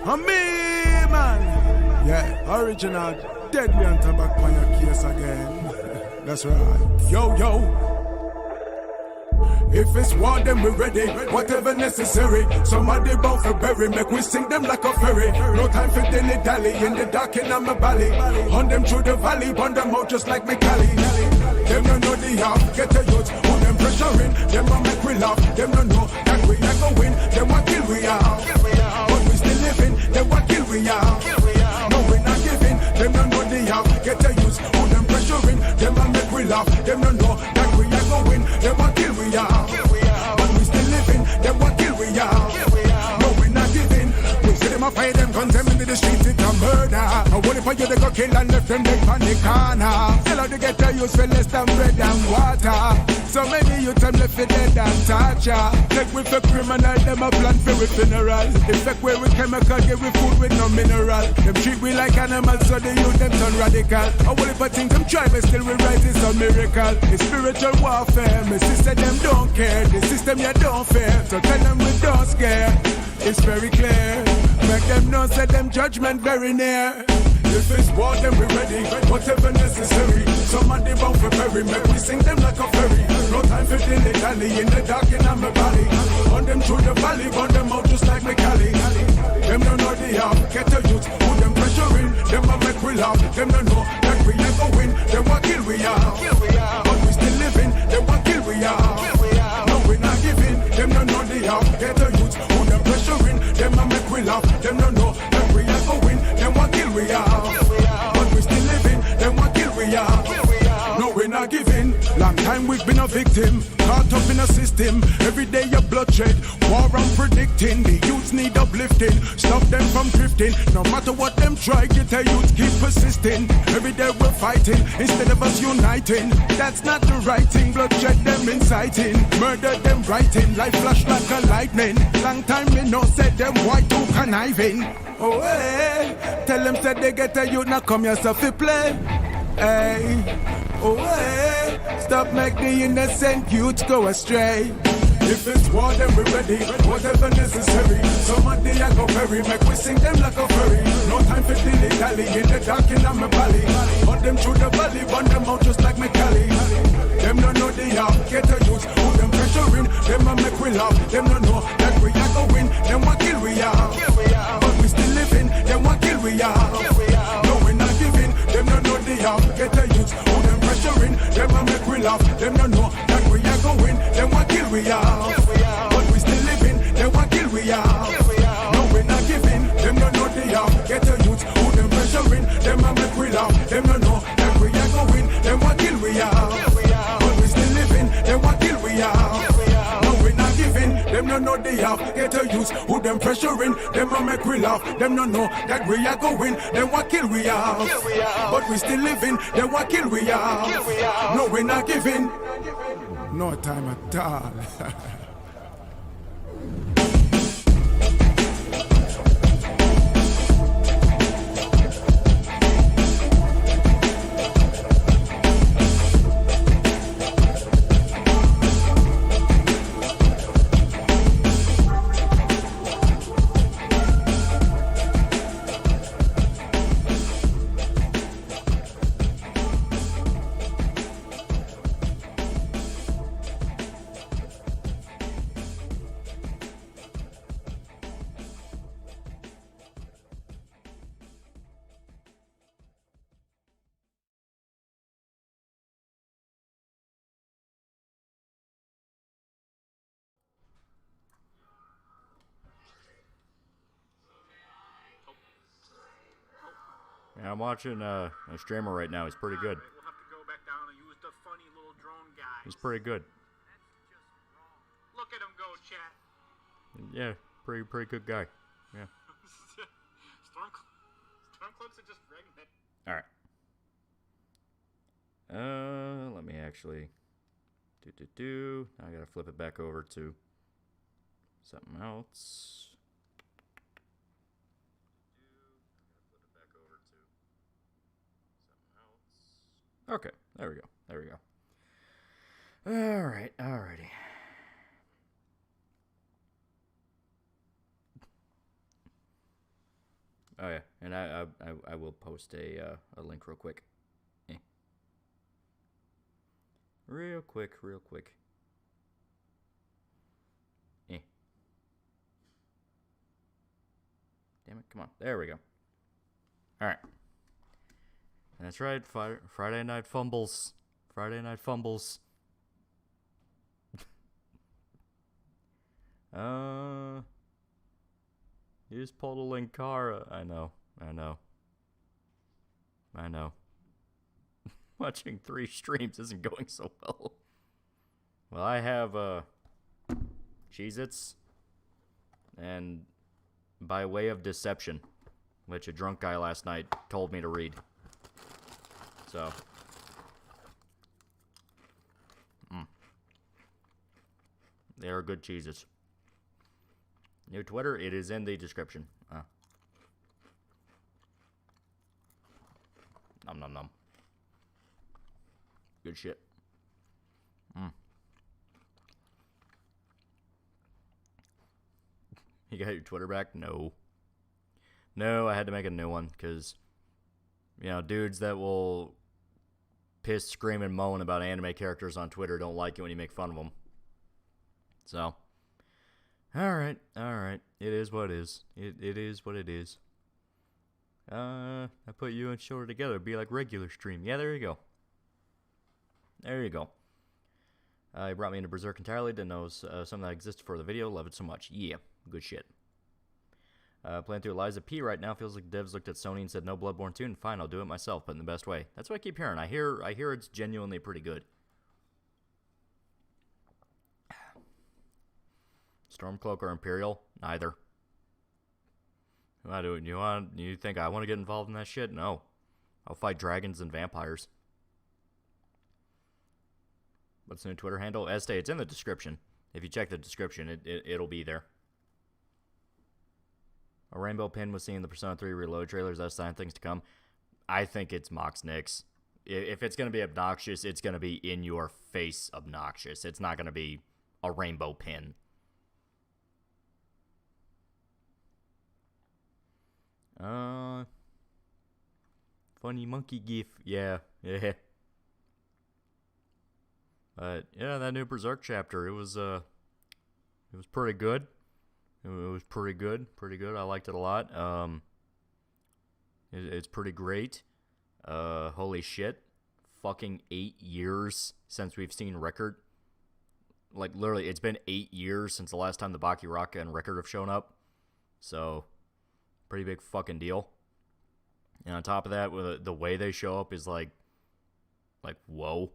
And me, man. Yeah, original deadly and tobacco on your case again. That's right. Yo, yo. If it's war, then we ready, whatever necessary. Somebody bound for bury, make we sing them like a ferry. No time for dilly-dally, in the dark in my valley. Hunt them through the valley, burn them out just like me Cali. Them don't know the half, get the youth, who them pressuring. Them a make we laugh, them don't know that we are go win. Them a kill we are, but we still living. Them a kill we are, no we not giving. Them don't know the half, get the youth, who them pressuring. Them a make we laugh, them don't know that we are go win. Them a kill we are. But we still living, them what kill we are. No, we not giving. We see them a fire them guns, them into the streets, it's a murder. I want it for you, they go kill and left them dead on the corner. Still how they get to use for less than bread and water. So many youth them left for dead and torture. Take we for criminal, them a plan for a funeral. Effect where we chemical, get we food with no mineral. Them treat we like animals, so the youth them turn radical. I want it for things them try, but still we rise, it's a miracle. It's spiritual warfare, my sister them don't care. The system you don't fear, so tell them we don't scare. It's very clear, make them know, say them judgment very near. If it's war, then we ready, whatever necessary. Somebody bound for bury, make we sing them like a ferry. No time for dilly-dally, in the dark in my valley. Hunt them through the valley, burn them out just like me Cali. Them don't know the half, get the youth, put them pressure in. Them a make we laugh, them don't know that we ain't go win. Them what kill we are, but we still living. Them what kill we are, no we not giving. Them don't know the half, get the youth, put them pressure in. Them a make we laugh, them don't know that we ain't go win. Them what kill we are, but we still living. Them what kill we are, no we not giving. Long time we've been a victim, caught up in a system. Every day a bloodshed, war I'm predicting. The youths need uplifting, stop them from drifting. No matter what them try, get the youths keep persisting. Every day we're fighting, instead of us uniting. That's not the right thing, bloodshed them inciting. Murder them writing, life flash like a lightning. Long time me no said them white too conniving. Oh hey, tell them said they get a youth, now come yourself to play. Hey, oh hey, stop make the innocent youth go astray. If it's war, then we're ready, whatever necessary. Somebody I go bury, make we sing them like a fairy. No time for dilly-dally, in the dark in my valley. Hunt them through the valley, burn them out just like me Cali. Them don't know the half, get a youth, put them pressure in. Them a make we laugh, them don't know that we are go win. Them what kill we are, but we still living. Them what kill we are, no we not giving. Them don't know the half, get a youth, put them pressure in. Them a make we laugh, them don't know that we are go win. Them what kill we are, but we still living. Them what kill we are, no we not giving. Them don't know the half, get a youth, put them pressure in. Them a make we laugh, them don't know that we are go win. Them what kill we are, but we still living. Them what kill we are, no we not giving. Them don't know the half, get a youth, who them pressure in. Them a make we laugh, them don't know that we are going. Them what kill we are, but we still living. Them what kill we are, no we not giving. No time at all. Yeah, I'm watching a streamer right now. He's pretty good. We'll have to go back down and use the funny little drone guy. He's pretty good. That's just wrong. Look at him go, chat. Yeah, pretty good guy. Yeah. Stormcloaks are just pregnant. All right. Let me actually Now I gotta flip it back over to something else. Okay, there we go. Alrighty. Oh yeah, and I will post a link real quick. Real quick. Damn it, come on. There we go. Alright. That's right, Friday Night Fumbles. You just pulled a Linkara. I know. Watching 3 streams isn't going so well. Well, I have, Cheez-Its, and By Way of Deception, which a drunk guy last night told me to read. So. They are good Cheez-Its. New Twitter, it is in the description. Nom nom nom. Good shit. You got your Twitter back? No. No, I had to make a new one because, you know, dudes that will piss, scream, and moan about anime characters on Twitter don't like it when you make fun of them. So, alright. It is what it is. It is what it is. I put you and Shorter together. It'd be like regular stream. Yeah, there you go. He brought me into Berserk entirely. Didn't know something that existed for the video. Love it so much. Yeah, good shit. Playing through Eliza P right now. Feels like devs looked at Sony and said no Bloodborne 2. And fine, I'll do it myself, but in the best way. That's what I keep hearing. I hear it's genuinely pretty good. Stormcloak or Imperial? Neither. You think I want to get involved in that shit? No. I'll fight dragons and vampires. What's the new Twitter handle? Este, it's in the description. If you check the description, it'll be there. A rainbow pin was seen in the Persona 3 Reload trailers. That's sign things to come. I think it's Mox Nix. If it's going to be obnoxious, it's going to be in your face obnoxious. It's not going to be a rainbow pin. Funny monkey gif. Yeah. But yeah, that new Berserk chapter, it was pretty good. It was pretty good. I liked it a lot. It's pretty great. Holy shit. Fucking 8 years since we've seen Record. Like, literally, it's been 8 years since the last time the Bakiraka and Record have shown up. So, pretty big fucking deal. And on top of that, the way they show up is like whoa.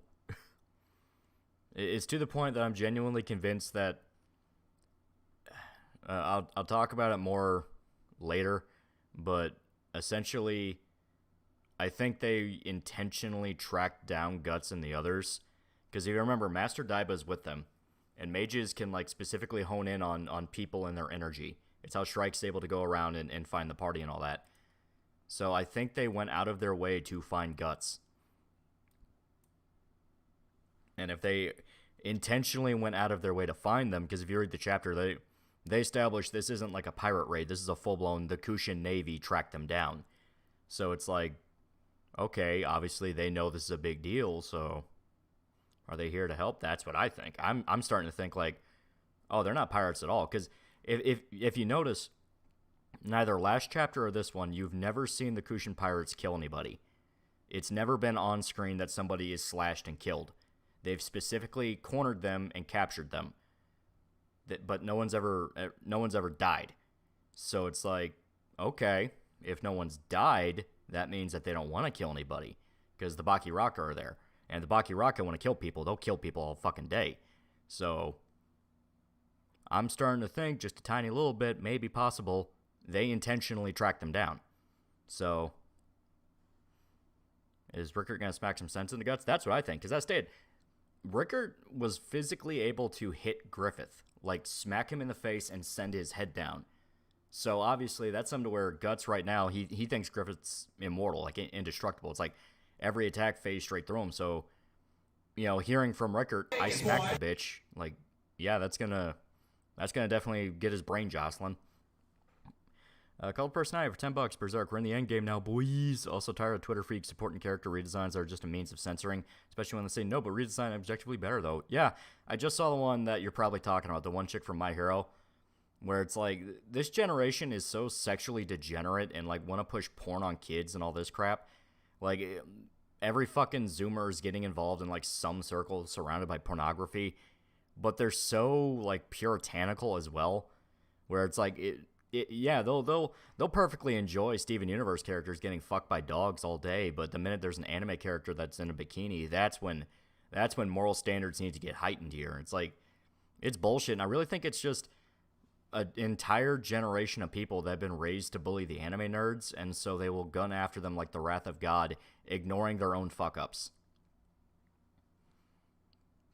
It's to the point that I'm genuinely convinced that I'll talk about it more later, but essentially, I think they intentionally tracked down Guts and the others. Because if you remember, Master Daiba's with them, and mages can like specifically hone in on people and their energy. It's how Shrike's able to go around and find the party and all that. So I think they went out of their way to find Guts. And if they intentionally went out of their way to find them, because if you read the chapter, they established this isn't like a pirate raid. This is a full-blown, the Kushin Navy tracked them down. So it's like, okay, obviously they know this is a big deal, so are they here to help? That's what I think. I'm starting to think like, oh, they're not pirates at all. Because if you notice, neither last chapter or this one, you've never seen the Kushin pirates kill anybody. It's never been on screen that somebody is slashed and killed. They've specifically cornered them and captured them. But no one's ever died. So it's like, okay, if no one's died, that means that they don't want to kill anybody. Because the Bakiraka are there. And the Bakiraka want to kill people. They'll kill people all fucking day. So I'm starting to think, just a tiny little bit, maybe possible, they intentionally tracked them down. So is Rickert going to smack some sense in the guts? That's what I think. Because as stated, Rickert was physically able to hit Griffith. Like, smack him in the face and send his head down. So, obviously, that's something to where Guts right now, he thinks Griffith's immortal, like, indestructible. It's like, every attack phased straight through him. So, you know, hearing from Rickert, I smacked the bitch. Like, yeah, that's gonna definitely get his brain jostling. Called personality for $10. Berserk. We're in the end game now, boys. Also tired of Twitter freaks supporting character redesigns that are just a means of censoring, especially when they say no, but redesign objectively better though. Yeah, I just saw the one that you're probably talking about, the one chick from My Hero, where it's like this generation is so sexually degenerate and like want to push porn on kids and all this crap. Like every fucking Zoomer is getting involved in like some circle surrounded by pornography, but they're so like puritanical as well, where it's like they'll perfectly enjoy Steven Universe characters getting fucked by dogs all day, but the minute there's an anime character that's in a bikini, that's when moral standards need to get heightened here. It's like, it's bullshit, and I really think it's just an entire generation of people that have been raised to bully the anime nerds, and so they will gun after them like the wrath of God, ignoring their own fuck-ups.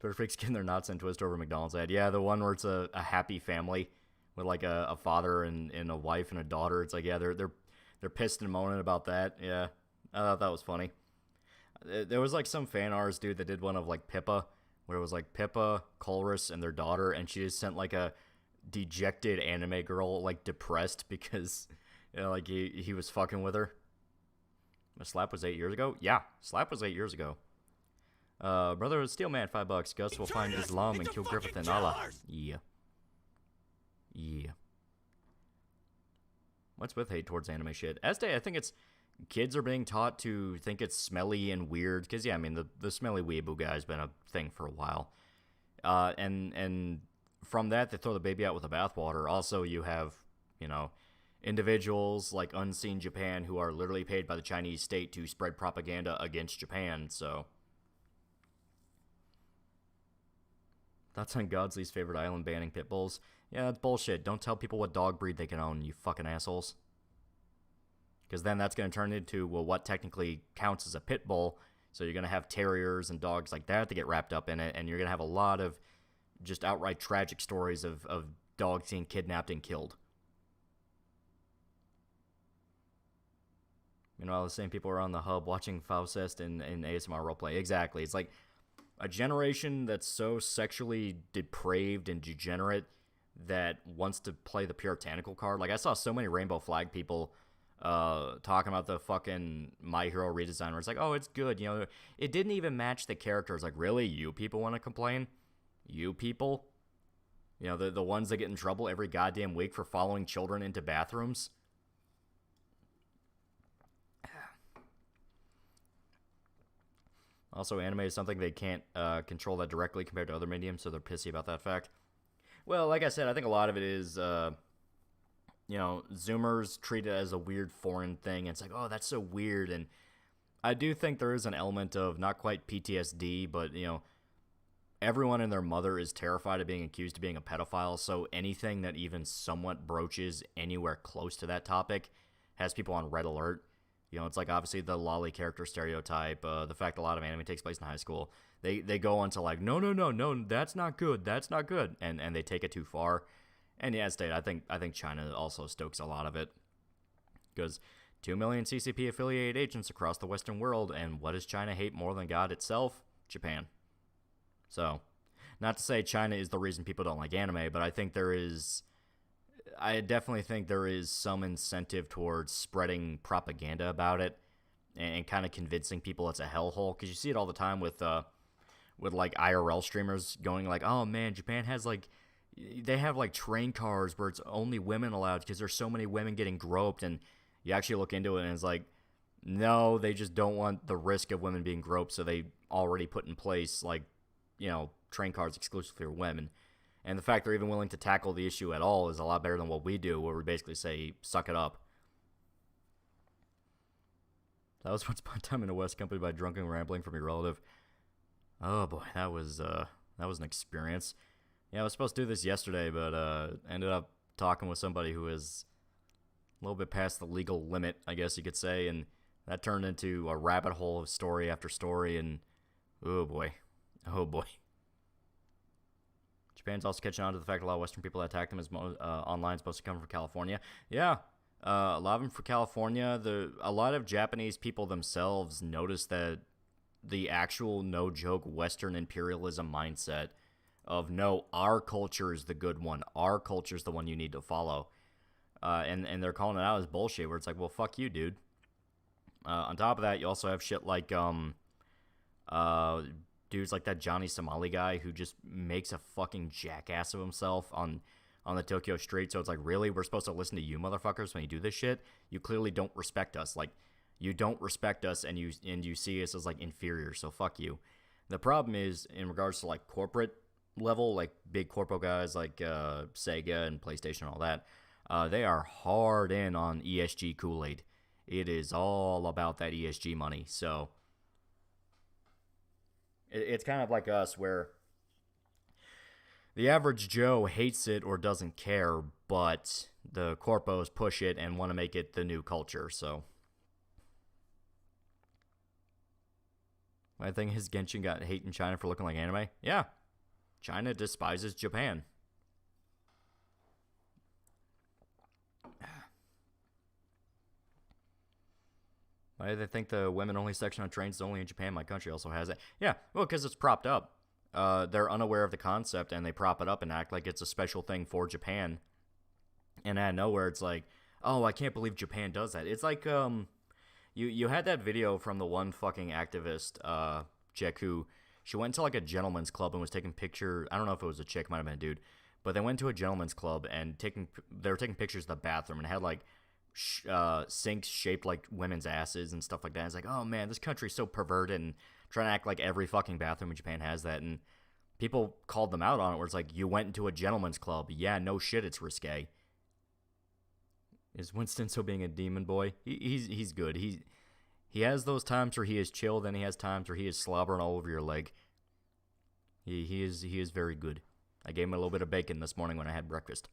Twitter freaks getting their knots and twist over McDonald's ad. Yeah, the one where it's a happy family with like a father and a wife and a daughter. It's like, yeah, they're pissed and moaning about that. Yeah, I thought that was funny. There was like some fan artist dude that did one of like Pippa, where it was like Pippa, Colress, and their daughter, and she just sent like a dejected anime girl, like depressed because, you know, like he was fucking with her. The slap was 8 years ago? Yeah, slap was 8 years ago. Brother Steelman, $5. Gus will find Islam and kill Griffith and Allah. Yeah. What's with hate towards anime shit? Estee, I think it's kids are being taught to think it's smelly and weird. Because, yeah, I mean, the smelly weeaboo guy has been a thing for a while. And from that, they throw the baby out with the bathwater. Also, you have, you know, individuals like Unseen Japan who are literally paid by the Chinese state to spread propaganda against Japan, so. Thoughts on Godsley's favorite island banning pit bulls? Yeah, that's bullshit. Don't tell people what dog breed they can own, you fucking assholes. Because then that's going to turn into, well, what technically counts as a pit bull. So you're going to have terriers and dogs like that get wrapped up in it, and you're going to have a lot of just outright tragic stories of dogs being kidnapped and killed. Meanwhile, the same people are on the hub watching Fausest and ASMR roleplay. Exactly. It's like a generation that's so sexually depraved and degenerate that wants to play the puritanical card. Like, I saw so many rainbow flag people talking about the fucking My Hero redesign where it's like, oh, it's good. You know, it didn't even match the characters. Like, really? You people want to complain? You people? You know, the ones that get in trouble every goddamn week for following children into bathrooms? Also, anime is something they can't control that directly compared to other mediums, so they're pissy about that fact. Well, like I said, I think a lot of it is, you know, Zoomers treat it as a weird foreign thing. It's like, oh, that's so weird. And I do think there is an element of not quite PTSD, but, you know, everyone and their mother is terrified of being accused of being a pedophile, so anything that even somewhat broaches anywhere close to that topic has people on red alert. You know, it's like obviously the loli character stereotype, the fact a lot of anime takes place in high school. They go on to like, no, that's not good, and they take it too far. And yeah, state, I think China also stokes a lot of it. Because 2 million CCP affiliated agents across the Western world, and what does China hate more than God itself? Japan. So, not to say China is the reason people don't like anime, but I definitely think there is some incentive towards spreading propaganda about it and kind of convincing people it's a hellhole. Because you see it all the time with like IRL streamers going like, oh man, Japan has like, they have like train cars where it's only women allowed because there's so many women getting groped. And you actually look into it and it's like, no, they just don't want the risk of women being groped. So they already put in place like, you know, train cars exclusively for women. And the fact they're even willing to tackle the issue at all is a lot better than what we do, where we basically say, suck it up. That was once upon a time in the West, accompanied by drunken rambling from your relative. Oh boy, that was an experience. Yeah, I was supposed to do this yesterday, but ended up talking with somebody who is a little bit past the legal limit, I guess you could say, and that turned into a rabbit hole of story after story, and oh boy. Japan's also catching on to the fact a lot of Western people that attack them online is supposed to come from California. Yeah, a lot of them from California. A lot of Japanese people themselves notice that the actual no-joke Western imperialism mindset of, no, our culture is the good one. Our culture is the one you need to follow. and they're calling it out as bullshit. Where it's like, well, fuck you, dude. On top of that, you also have shit like dudes like that Johnny Somali guy who just makes a fucking jackass of himself on the Tokyo street. So it's like, really, we're supposed to listen to you motherfuckers when you do this shit? You clearly don't respect us. Like, you don't respect us, and you see us as like inferior. So fuck you. The problem is in regards to like corporate level, like big corpo guys like Sega and PlayStation and all that. They are hard in on ESG Kool-Aid. It is all about that ESG money. So it's kind of like us, where the average Joe hates it or doesn't care, but the corpos push it and want to make it the new culture. So my thing is, Genshin got hate in China for looking like anime. Yeah, China despises Japan. Why do they think the women-only section on trains is only in Japan? My country also has it. Yeah, well, because it's propped up. They're unaware of the concept, and they prop it up and act like it's a special thing for Japan. And out of nowhere, it's like, oh, I can't believe Japan does that. It's like, you had that video from the one fucking activist, chick, who, she went to like a gentleman's club and was taking pictures. I don't know if it was a chick, might have been a dude, but they went to a gentleman's club and they were taking pictures of the bathroom and had like sinks shaped like women's asses and stuff like that. It's like, oh man, this country's so perverted, and trying to act like every fucking bathroom in Japan has that. And people called them out on it, where it's like, you went into a gentleman's club. Yeah, no shit, it's risque. Is Winston still being a demon boy? He's good. He has those times where he is chill, then he has times where he is slobbering all over your leg. He is very good. I gave him a little bit of bacon this morning when I had breakfast.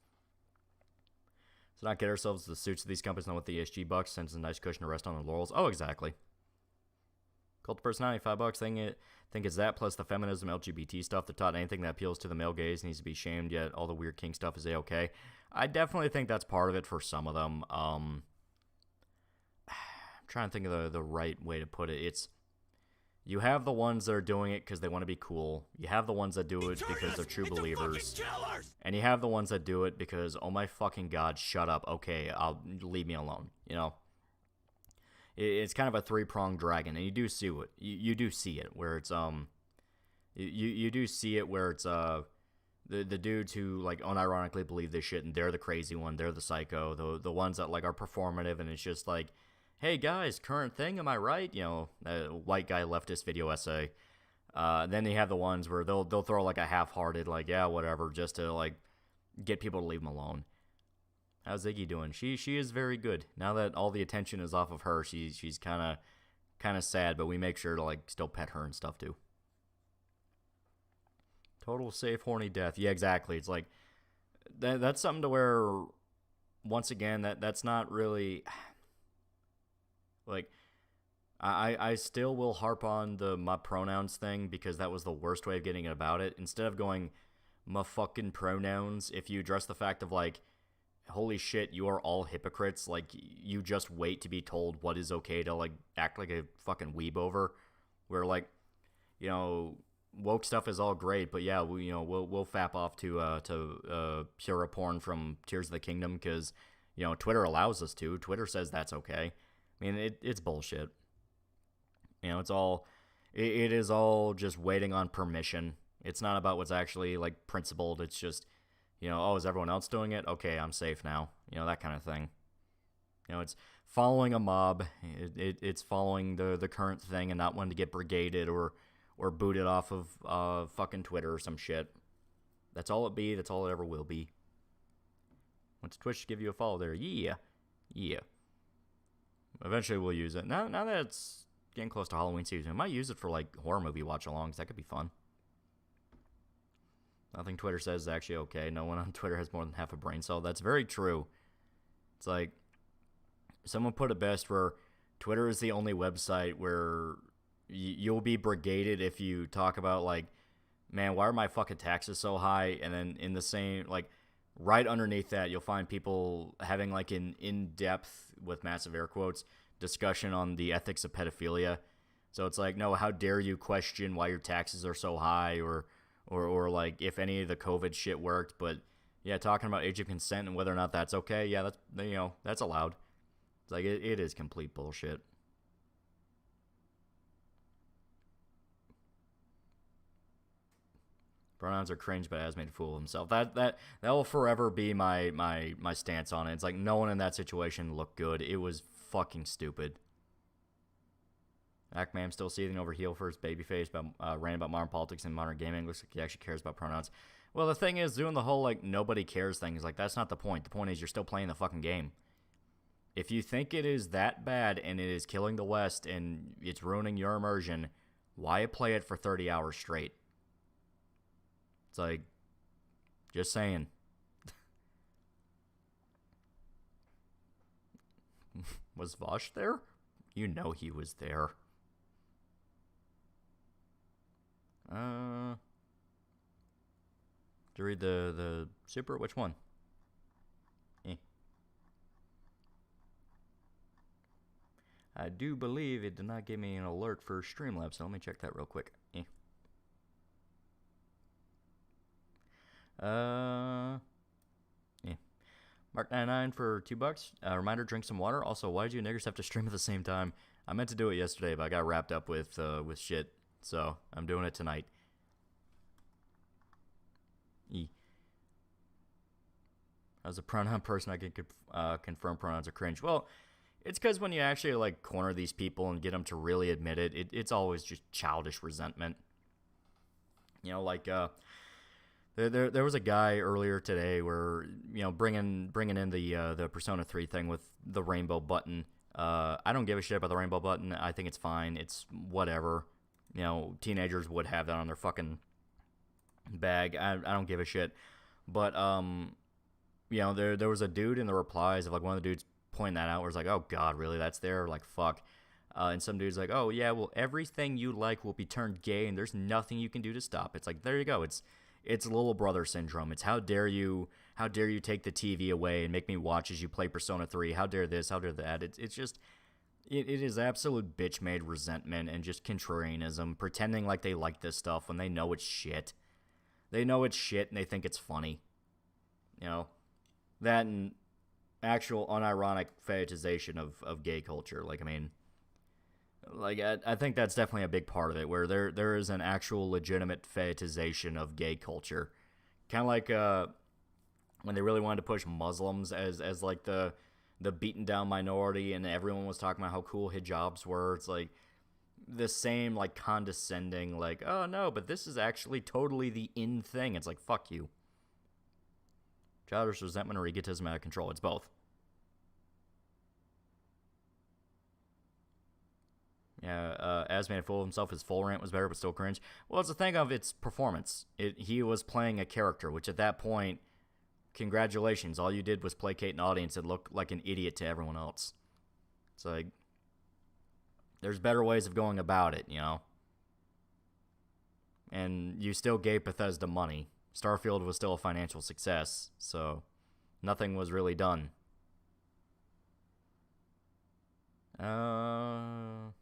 So not get ourselves the suits of these companies, not with the ESG bucks, since it's a nice cushion to rest on their laurels. Oh, exactly. Cult of personality, $5. Think it's that plus the feminism, LGBT stuff that taught anything that appeals to the male gaze needs to be shamed, yet all the weird kink stuff is A-okay. I definitely think that's part of it for some of them. I'm trying to think of the right way to put it. It's, you have the ones that are doing it because they want to be cool. You have the ones that do it because they're true believers. And you have the ones that do it because, oh my fucking god, shut up. Okay, leave me alone. You know? It's kind of a three-pronged dragon, and you do see it. You do see it where it's you do see it where it's the dudes who like unironically believe this shit, and they're the crazy one, they're the psycho, the ones that like are performative, and it's just like, hey guys, current thing, am I right? You know, white guy leftist video essay. Then you have the ones where they'll throw like a half-hearted like, yeah, whatever, just to like get people to leave them alone. How's Ziggy doing? She is very good. Now that all the attention is off of her, she's kind of sad, but we make sure to like still pet her and stuff too. Total safe horny death. Yeah, exactly. It's like that's something to where, once again, that's not really like, I still will harp on my pronouns thing, because that was the worst way of getting about it. Instead of going my fucking pronouns, if you address the fact of like, holy shit, you are all hypocrites. Like, you just wait to be told what is okay to like act like a fucking weeb over. Where like, you know, woke stuff is all great, but yeah, we'll fap off to pure porn from Tears of the Kingdom because, you know, Twitter allows us to. Twitter says that's okay. I mean, it's bullshit. You know, it is all just waiting on permission. It's not about what's actually like principled. It's just, you know, oh, is everyone else doing it? Okay, I'm safe now. You know, that kind of thing. You know, it's following a mob. It's following the current thing and not wanting to get brigaded or booted off of fucking Twitter or some shit. That's all it be. That's all it ever will be. Once Twitch give you a follow there, yeah. Eventually we'll use it. Now that it's getting close to Halloween season, I might use it for like horror movie watch-alongs. That could be fun. Nothing Twitter says is actually okay. No one on Twitter has more than half a brain cell. That's very true. It's like, someone put it best where Twitter is the only website where you'll be brigaded if you talk about like, man, why are my fucking taxes so high? And then in the same, like, right underneath that, you'll find people having like an in-depth, with massive air quotes, discussion on the ethics of pedophilia. So it's like, no, how dare you question why your taxes are so high, or like if any of the COVID shit worked, but Yeah, talking about age of consent and whether or not that's okay. Yeah, that's allowed. It's like it is complete bullshit. Pronouns are cringe, but has made a fool of himself. That will forever be my stance on it. It's like no one in that situation looked good. It was fucking stupid. Ackman still seething over heel for his babyface about ranting about modern politics and modern gaming. Looks like he actually cares about pronouns. Well, the thing is, doing the whole like nobody cares thing is like that's not the point. The point is you're still playing the fucking game. If you think it is that bad and it is killing the West and it's ruining your immersion, why play it for 30 hours straight? It's like, just saying. Was Vosh there? You know he was there. To read the super? Which one? I do believe it did not give me an alert for Streamlabs, so let me check that real quick. Mark99 for $2. Reminder, drink some water. Also, why did you niggers have to stream at the same time? I meant to do it yesterday, but I got wrapped up with shit, so I'm doing it tonight. As a pronoun person, I can confirm pronouns are cringe. Well, it's because when you actually like corner these people and get them to really admit it, it's always just childish resentment. You know, like there was a guy earlier today where bringing in the Persona 3 thing with the rainbow button. I don't give a shit about the rainbow button. I think it's fine. It's whatever. Teenagers would have that on their fucking bag. I don't give a shit. But there was a dude in the replies of like one of the dudes pointing that out where it's like, oh god, really, that's there? Like, fuck. And some dude's like, oh yeah, well, everything you like will be turned gay and there's nothing you can do to stop. It's like, there you go. It's little brother syndrome. It's how dare you take the TV away and make me watch as you play Persona 3? How dare this? How dare that? It's just it is absolute bitch made resentment and just contrarianism, pretending like they like this stuff when they know it's shit. They know it's shit and they think it's funny. That and actual unironic fetishization of gay culture. Like, I mean, like I think that's definitely a big part of it, where there is an actual legitimate fetishization of gay culture. Kind of like when they really wanted to push Muslims as like the beaten down minority, and everyone was talking about how cool hijabs were. It's like the same like condescending, like, oh no, but this is actually totally the in thing. It's like, fuck you. Childish resentment or egotism out of control. It's both. Yeah, as made a fool of himself, his full rant was better, but still cringe. Well, it's a thing of its performance. He was playing a character, which at that point, congratulations. All you did was placate an audience and look like an idiot to everyone else. It's like, there's better ways of going about it, And you still gave Bethesda money. Starfield was still a financial success, so nothing was really done. I'd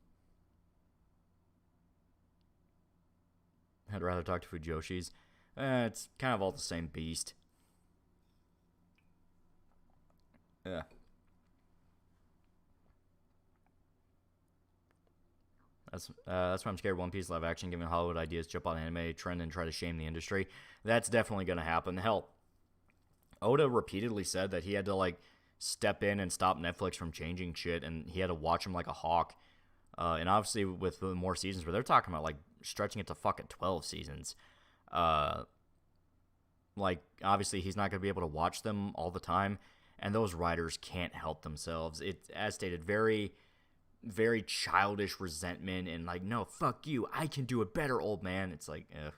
rather talk to Fujoshis. It's kind of all the same beast. Yeah. That's why I'm scared One Piece live action, giving Hollywood ideas, jump on anime trend and try to shame the industry. That's definitely going to happen. Hell, Oda repeatedly said that he had to like step in and stop Netflix from changing shit, and he had to watch him like a hawk. And obviously with more seasons, where they're talking about like stretching it to fucking 12 seasons. Like obviously he's not going to be able to watch them all the time, and those writers can't help themselves. It's, as stated, very, very childish resentment and like, no, fuck you, I can do it better, old man. It's like, ugh.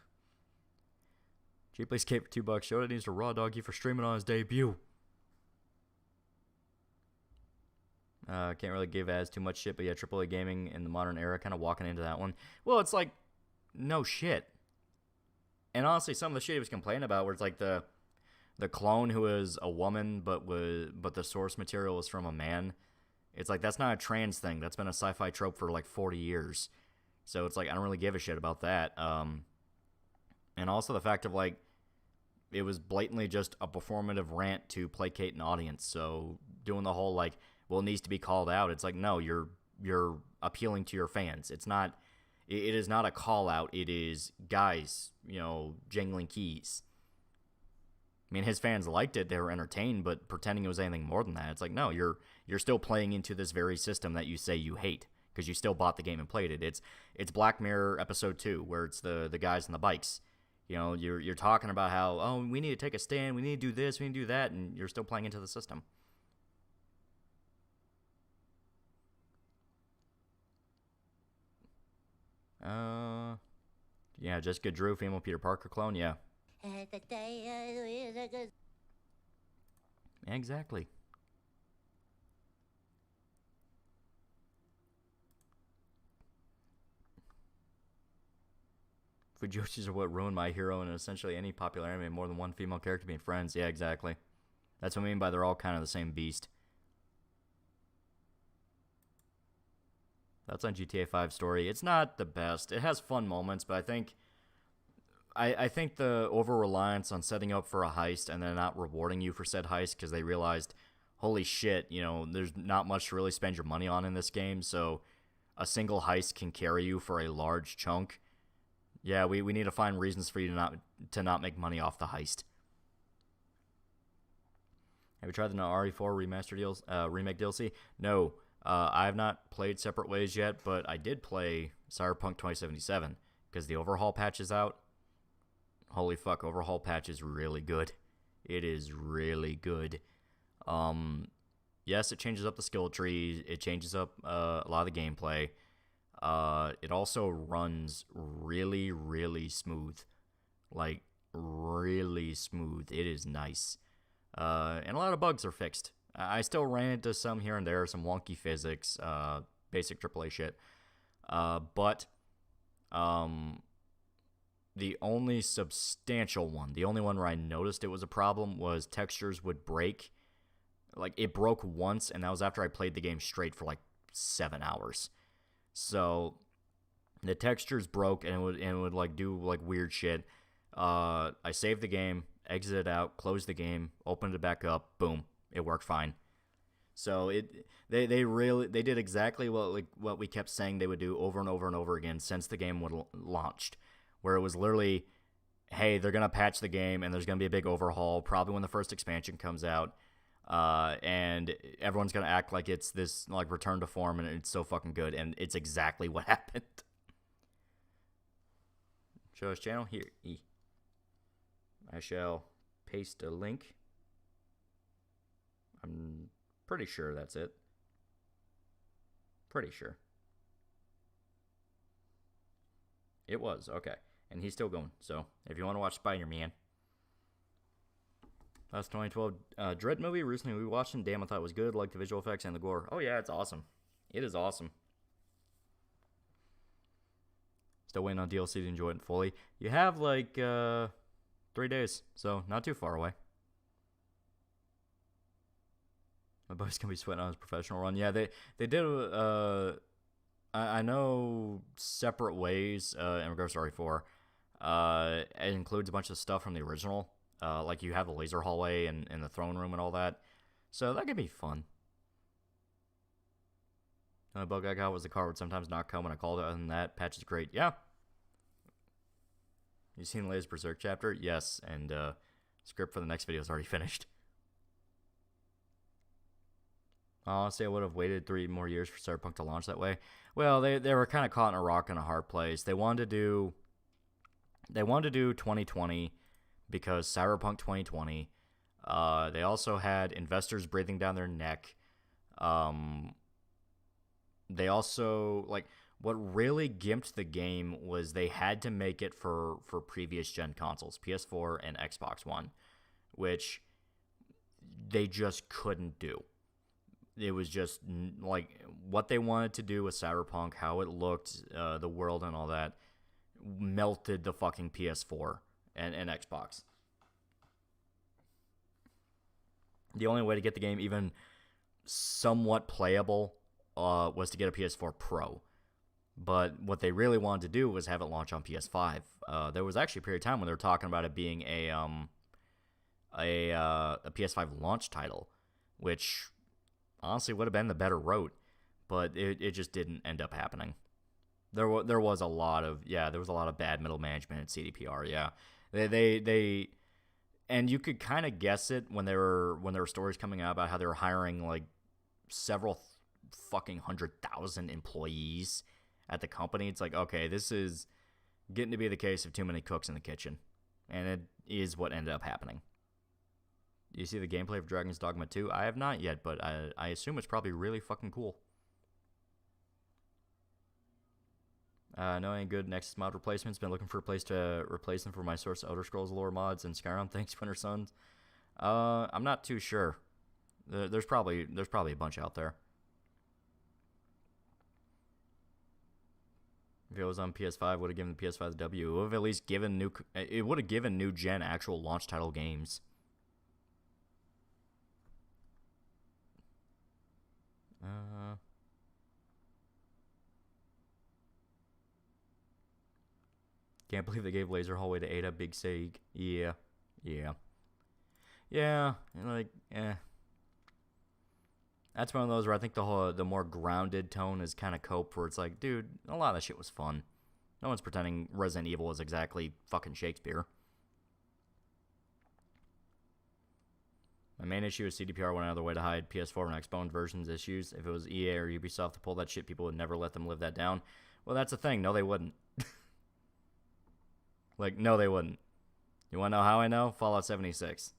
Cheaply escape for $2. Shota needs to raw dog you for streaming on his debut. Can't really give as too much shit, but yeah, AAA gaming in the modern era, kind of walking into that one. Well, it's like, no shit. And honestly, some of the shit he was complaining about, where it's like the clone who is a woman, but the source material was from a man. It's like, that's not a trans thing. That's been a sci-fi trope for like 40 years. So it's like, I don't really give a shit about that. And also the fact of like, it was blatantly just a performative rant to placate an audience. So doing the whole like, well, it needs to be called out. It's like, no, you're appealing to your fans. It's not. It is not a call out. It is guys, jangling keys. I mean, his fans liked it; they were entertained, but pretending it was anything more than that, it's like, no, you're still playing into this very system that you say you hate because you still bought the game and played it. It's Black Mirror episode 2, where it's the guys on the bikes. You're talking about how, oh, we need to take a stand, we need to do this, we need to do that, and you're still playing into the system. Yeah, Jessica Drew, female Peter Parker clone, yeah. Exactly. Fujoshi's are what ruined My Hero and essentially any popular anime, more than one female character being friends. Yeah, exactly. That's what I mean by they're all kind of the same beast. That's on GTA 5 story. It's not the best. It has fun moments, but I think the over-reliance on setting up for a heist and then not rewarding you for said heist because they realized, holy shit, there's not much to really spend your money on in this game, so a single heist can carry you for a large chunk. Yeah, we need to find reasons for you to not make money off the heist. Have you tried the RE4 remake DLC? No. I have not played Separate Ways yet, but I did play Cyberpunk 2077 because the overhaul patch is out. Holy fuck, overhaul patch is really good. It is really good. Yes, it changes up the skill tree. It changes up a lot of the gameplay. It also runs really, really smooth. Like, really smooth. It is nice. And a lot of bugs are fixed. I still ran into some here and there, some wonky physics, basic AAA shit. But the only substantial one, the only one where I noticed it was a problem, was textures would break. Like, it broke once, and that was after I played the game straight for like 7 hours. So the textures broke, and it would like do like weird shit. I saved the game, exited out, closed the game, opened it back up, boom. It worked fine. So they did exactly what we kept saying they would do over and over and over again since the game launched, where it was literally, hey, they're gonna patch the game and there's gonna be a big overhaul probably when the first expansion comes out, and everyone's gonna act like it's this like return to form and it's so fucking good, and it's exactly what happened. Show us channel here. I shall paste a link. I'm pretty sure that's it. Pretty sure. It was, okay. And he's still going, so if you want to watch Spider-Man. That's 2012 Dread movie. Recently we watched it, and damn, I thought it was good. Like the visual effects and the gore. Oh yeah, it's awesome. It is awesome. Still waiting on DLC to enjoy it fully. You have like 3 days, so not too far away. My boy's gonna be sweating on his professional run. Yeah, they did. I know Separate Ways in regards to RE4. It includes a bunch of stuff from the original. Like you have the laser hallway and the throne room and all that. So that could be fun. The bug I got was the car would sometimes not come when I called it. Other than that, patch is great. Yeah. You seen the latest Berserk chapter? Yes, and script for the next video is already finished. Honestly, I would have waited 3 more years for Cyberpunk to launch that way. Well, they were kind of caught in a rock and a hard place. They wanted to do 2020 because Cyberpunk 2020. They also had investors breathing down their neck. They also, like, what really gimped the game was they had to make it for previous gen consoles, PS4 and Xbox One, which they just couldn't do. It was just, like, what they wanted to do with Cyberpunk, how it looked, the world and all that, melted the fucking PS4 and Xbox. The only way to get the game even somewhat playable was to get a PS4 Pro. But what they really wanted to do was have it launch on PS5. There was actually a period of time when they were talking about it being a a PS5 launch title, which honestly would have been the better route, but it just didn't end up happening. There was a lot of bad middle management at CDPR. Yeah, they and you could kind of guess it when there were stories coming out about how they were hiring like several fucking 100,000 employees at the company. It's like, okay, this is getting to be the case of too many cooks in the kitchen, and it is what ended up happening. You see the gameplay of Dragon's Dogma 2? I have not yet, but I assume it's probably really fucking cool. No any good Nexus mod replacements. Been looking for a place to replace them for my source Elder Scrolls lore mods and Skyrim. Thanks, Winter Suns. I'm not too sure. There's probably a bunch out there. If it was on PS5, would have given the PS5 the W. It would have at least given new gen actual launch title games. Can't believe they gave Laser Hallway to Ada. Big Sag. Yeah. Like, that's one of those where I think the more grounded tone is kind of cope, where it's like, dude, a lot of that shit was fun. No one's pretending Resident Evil is exactly fucking Shakespeare. My main issue is CDPR went out of their way to hide PS4 and Xbox versions issues. If it was EA or Ubisoft to pull that shit, people would never let them live that down. Well, that's the thing. No, they wouldn't. Like, no, they wouldn't. You want to know how I know? Fallout 76.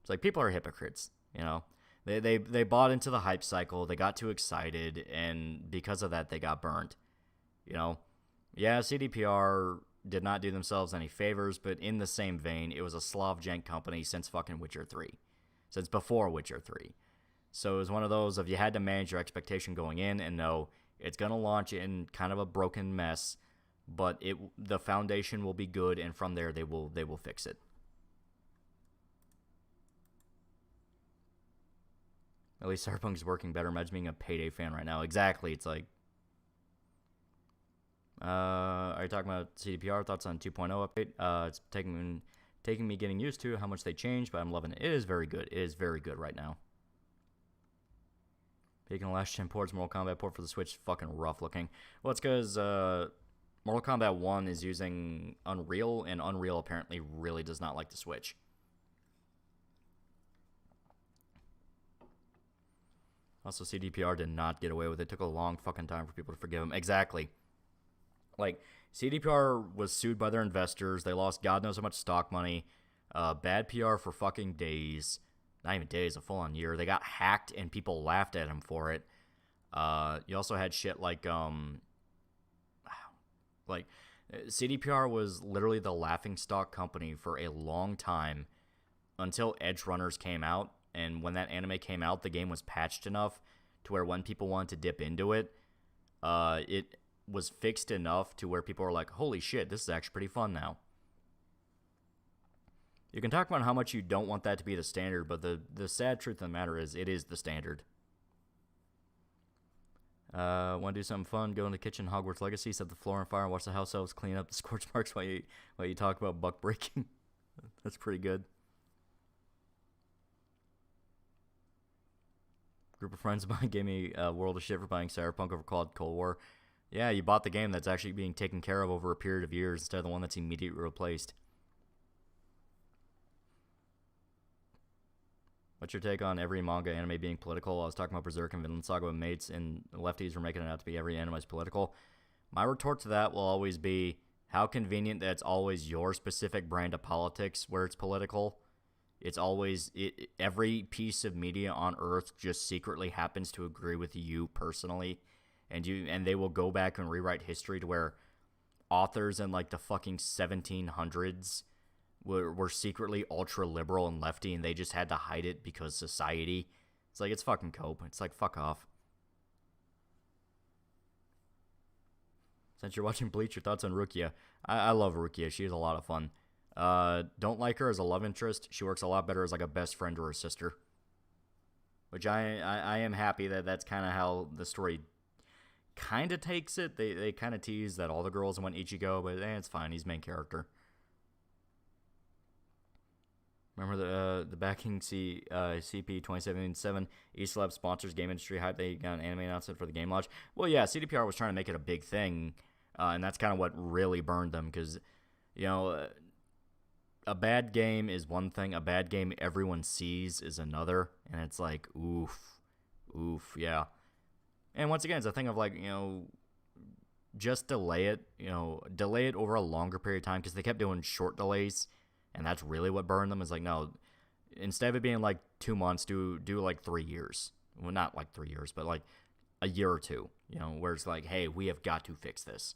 It's like, people are hypocrites, you know? They bought into the hype cycle, they got too excited, and because of that, they got burned. You know? Yeah, CDPR did not do themselves any favors, but in the same vein, it was a Slav jank company since fucking Witcher 3. Since before Witcher 3. So it was one of those of you had to manage your expectation going in and know it's going to launch in kind of a broken mess, but the foundation will be good, and from there they will fix it. At least Cyberpunk is working better. Imagine being a Payday fan right now. Exactly. It's like, are you talking about CDPR? Thoughts on 2.0 update? It's taking me getting used to how much they changed, but I'm loving it. It is very good. It is very good right now. Picking the last gen ports, Mortal Kombat port for the Switch, fucking rough looking. Well, it's because Mortal Kombat 1 is using Unreal, and Unreal apparently really does not like the Switch. Also, CDPR did not get away with it. It took a long fucking time for people to forgive them. Exactly. Like, CDPR was sued by their investors. They lost God knows how much stock money. Bad PR for fucking days. Not even days, a full-on year. They got hacked, and people laughed at him for it. You also had shit like CDPR was literally the laughingstock company for a long time until Edge Runners came out. And when that anime came out, the game was patched enough to where when people wanted to dip into it, it was fixed enough to where people were like, holy shit, this is actually pretty fun now. You can talk about how much you don't want that to be the standard, but the sad truth of the matter is it is the standard. Want to do something fun? Go in the kitchen, Hogwarts Legacy, set the floor on fire, and watch the house elves clean up the scorch marks while you talk about buck breaking. That's pretty good. Group of friends of mine gave me a world of shit for buying Cyberpunk over Cold War. Yeah, you bought the game that's actually being taken care of over a period of years instead of the one that's immediately replaced. What's your take on every manga anime being political? I was talking about Berserk and Vinland Saga with mates, and lefties were making it out to be every anime is political. My retort to that will always be, how convenient that it's always your specific brand of politics where it's political. It's always, every piece of media on Earth just secretly happens to agree with you personally, and they will go back and rewrite history to where authors in like the fucking 1700s were secretly ultra liberal and lefty, and they just had to hide it because society. It's like, it's fucking cope. It's like, fuck off. Since you're watching Bleach, your thoughts on Rukia? I love Rukia. She's a lot of fun. Don't like her as a love interest. She works a lot better as like a best friend or a sister. Which I am happy that that's kind of how the story kind of takes it. They kind of tease that all the girls want Ichigo, but it's fine. He's main character. Remember the backing CP 2077 eSlab sponsors game industry hype. They got an anime announcement for the game launch. Well, yeah, CDPR was trying to make it a big thing, and that's kind of what really burned them because, you know, a bad game is one thing. A bad game everyone sees is another, and it's like, oof, yeah. And once again, it's a thing of like, you know, just delay it, delay it over a longer period of time because they kept doing short delays. And that's really what burned them. Is like, no, instead of it being like 2 months, do like 3 years. Well, not like 3 years, but like a year or two. Where it's like, hey, we have got to fix this.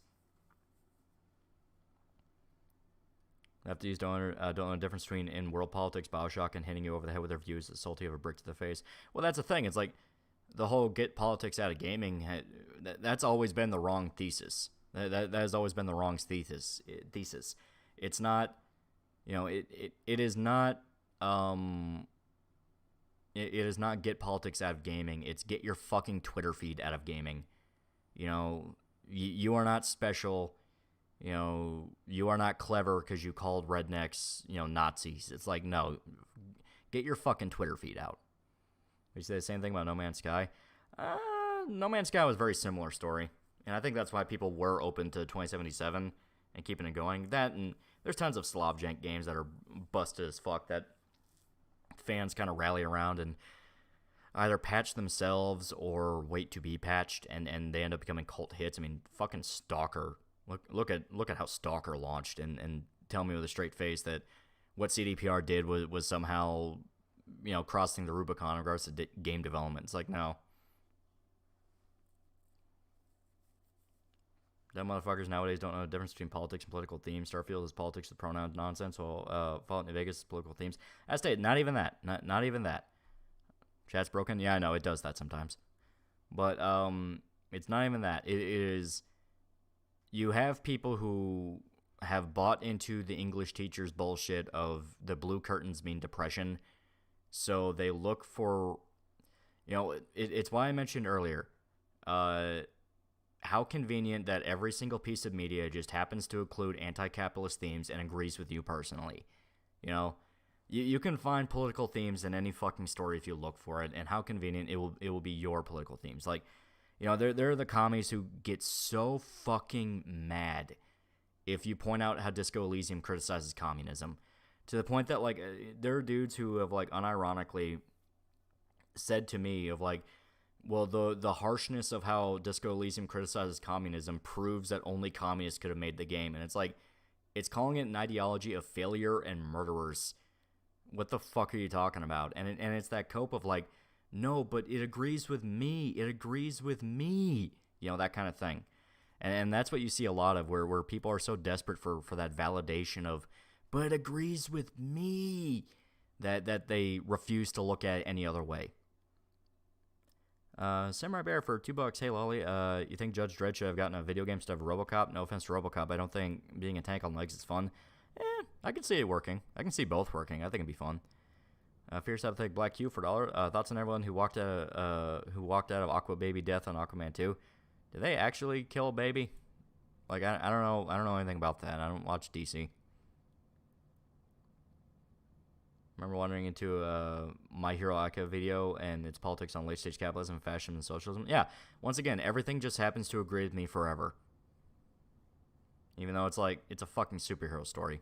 Lefties don't know the difference between in world politics, Bioshock, and hitting you over the head with their views as salty of a brick to the face. Well, that's the thing. It's like the whole get politics out of gaming. That's always been the wrong thesis. That has always been the wrong thesis. It's not. It is not it is not get politics out of gaming. It's get your fucking Twitter feed out of gaming. You are not special. You are not clever because you called rednecks, Nazis. It's like, no, get your fucking Twitter feed out. We say the same thing about No Man's Sky. No Man's Sky was a very similar story. And I think that's why people were open to 2077 and keeping it going. That and there's tons of Slavjank games that are busted as fuck that fans kind of rally around and either patch themselves or wait to be patched, and they end up becoming cult hits. I mean, fucking Stalker. Look at how Stalker launched, and tell me with a straight face that what CDPR did was somehow, crossing the Rubicon in regards to game development. It's like, no. Dumb motherfuckers nowadays don't know the difference between politics and political themes. Starfield is politics with pronoun nonsense, while Fallout New Vegas is political themes. I stated, not even that. Not even that. Chat's broken? Yeah, I know, it does that sometimes. But it's not even that. It is... You have people who have bought into the English teacher's bullshit of the blue curtains mean depression. So they look for... it's why I mentioned earlier... how convenient that every single piece of media just happens to include anti-capitalist themes and agrees with you personally. You can find political themes in any fucking story if you look for it, and how convenient it will be your political themes. Like, there are the commies who get so fucking mad if you point out how Disco Elysium criticizes communism, to the point that, like, there are dudes who have, like, unironically said to me of, like, well, the harshness of how Disco Elysium criticizes communism proves that only communists could have made the game. And it's like, it's calling it an ideology of failure and murderers. What the fuck are you talking about? And it's that cope of like, no, but it agrees with me. It agrees with me. That kind of thing. And that's what you see a lot of, where people are so desperate for that validation of, but it agrees with me, that they refuse to look at it any other way. Samurai Bear for $2. Hey, Loli, you think Judge Dredd should have gotten a video game instead of RoboCop? No offense to RoboCop, I don't think being a tank on legs is fun. I can see it working. I can see both working. I think it'd be fun. Fierce Apathetic Black Q for $1. Thoughts on everyone who walked out of Aqua Baby death on Aquaman 2? Did they actually kill a baby? Like, I don't know. I don't know anything about that. I don't watch DC. Remember wandering into a My Hero Academia video and its politics on late-stage capitalism, fascism, and socialism? Yeah, once again, everything just happens to agree with me forever. Even though it's like, it's a fucking superhero story.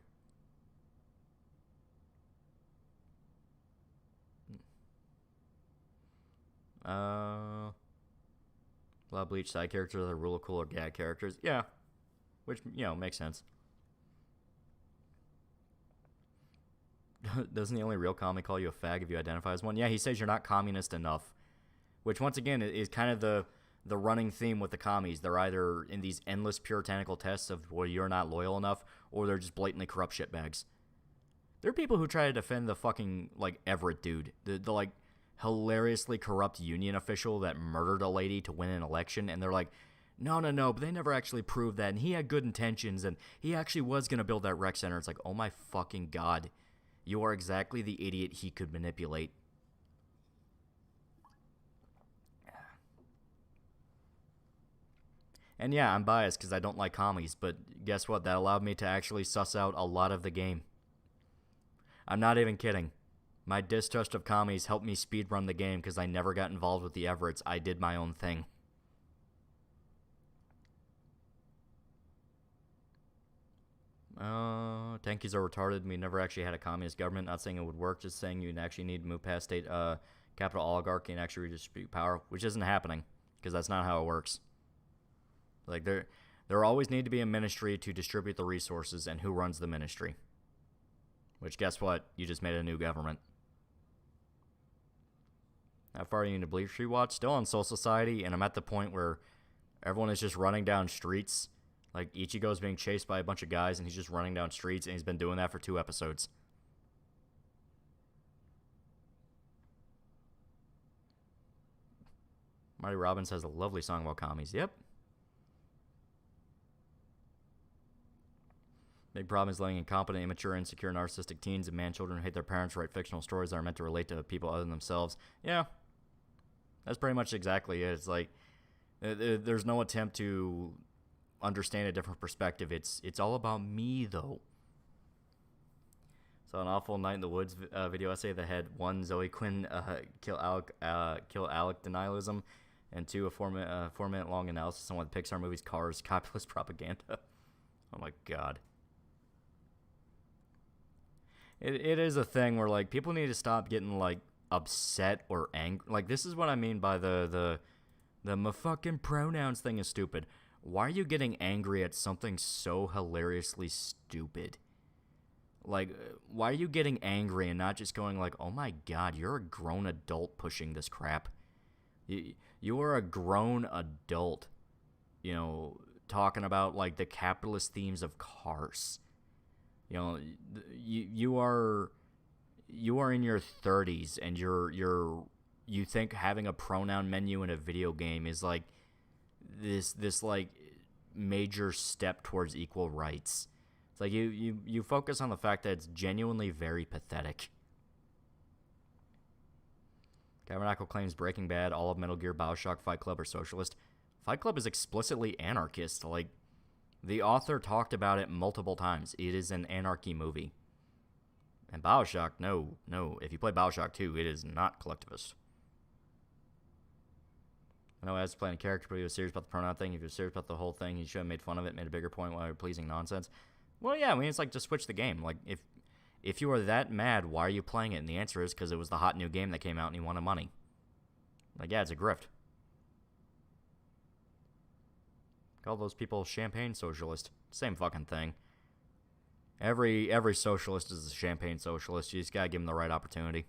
A lot of Bleach side characters are the rule of cool or gag characters. Yeah, which, makes sense. Doesn't the only real comic call you a fag if you identify as one? Yeah, he says you're not communist enough. Which, once again, is kind of the running theme with the commies. They're either in these endless puritanical tests of, well, you're not loyal enough, or they're just blatantly corrupt shitbags. There are people who try to defend the fucking, like, Everett dude. The like, hilariously corrupt union official that murdered a lady to win an election, and they're like, no, but they never actually proved that, and he had good intentions, and he actually was going to build that rec center. It's like, oh my fucking god. You are exactly the idiot he could manipulate. And yeah, I'm biased because I don't like commies, but guess what? That allowed me to actually suss out a lot of the game. I'm not even kidding. My distrust of commies helped me speedrun the game because I never got involved with the Everetts. I did my own thing. Tankies are retarded. We never actually had a communist government. Not saying it would work, just saying you'd actually need to move past state capital oligarchy and actually redistribute power, which isn't happening because that's not how it works. Like there always need to be a ministry to distribute the resources, and who runs the ministry? Which, guess what? You just made a new government. How far are you into Bleach rewatch? Still on Soul Society, and I'm at the point where everyone is just running down streets. Like, Ichigo's being chased by a bunch of guys, and he's just running down streets, and he's been doing that for 2 episodes. Marty Robbins has a lovely song about commies. Yep. Big problem is letting incompetent, immature, insecure, narcissistic teens and man-children who hate their parents write fictional stories that are meant to relate to people other than themselves. Yeah. That's pretty much exactly it. It's like, there's no attempt to understand a different perspective. It's all about me, though. So an awful Night in the Woods video essay that had 1, Zoe Quinn kill Alec denialism, and 2, a 4-minute long analysis on what the Pixar movies Cars capitalist propaganda. Oh my god. It is a thing where, like, people need to stop getting, like, upset or angry. Like, this is what I mean by the fucking pronouns thing is stupid. Why are you getting angry at something so hilariously stupid? Like, why are you getting angry and not just going like, oh my god, you're a grown adult pushing this crap. You are a grown adult, you know, talking about, like, the capitalist themes of Cars. You know, you are in your 30s and you think having a pronoun menu in a video game is like this like major step towards equal rights. It's like you focus on the fact that it's genuinely very pathetic. Tabernacle claims Breaking Bad, all of Metal Gear, BioShock, Fight Club are socialist. Fight Club is explicitly anarchist. Like, the author talked about it multiple times. It is an anarchy movie. And BioShock, no. If you play BioShock 2, it is not collectivist. I know as playing a character, but he was serious about the pronoun thing. If he was serious about the whole thing, he should have made fun of it, made a bigger point while you're pleasing nonsense. Well, yeah, I mean, it's like, just switch the game. Like, if you are that mad, why are you playing it? And the answer is because it was the hot new game that came out and you wanted money. Like, yeah, it's a grift. Call those people champagne socialist. Same fucking thing. Every socialist is a champagne socialist. You just gotta give them the right opportunity.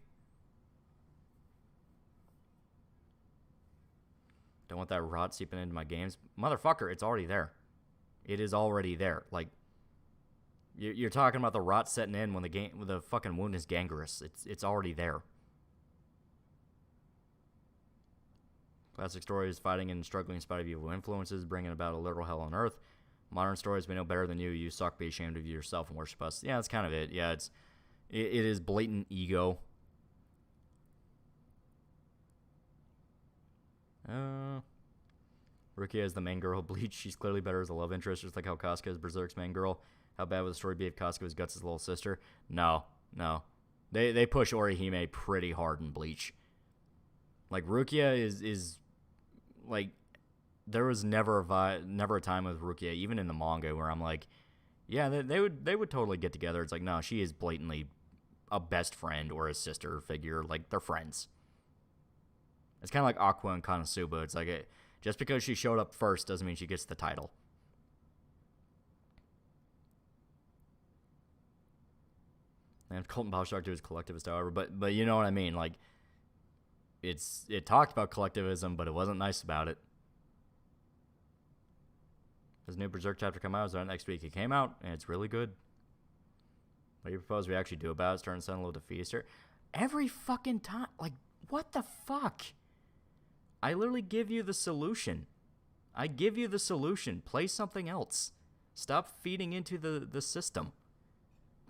Don't want that rot seeping into my games. Motherfucker, it's already there. It is already there. Like, you're talking about the rot setting in when the fucking wound is gangrenous. It's already there. Classic stories, fighting and struggling in spite of evil influences, bringing about a literal hell on earth. Modern stories, we know better than you. You suck, be ashamed of yourself and worship us. Yeah, that's kind of it. Yeah, it is blatant ego. Rukia is the main girl of Bleach. She's clearly better as a love interest, just like how Casca is Berserk's main girl. How bad would the story be if Casca was Guts' little sister? No. They push Orihime pretty hard in Bleach. Like, Rukia is like, there was never a time with Rukia, even in the manga, where I'm like, yeah, they would totally get together. It's like, no, she is blatantly a best friend or a sister figure. Like, they're friends. It's kind of like Aqua and Konosuba. It's like, just because she showed up first doesn't mean she gets the title. And Colton BioShock 2 is collectivist, however, but you know what I mean. Like, it talked about collectivism, but it wasn't nice about it. Does a new Berserk chapter come out? Is that next week? It came out, and it's really good. What do you propose we actually do about it? Starting to sound a little defeatist here. Every fucking time. Like, what the fuck? I literally give you the solution. I give you the solution. Play something else. Stop feeding into the system.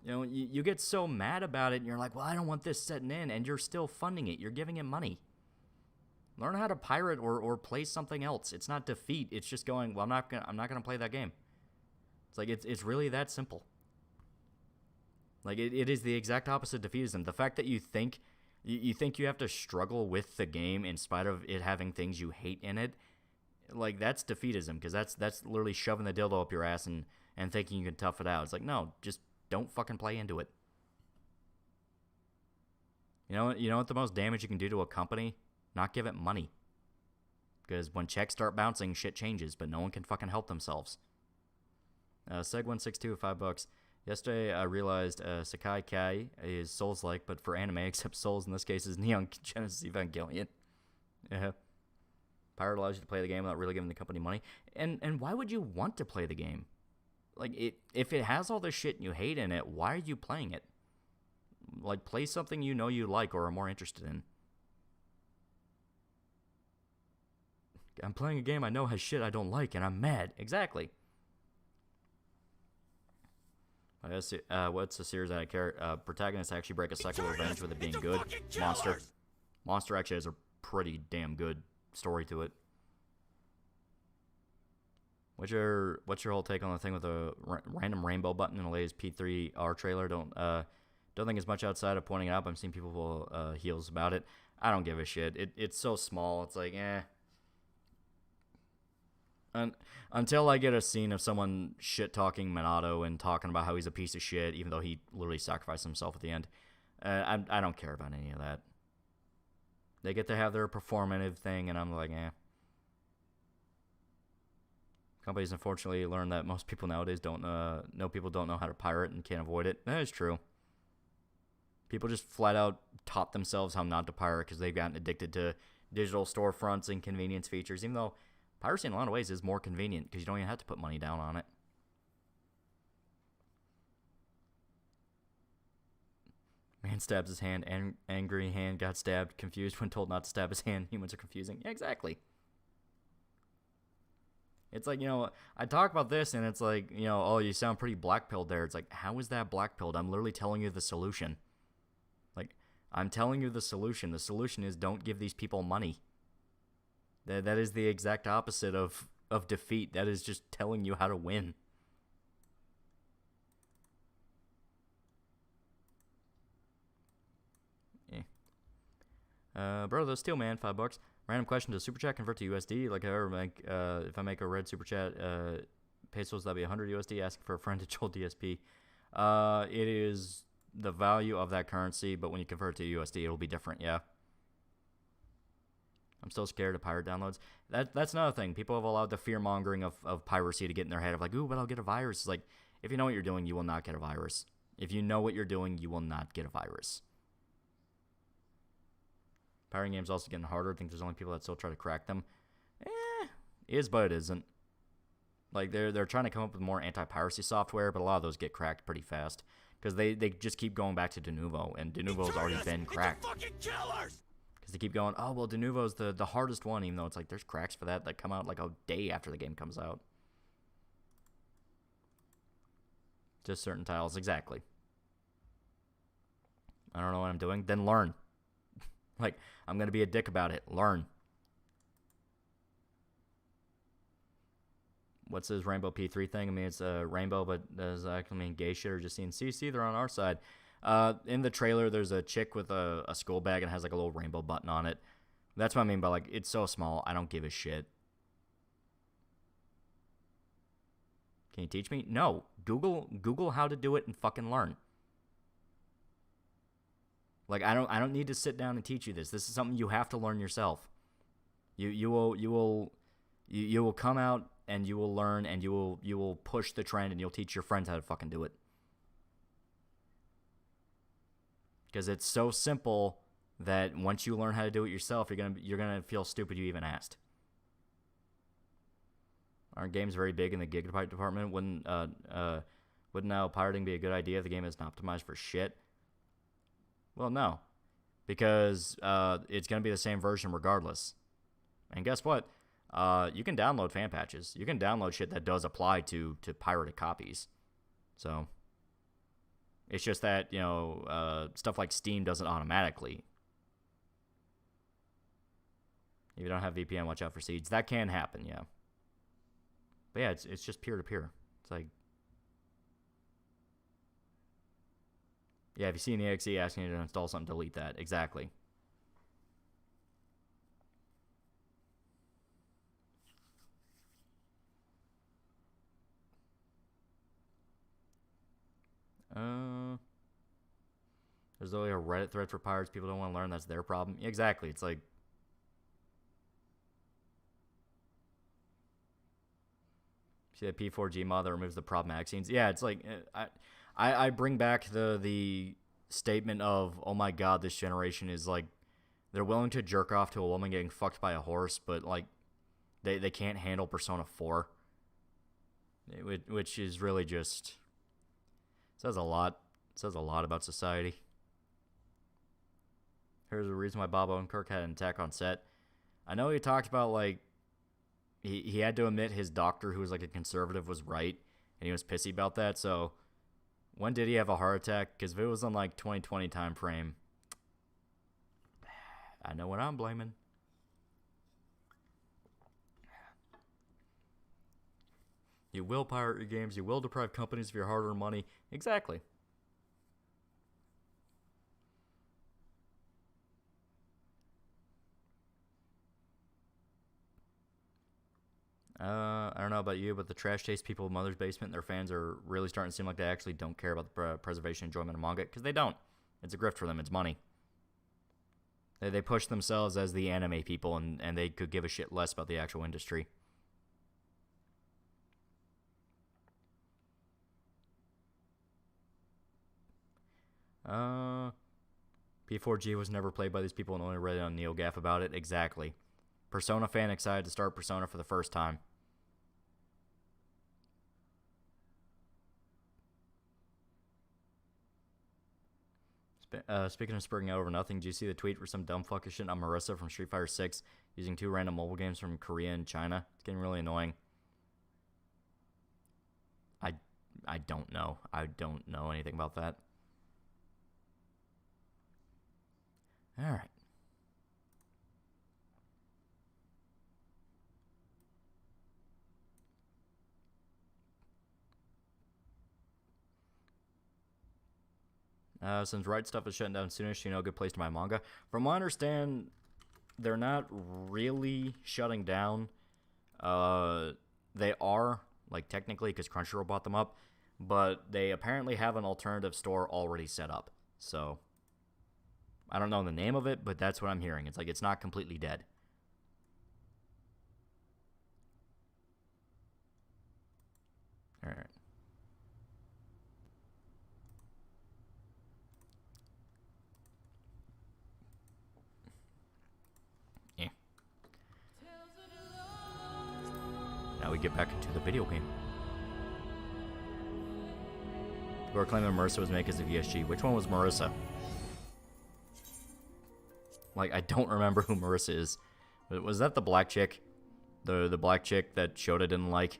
You know, you get so mad about it, and you're like, well, I don't want this setting in, and you're still funding it. You're giving it money. Learn how to pirate or play something else. It's not defeat. It's just going, well, I'm not gonna play that game. It's like, it's really that simple. Like, it is the exact opposite of defeatism. The fact that you think you have to struggle with the game in spite of it having things you hate in it, like, that's defeatism, because that's literally shoving the dildo up your ass and thinking you can tough it out. It's like, no, just don't fucking play into it. You know what the most damage you can do to a company? Not give it money. Because when checks start bouncing, shit changes, but no one can fucking help themselves. Seg162, $5. Yesterday, I realized Sekai Kai is Souls-like, but for anime, except Souls in this case is Neon Genesis Evangelion. Yeah. Pirate allows you to play the game without really giving the company money. And why would you want to play the game? Like, if it has all this shit and you hate in it, why are you playing it? Like, play something you know you like or are more interested in. I'm playing a game I know has shit I don't like, and I'm mad. Exactly. What's a series that I care? Protagonists actually break a cycle of revenge with it being good. Monster. Monster actually has a pretty damn good story to it. What's your whole take on the thing with the random rainbow button in the latest P3R trailer? Don't think it's much outside of pointing it out. I'm seeing people heels about it. I don't give a shit. It's so small. It's like, eh. Until I get a scene of someone shit-talking Minato and talking about how he's a piece of shit, even though he literally sacrificed himself at the end, I don't care about any of that. They get to have their performative thing, and I'm like, eh. Companies unfortunately learn that most people nowadays don't know how to pirate and can't avoid it. That is true. People just flat out taught themselves how not to pirate because they've gotten addicted to digital storefronts and convenience features, even though piracy in a lot of ways is more convenient because you don't even have to put money down on it. Man stabs his hand, angry hand got stabbed, confused when told not to stab his hand. Humans are confusing. Yeah, exactly. It's like, I talk about this and it's like, oh, you sound pretty black-pilled there. It's like, how is that black-pilled? I'm literally telling you the solution. Like, I'm telling you the solution. The solution is don't give these people money. That is the exact opposite of defeat. That is just telling you how to win. Yeah. Bro, the Steel Man, $5. Random question: does Super Chat convert to USD? Like, if I make a red Super Chat, pesos, that'd be 100 USD. Asking for a friend to troll DSP. It is the value of that currency, but when you convert it to USD, it'll be different. Yeah. I'm still scared of pirate downloads. That's another thing. People have allowed the fear-mongering of piracy to get in their head of like, ooh, but I'll get a virus. It's like, if you know what you're doing, you will not get a virus. If you know what you're doing, you will not get a virus. Pirating games also getting harder. I think there's only people that still try to crack them. Is, but it isn't. Like, they're trying to come up with more anti-piracy software, but a lot of those get cracked pretty fast. Because they just keep going back to Denuvo, and Denuvo's already been cracked. Because they keep going, oh, well, Denuvo's the hardest one, even though it's like there's cracks for that come out like a day after the game comes out. Just certain titles, exactly. I don't know what I'm doing. Then learn. Like, I'm going to be a dick about it. Learn. What's this Rainbow P3 thing? I mean, it's a rainbow, but does that actually mean gay shit or just seeing CC? They're on our side. In the trailer, there's a chick with a school bag and has like a little rainbow button on it. That's what I mean by like, it's so small, I don't give a shit. Can you teach me? No. Google how to do it and fucking learn. Like, I don't need to sit down and teach you this. This is something you have to learn yourself. You will come out and you will learn and you will push the trend and you'll teach your friends how to fucking do it. Because it's so simple that once you learn how to do it yourself, you're gonna feel stupid you even asked. Aren't games very big in the gigabyte department? Wouldn't now pirating be a good idea if the game isn't optimized for shit? Well, no, because it's gonna be the same version regardless. And guess what? You can download fan patches. You can download shit that does apply to pirated copies. So it's just that, stuff like Steam doesn't automatically. If you don't have VPN, watch out for seeds. That can happen, yeah. But yeah, it's just peer-to-peer. It's like, Yeah, if you see an exe asking you to install something, delete that. Exactly. There's only a Reddit thread for pirates. People don't want to learn. That's their problem. Exactly. It's like... See that P4G mod that removes the problematic scenes? Yeah, it's like... I bring back the statement of, oh my god, this generation is like... They're willing to jerk off to a woman getting fucked by a horse, but like... They can't handle Persona 4. Which is really just... Says a lot. Says a lot about society. Here's the reason why Bob Odenkirk had an attack on set. I know he talked about, like, he had to admit his doctor, who was, like, a conservative, was right, and he was pissy about that, so when did he have a heart attack? Because if it was on, like, 2020 time frame, I know what I'm blaming. You will pirate your games, you will deprive companies of your hard-earned money. Exactly. I don't know about you, but the trash taste people of Mother's Basement and their fans are really starting to seem like they actually don't care about the preservation and enjoyment of manga, because they don't. It's a grift for them. It's money. They push themselves as the anime people, and they could give a shit less about the actual industry. P4G was never played by these people and only read on NeoGAF about it. Exactly. Persona fan excited to start Persona for the first time. Speaking of spurring out over nothing, do you see the tweet for some dumb fucking shit on Marissa from Street Fighter 6 using 2 random mobile games from Korea and China? It's getting really annoying. I don't know. I don't know anything about that. Alright. Since Right Stuff is shutting down soonish, you know, a good place to buy manga. From what I understand, they're not really shutting down. They are, like, technically, because Crunchyroll bought them up, but they apparently have an alternative store already set up. So, I don't know the name of it, but that's what I'm hearing. It's like, it's not completely dead. Alright. Now we get back into the video game. People are claiming Marissa was made because of ESG. Which one was Marissa? Like, I don't remember who Marissa is. Was that the black chick? The black chick that Shota didn't like?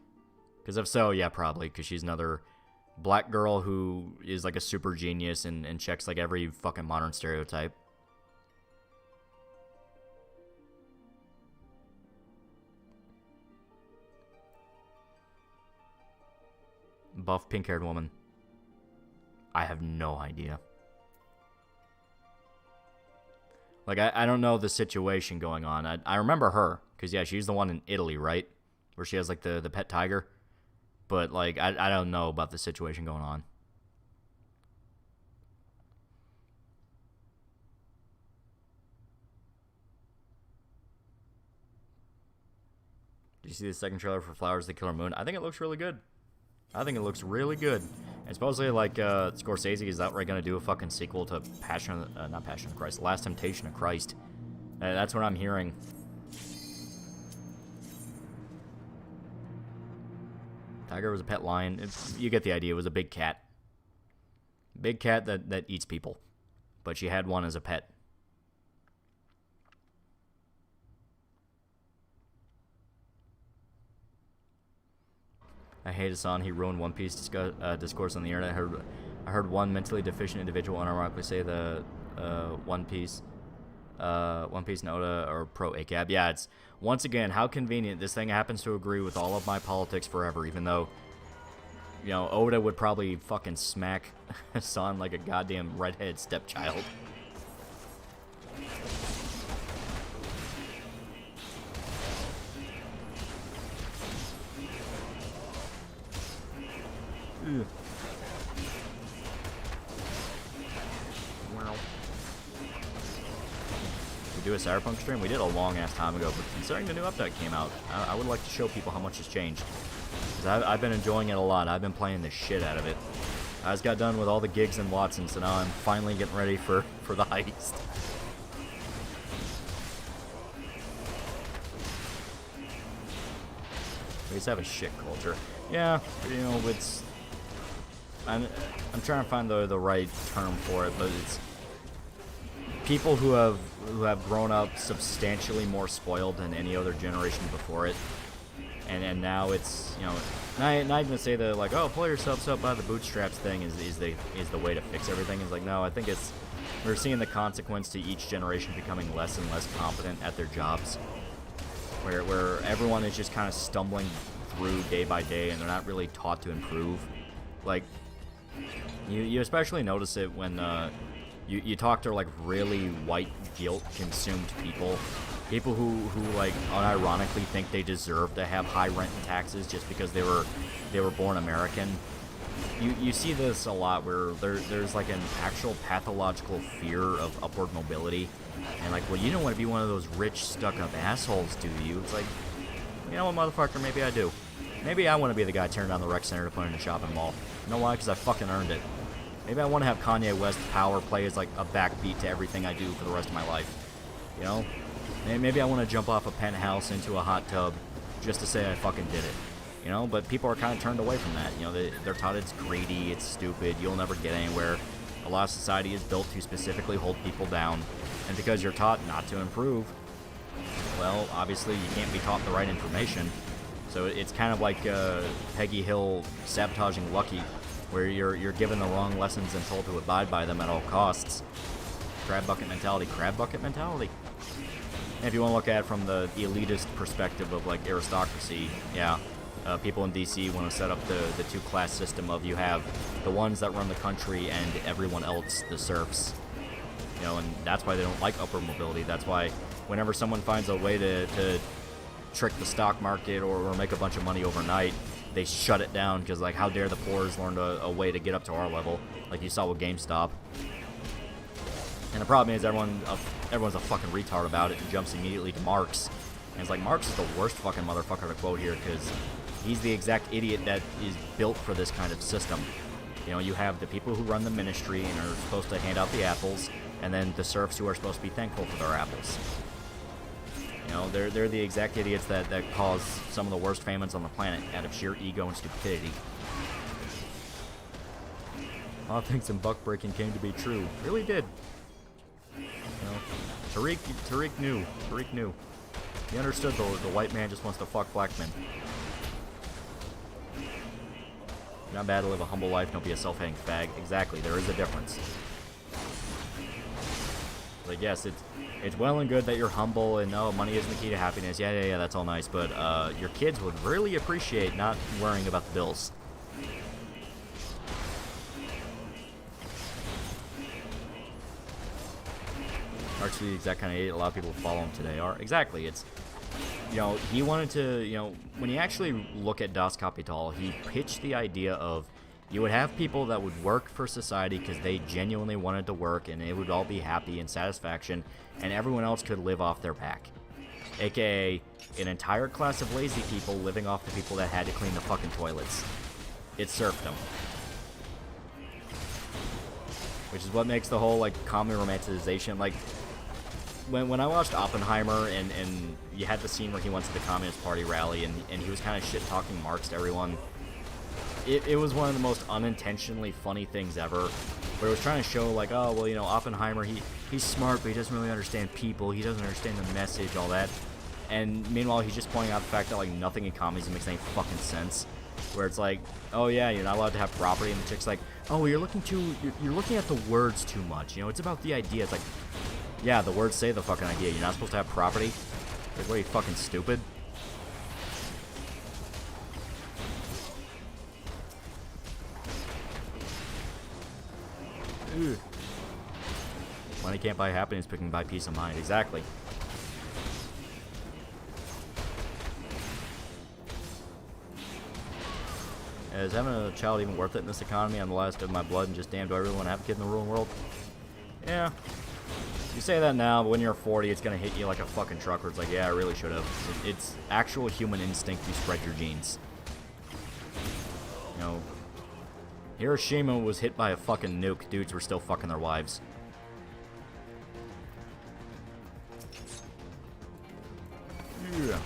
Because if so, yeah, probably. Because she's another black girl who is like a super genius and checks like every fucking modern stereotype. Buff, pink-haired woman. I have no idea. Like, I don't know the situation going on. I remember her, because, yeah, she's the one in Italy, right? Where she has, like, the pet tiger. But, like, I don't know about the situation going on. Did you see the second trailer for Flowers of the Killer Moon? I think it looks really good. I think it looks really good. And supposedly, like, Scorsese is outright going to do a fucking sequel to not Passion of Christ, Last Temptation of Christ. That's what I'm hearing. Tiger was a pet lion. You get the idea. It was a big cat. Big cat that eats people. But she had one as a pet. I hate Hassan. He ruined One Piece discourse on the internet. I heard one mentally deficient individual unironically say the One Piece and Oda are pro ACAB. Yeah, it's once again how convenient. This thing happens to agree with all of my politics forever, even though you know, Oda would probably fucking smack Son like a goddamn redhead stepchild. Ugh. Wow. We do a Cyberpunk stream? We did a long ass time ago, but considering the new update came out, I would like to show people how much has changed. Because I've been enjoying it a lot. I've been playing the shit out of it. I just got done with all the gigs in Watson, so now I'm finally getting ready for the heist. We just have a shit culture. Yeah, you know, it's... I'm trying to find the right term for it, but it's people who have grown up substantially more spoiled than any other generation before it, and now it's, you know, not even to say that like, oh, pull yourselves up by the bootstraps thing is the way to fix everything. It's like, no, I think it's we're seeing the consequence to each generation becoming less and less competent at their jobs, where everyone is just kind of stumbling through day by day, and they're not really taught to improve. Like, you especially notice it when you talk to like really white guilt consumed people who like unironically think they deserve to have high rent and taxes just because they were born American. You see this a lot where there's like an actual pathological fear of upward mobility, and like, well, you don't want to be one of those rich stuck-up assholes, do you? It's like, you know what, motherfucker, maybe I do. Maybe I want to be the guy turning down the rec center to put in a shopping mall. You know why? Because I fucking earned it. Maybe I want to have Kanye West power play as like a backbeat to everything I do for the rest of my life. You know? Maybe I want to jump off a penthouse into a hot tub just to say I fucking did it. You know? But people are kind of turned away from that. You know, they're taught it's greedy, it's stupid, you'll never get anywhere. A lot of society is built to specifically hold people down. And because you're taught not to improve, well, obviously you can't be taught the right information. So it's kind of like Peggy Hill sabotaging Lucky, where you're given the wrong lessons and told to abide by them at all costs. Crab bucket mentality. Crab bucket mentality. And if you want to look at it from the elitist perspective of like aristocracy, yeah, people in DC want to set up the two-class system of you have the ones that run the country and everyone else, the serfs. You know, and that's why they don't like upward mobility. That's why whenever someone finds a way to trick the stock market or make a bunch of money overnight, they shut it down because, like, how dare the poor's learn a way to get up to our level, like you saw with GameStop. And the problem is everyone's a fucking retard about it and jumps immediately to Marx. And it's like, Marx is the worst fucking motherfucker to quote here because he's the exact idiot that is built for this kind of system. You know, you have the people who run the ministry and are supposed to hand out the apples, and then the serfs who are supposed to be thankful for their apples. You know, they're the exact idiots that cause some of the worst famines on the planet out of sheer ego and stupidity. All things in buck breaking came to be true. Really did. You know, Tariq knew. Tariq knew. He understood the white man just wants to fuck black men. Not bad to live a humble life, don't be a self-hating fag. Exactly, there is a difference. Like, yes, it's well and good that you're humble and, oh, money isn't the key to happiness. Yeah, that's all nice. But your kids would really appreciate not worrying about the bills. Mark's the exact kind of idiot a lot of people follow him today are. Exactly. It's, you know, he wanted to, you know, when you actually look at Das Kapital, he pitched the idea of you would have people that would work for society because they genuinely wanted to work and it would all be happy and satisfaction, and everyone else could live off their back. AKA an entire class of lazy people living off the people that had to clean the fucking toilets. It's serfdom. Which is what makes the whole, like, common romanticization, like, when I watched Oppenheimer and you had the scene where he went to the Communist Party rally and he was kind of shit-talking Marx to everyone, it was one of the most unintentionally funny things ever, where it was trying to show, like, oh, well, you know, Oppenheimer, he's smart, but he doesn't really understand people, he doesn't understand the message, all that, and meanwhile, he's just pointing out the fact that, like, nothing in communism makes any fucking sense, where it's like, oh, yeah, you're not allowed to have property, and the chick's like, oh, you're looking at the words too much, you know, it's about the idea. It's like, yeah, the words say the fucking idea, you're not supposed to have property? Like, what, are you fucking stupid? Ugh. Money can't buy happiness, but can buy peace of mind. Exactly. Is having a child even worth it in this economy? I'm the last of my blood and just damn, do I really want to have a kid in the real world? Yeah. You say that now, but when you're 40, it's going to hit you like a fucking truck where it's like, yeah, I really should have. It's actual human instinct to spread your genes. You know, Hiroshima was hit by a fucking nuke. Dudes were still fucking their wives. Yeah.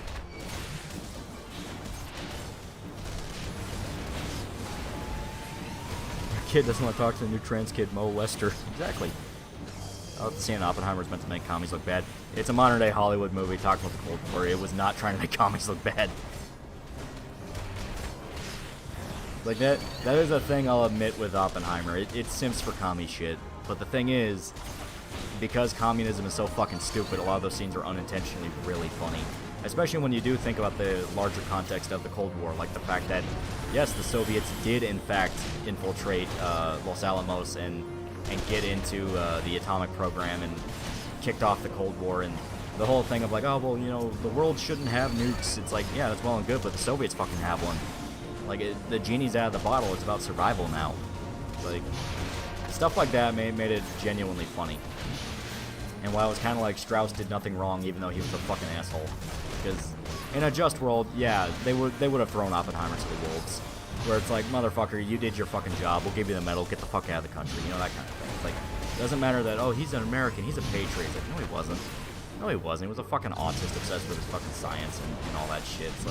Kid doesn't want to talk to the new trans kid, Mo Lester. Exactly. Oh, seeing Oppenheimer's meant to make commies look bad. It's a modern-day Hollywood movie talking about the Cold War. It was not trying to make commies look bad. Like, that is a thing I'll admit with Oppenheimer. It simps for commie shit. But the thing is, because communism is so fucking stupid, a lot of those scenes are unintentionally really funny. Especially when you do think about the larger context of the Cold War, like the fact that, yes, the Soviets did in fact infiltrate Los Alamos and get into the atomic program and kicked off the Cold War, and the whole thing of like, oh, well, you know, the world shouldn't have nukes. It's like, yeah, that's well and good, but the Soviets fucking have one. Like, the genie's out of the bottle. It's about survival now. Like, stuff like that made it genuinely funny. And while it was kind of like Strauss did nothing wrong, even though he was a fucking asshole. Because in a just world, yeah, they would have thrown Oppenheimer to the wolves. Where it's like, motherfucker, you did your fucking job. We'll give you the medal. Get the fuck out of the country. You know, that kind of thing. It's like, it doesn't matter that, oh, he's an American. He's a patriot. It's like, no, he wasn't. No, he wasn't. He was a fucking autist obsessed with his fucking science and all that shit. It's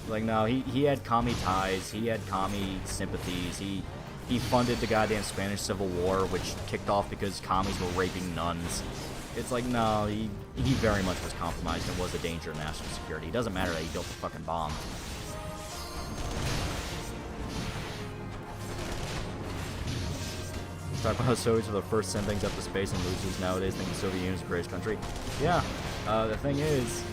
like, no, he had commie ties. He had commie sympathies. He funded the goddamn Spanish Civil War, which kicked off because commies were raping nuns. It's like, no, he very much was compromised and was a danger to national security. It doesn't matter that he built the fucking bomb. Let's talk about how Soviets were the first to send things up to space and losers nowadays think the Soviet Union is the greatest country. Yeah, the thing is,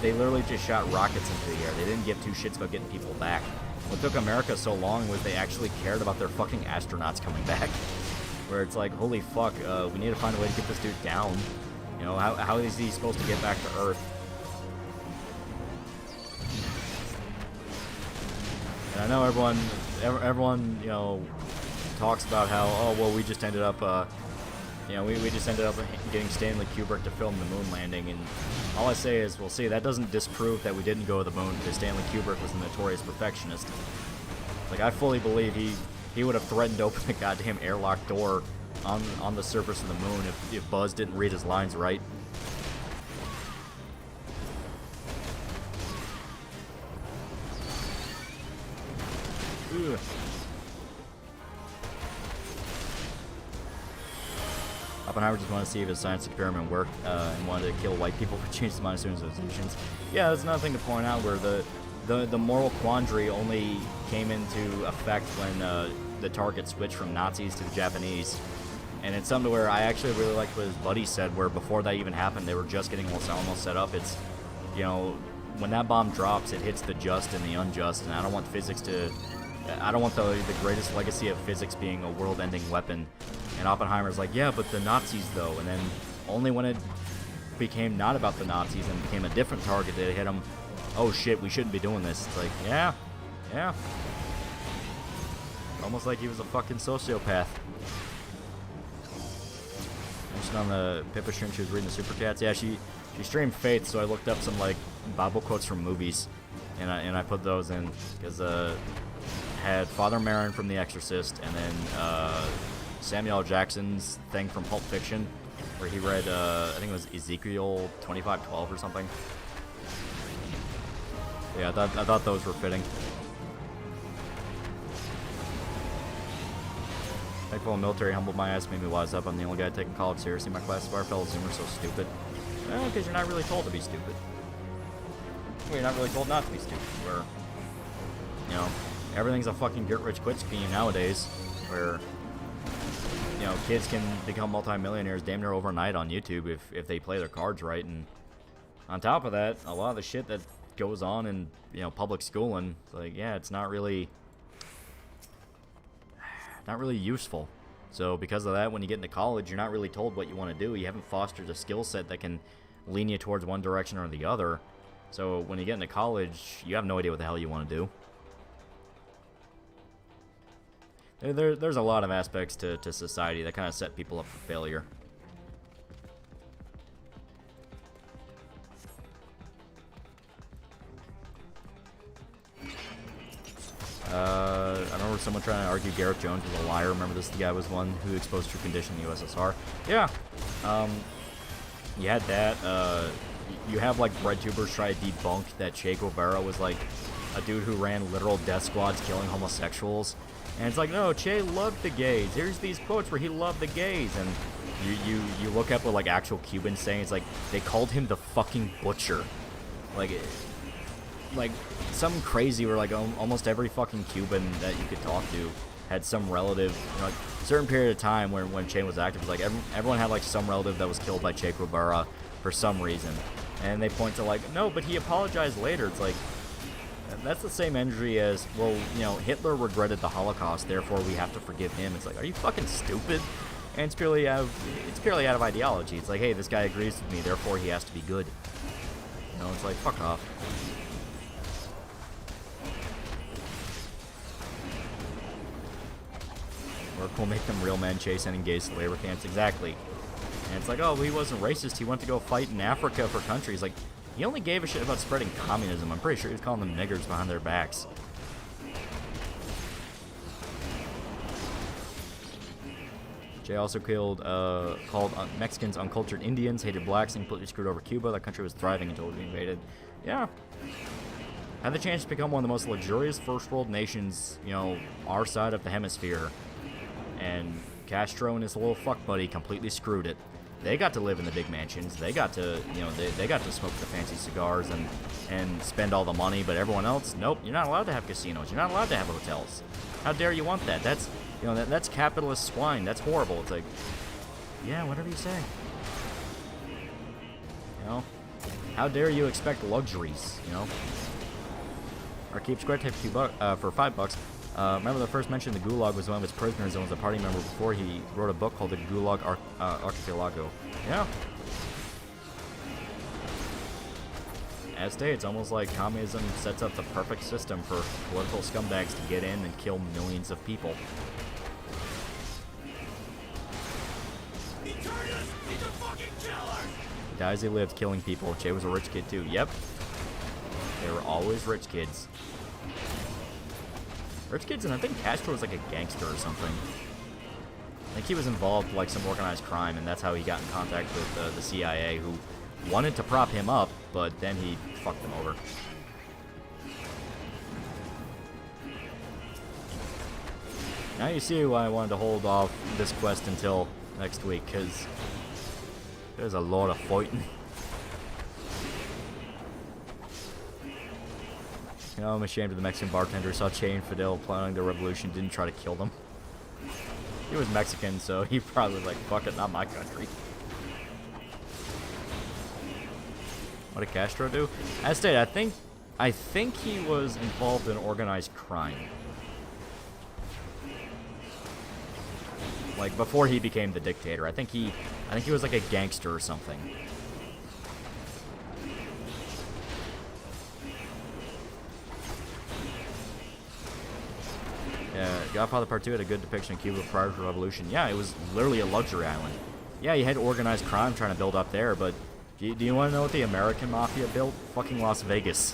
they literally just shot rockets into the air. They didn't give two shits about getting people back. What took America so long was they actually cared about their fucking astronauts coming back. Where it's like, holy fuck, we need to find a way to get this dude down. You know, how is he supposed to get back to Earth? And I know everyone, you know, talks about how, oh, well, we just ended up, you know, we just ended up getting Stanley Kubrick to film the moon landing, and all I say is, well, see, that doesn't disprove that we didn't go to the moon, because Stanley Kubrick was a notorious perfectionist. Like, I fully believe he would have threatened to open the goddamn airlock door on the surface of the moon if Buzz didn't read his lines right. Ugh. Oppenheimer just wanted to see if his science experiment worked and wanted to kill white people for change the mind of students' institutions. Yeah, that's another thing to point out, where the moral quandary only came into effect when the target switched from Nazis to the Japanese. And it's something where I actually really liked what his buddy said, where before that even happened, they were just getting Los Alamos set up. It's, you know, when that bomb drops, it hits the just and the unjust, and I don't want physics to... I don't want the greatest legacy of physics being a world-ending weapon. And Oppenheimer's like, yeah, but the Nazis, though. And then only when it became not about the Nazis and became a different target, they hit him, oh shit, we shouldn't be doing this. It's like, yeah. Almost like he was a fucking sociopath. Mentioned on the Pippa stream she was reading the Super Cats. Yeah, she streamed Faith, so I looked up some, like, Bible quotes from movies. And I put those in, because, had Father Merrin from The Exorcist, and then, Samuel L. Jackson's thing from Pulp Fiction, where he read, I think it was Ezekiel 25:12 or something. Yeah, I thought those were fitting. Thankful military humbled my ass, made me wise up. I'm the only guy taking college seriously. My class of our fellow Zoomers so stupid. Well, because you're not really told to be stupid. Well, you're not really told not to be stupid. Where, you know, everything's a fucking get-rich-quick scheme nowadays, where, you know, kids can become multimillionaires damn near overnight on YouTube if they play their cards right. And on top of that, a lot of the shit that goes on in, you know, public schooling, like, yeah, it's not really useful. So because of that, when you get into college, you're not really told what you want to do. You haven't fostered a skill set that can lean you towards one direction or the other. So when you get into college, you have no idea what the hell you want to do. There's a lot of aspects to society that kind of set people up for failure. I remember someone trying to argue Gareth Jones was a liar. Remember this guy was one who exposed true condition in the USSR. Yeah. You had that. You have like bread tubers try to debunk that Che Guevara was like a dude who ran literal death squads killing homosexuals. And it's like, no, Che loved the gays. Here's these quotes where he loved the gays. And you look up what like actual Cubans saying. It's like they called him the fucking butcher. Like some crazy where like almost every fucking Cuban that you could talk to had some relative, you know, like a certain period of time when Che was active, like everyone had like some relative that was killed by Che Guevara for some reason, and they point to like, no, but he apologized later. It's like, that's the same energy as, well, you know, Hitler regretted the Holocaust, therefore we have to forgive him. It's like, are you fucking stupid? And it's purely out of ideology. It's like, hey, this guy agrees with me, therefore he has to be good. You know, it's like, fuck off. Or we'll make them real men chase and engage the labor camps. Exactly. And it's like, oh, well, he wasn't racist. He went to go fight in Africa for countries. Like, he only gave a shit about spreading communism. I'm pretty sure he was calling them niggers behind their backs. Che also called Mexicans uncultured Indians, hated blacks, and completely screwed over Cuba. That country was thriving until it was invaded. Yeah. Had the chance to become one of the most luxurious first world nations, you know, our side of the hemisphere. And Castro and his little fuck buddy completely screwed it. They got to live in the big mansions. They got to, you know, they got to smoke the fancy cigars and spend all the money. But everyone else, nope. You're not allowed to have casinos. You're not allowed to have hotels. How dare you want that? That's, you know, that's capitalist swine. That's horrible. It's like, yeah, whatever you say. You know, how dare you expect luxuries? You know. Our Keep Square tip for $5. Remember the first mention of the Gulag was one of his prisoners and was a party member before he wrote a book called the Gulag Archipelago. Yeah. As stated, it's almost like communism sets up the perfect system for political scumbags to get in and kill millions of people. He died as he lived, killing people. Che was a rich kid too. Yep. They were always rich kids. Rich kids, and I think Castro was like a gangster or something. I think he was involved with like some organized crime, and that's how he got in contact with the CIA, who wanted to prop him up, but then he fucked them over. Now you see why I wanted to hold off this quest until next week, because there's a lot of fighting. You know, I'm ashamed of the Mexican bartender who saw Che and Fidel planning the revolution, didn't try to kill them. He was Mexican, so he probably was like, fuck it, not my country. What did Castro do? As stated, I think he was involved in organized crime. Like before he became the dictator. I think he was like a gangster or something. Godfather Part 2 had a good depiction of Cuba prior to the revolution. Yeah, it was literally a luxury island. Yeah, you had organized crime trying to build up there, but do you want to know what the American Mafia built? Fucking Las Vegas.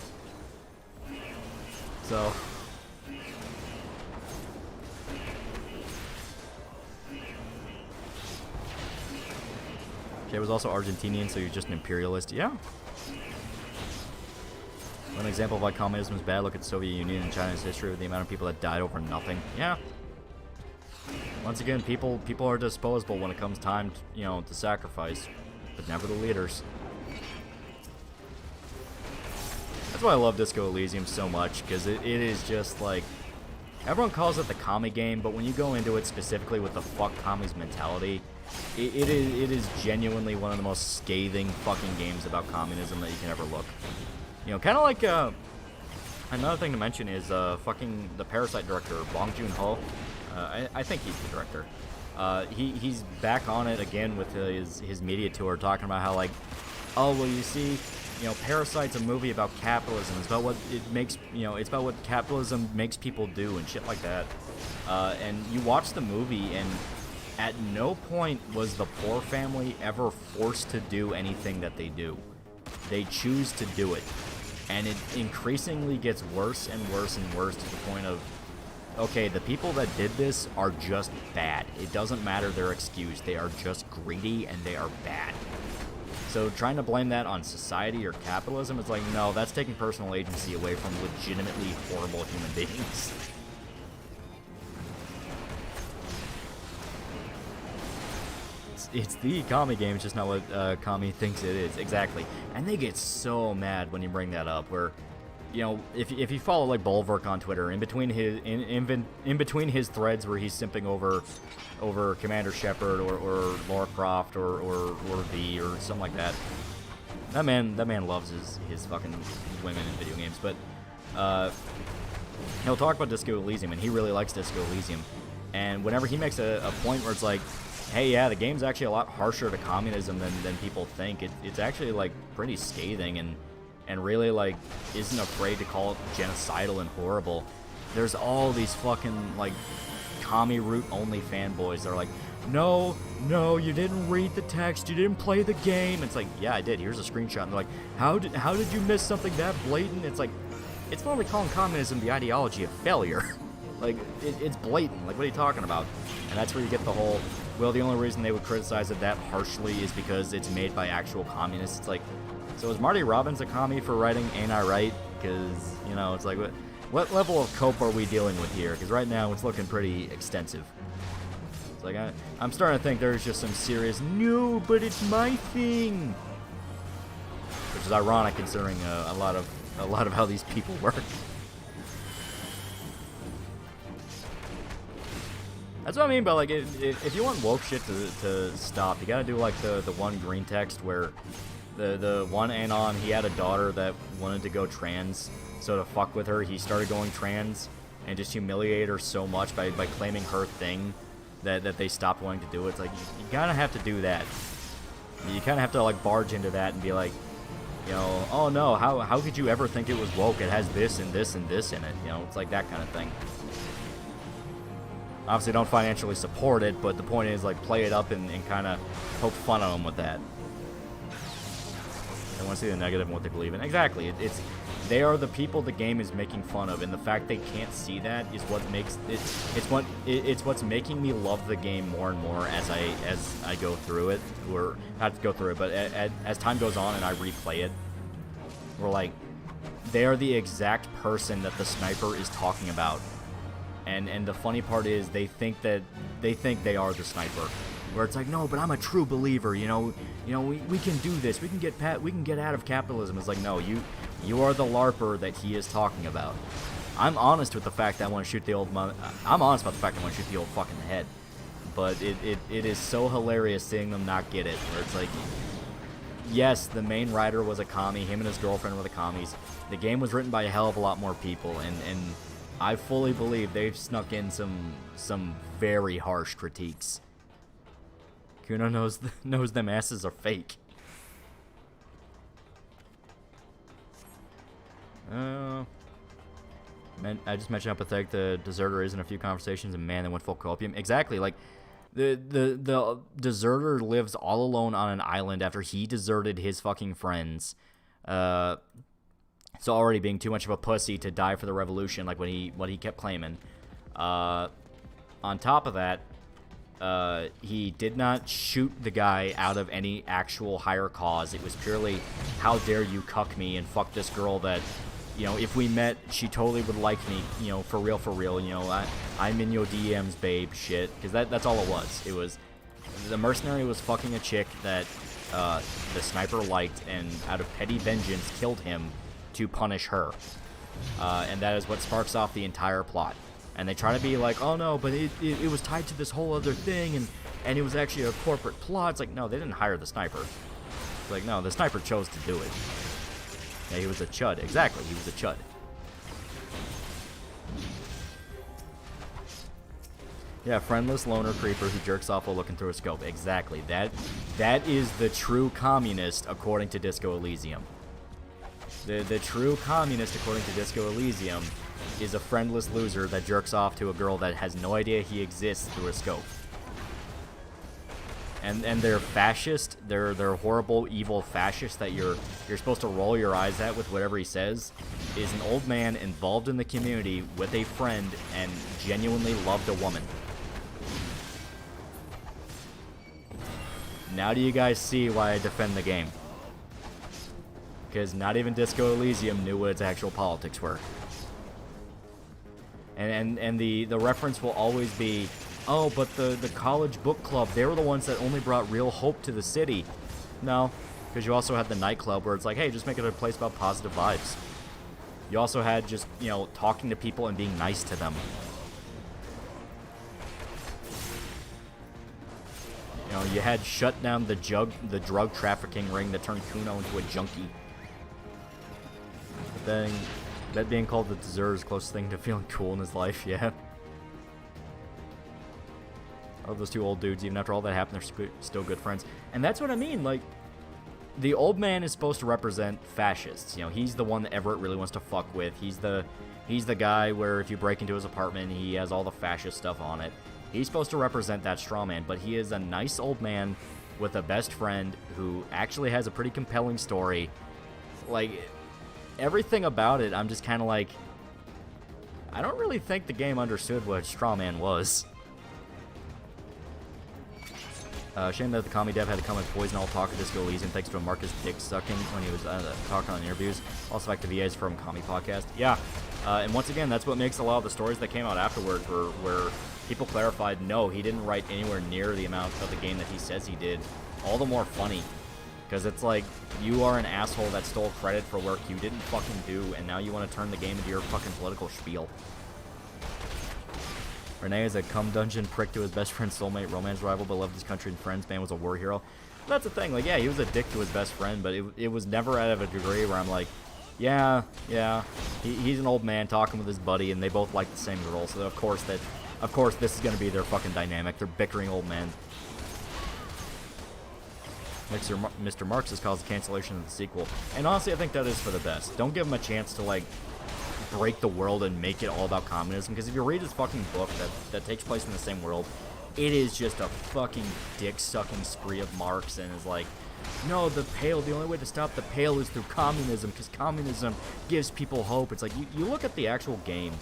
So... Che was also Argentinian, so you're just an imperialist. Yeah. One example of why communism is bad, look at the Soviet Union and China's history with the amount of people that died over nothing. Yeah. Once again, people are disposable when it comes time to, you know, to sacrifice, but never the leaders. That's why I love Disco Elysium so much, because it is just like, everyone calls it the commie game, but when you go into it specifically with the fuck commies mentality, it is genuinely one of the most scathing fucking games about communism that you can ever look. You know, kind of like, another thing to mention is, fucking the Parasite director, Bong Joon-ho. I think he's the director. He's back on it again with his media tour, talking about how, like, oh, well, you see, you know, Parasite's a movie about capitalism. It's about what it makes, you know, it's about what capitalism makes people do and shit like that. And you watch the movie, and at no point was the poor family ever forced to do anything that they do. They choose to do it. And it increasingly gets worse and worse and worse to the point of, okay, the people that did this are just bad. It doesn't matter their excuse. They are just greedy and they are bad. So trying to blame that on society or capitalism is like, no, that's taking personal agency away from legitimately horrible human beings. It's the Kami game, it's just not what Kami thinks it is. Exactly. And they get so mad when you bring that up, where, you know, if you follow, like, Bulwark on Twitter, in between his threads where he's simping over Commander Shepard or Lara Croft or V or something like that, that man loves his fucking women in video games. But he'll talk about Disco Elysium, and he really likes Disco Elysium. And whenever he makes a point where it's like, hey, yeah, the game's actually a lot harsher to communism than people think. It's actually, like, pretty scathing and really, like, isn't afraid to call it genocidal and horrible. There's all these fucking, like, commie root only fanboys that are like, no, you didn't read the text, you didn't play the game. It's like, yeah, I did. Here's a screenshot. And they're like, how did you miss something that blatant? It's like, it's not like calling communism the ideology of failure. Like, it's blatant. Like, what are you talking about? And that's where you get the whole, well, the only reason they would criticize it that harshly is because it's made by actual communists. It's like, so is Marty Robbins a commie for writing Ain't I Right? Because, you know, it's like, what level of cope are we dealing with here? Because right now it's looking pretty extensive. It's like, I'm starting to think there's just some serious, no, but it's my thing. Which is ironic considering a lot of how these people work. That's what I mean by, like, if you want woke shit to stop, you gotta do, like, the one green text where the one Anon, he had a daughter that wanted to go trans, so to fuck with her, he started going trans and just humiliate her so much by claiming her thing that they stopped wanting to do it. It's like, you gotta have to do that. You kind of have to, like, barge into that and be like, you know, oh no, how could you ever think it was woke? It has this and this and this in it. You know, it's like that kind of thing. Obviously, don't financially support it, but the point is, like, play it up and kind of poke fun at them with that. They want to see the negative and what they believe in. Exactly. They are the people the game is making fun of, and the fact they can't see that is what makes it. It's what's making me love the game more and more as I go through it, or not go through it, but as time goes on and I replay it. We're like, they are the exact person that the sniper is talking about. And the funny part is they think they are the sniper, where it's like, no, but I'm a true believer. You know, we can do this. We can get out of capitalism. It's like, no, you are the LARPer that he is talking about. I'm honest with the fact that I want to shoot the old. I'm honest about the fact I want to shoot the old fuck in the head. But it is so hilarious seeing them not get it. Where it's like, yes, the main writer was a commie. Him and his girlfriend were the commies. The game was written by a hell of a lot more people, and I fully believe they've snuck in some very harsh critiques. Kuno knows them asses are fake. I just mentioned how pathetic the deserter is in a few conversations, and man, they went full copium. Exactly, like the deserter lives all alone on an island after he deserted his fucking friends. So already being too much of a pussy to die for the revolution, like what he kept claiming. On top of that, he did not shoot the guy out of any actual higher cause. It was purely, how dare you cuck me and fuck this girl that, you know, if we met, she totally would like me, you know, for real, you know, I'm in your DMs, babe, shit. Because that's all it was. It was, the mercenary was fucking a chick that the sniper liked, and out of petty vengeance killed him to punish her. And that is what sparks off the entire plot. And they try to be like, oh no, but it was tied to this whole other thing, and it was actually a corporate plot. It's like, no, they didn't hire the sniper. It's like, no, the sniper chose to do it. Yeah, he was a chud. Exactly, he was a chud. Yeah, friendless loner creeper who jerks off while looking through a scope. Exactly. That is the true communist according to Disco Elysium. The true communist according to Disco Elysium is a friendless loser that jerks off to a girl that has no idea he exists through a scope. And they're fascist. They're horrible, evil fascists that you're supposed to roll your eyes at with whatever he says. Is an old man involved in the community with a friend and genuinely loved a woman. Now do you guys see why I defend the game? Because not even Disco Elysium knew what its actual politics were. And the reference will always be, oh, but the college book club, they were the ones that only brought real hope to the city. No, because you also had the nightclub where it's like, hey, just make it a place about positive vibes. You also had just, you know, talking to people and being nice to them. You know, you had shut down the drug trafficking ring that turned Kuno into a junkie. But then, that being called the deserter is the closest thing to feeling cool in his life, yeah. I love those two old dudes. Even after all that happened, they're still good friends. And that's what I mean, like, the old man is supposed to represent fascists. You know, he's the one that Everett really wants to fuck with. He's the guy where if you break into his apartment, he has all the fascist stuff on it. He's supposed to represent that straw man, but he is a nice old man with a best friend who actually has a pretty compelling story. Like, everything about it, I'm just kind of like, I don't really think the game understood what straw man was. Shame that the commie dev had to come and poison all talk of Disco Elysium thanks to a Marcus dick sucking when he was talking on interviews. Also back to VAs from Commie Podcast. Yeah, and once again, that's what makes a lot of the stories that came out afterwards where people clarified, no, he didn't write anywhere near the amount of the game that he says he did. All the more funny. Because it's like, you are an asshole that stole credit for work you didn't fucking do, and now you want to turn the game into your fucking political spiel. Renee is a cum dungeon prick to his best friend's soulmate, romance rival, but loved his country and friends. Man was a war hero. That's the thing. Like, yeah, he was a dick to his best friend, but it was never out of a degree where I'm like, yeah, he's an old man talking with his buddy, and they both like the same girl, so of course this is gonna be their fucking dynamic. They're bickering old men. Mr. Marx has caused the cancellation of the sequel, and honestly, I think that is for the best. Don't give him a chance to like break the world and make it all about communism, because if you read his fucking book that takes place in the same world, it is just a fucking dick-sucking spree of Marx, and is like, no, the only way to stop the pale is through communism, because communism gives people hope. It's like, you look at the actual game,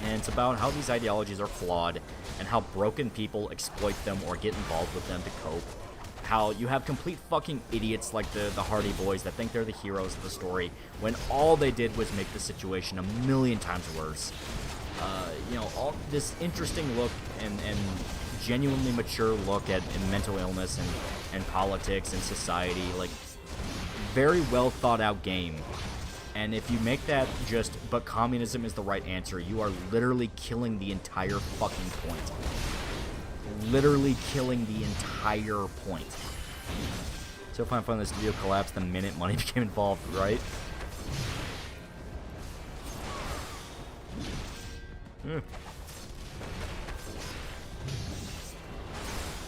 and it's about how these ideologies are flawed, and how broken people exploit them or get involved with them to cope. How you have complete fucking idiots like the Hardy Boys that think they're the heroes of the story, when all they did was make the situation a million times worse. You know, all this interesting look and genuinely mature look at mental illness and politics and society, like, very well thought out game. And if you make that just, but communism is the right answer, you are literally killing the entire fucking point. Literally killing the entire point. So if I find this video collapsed the minute money became involved, right?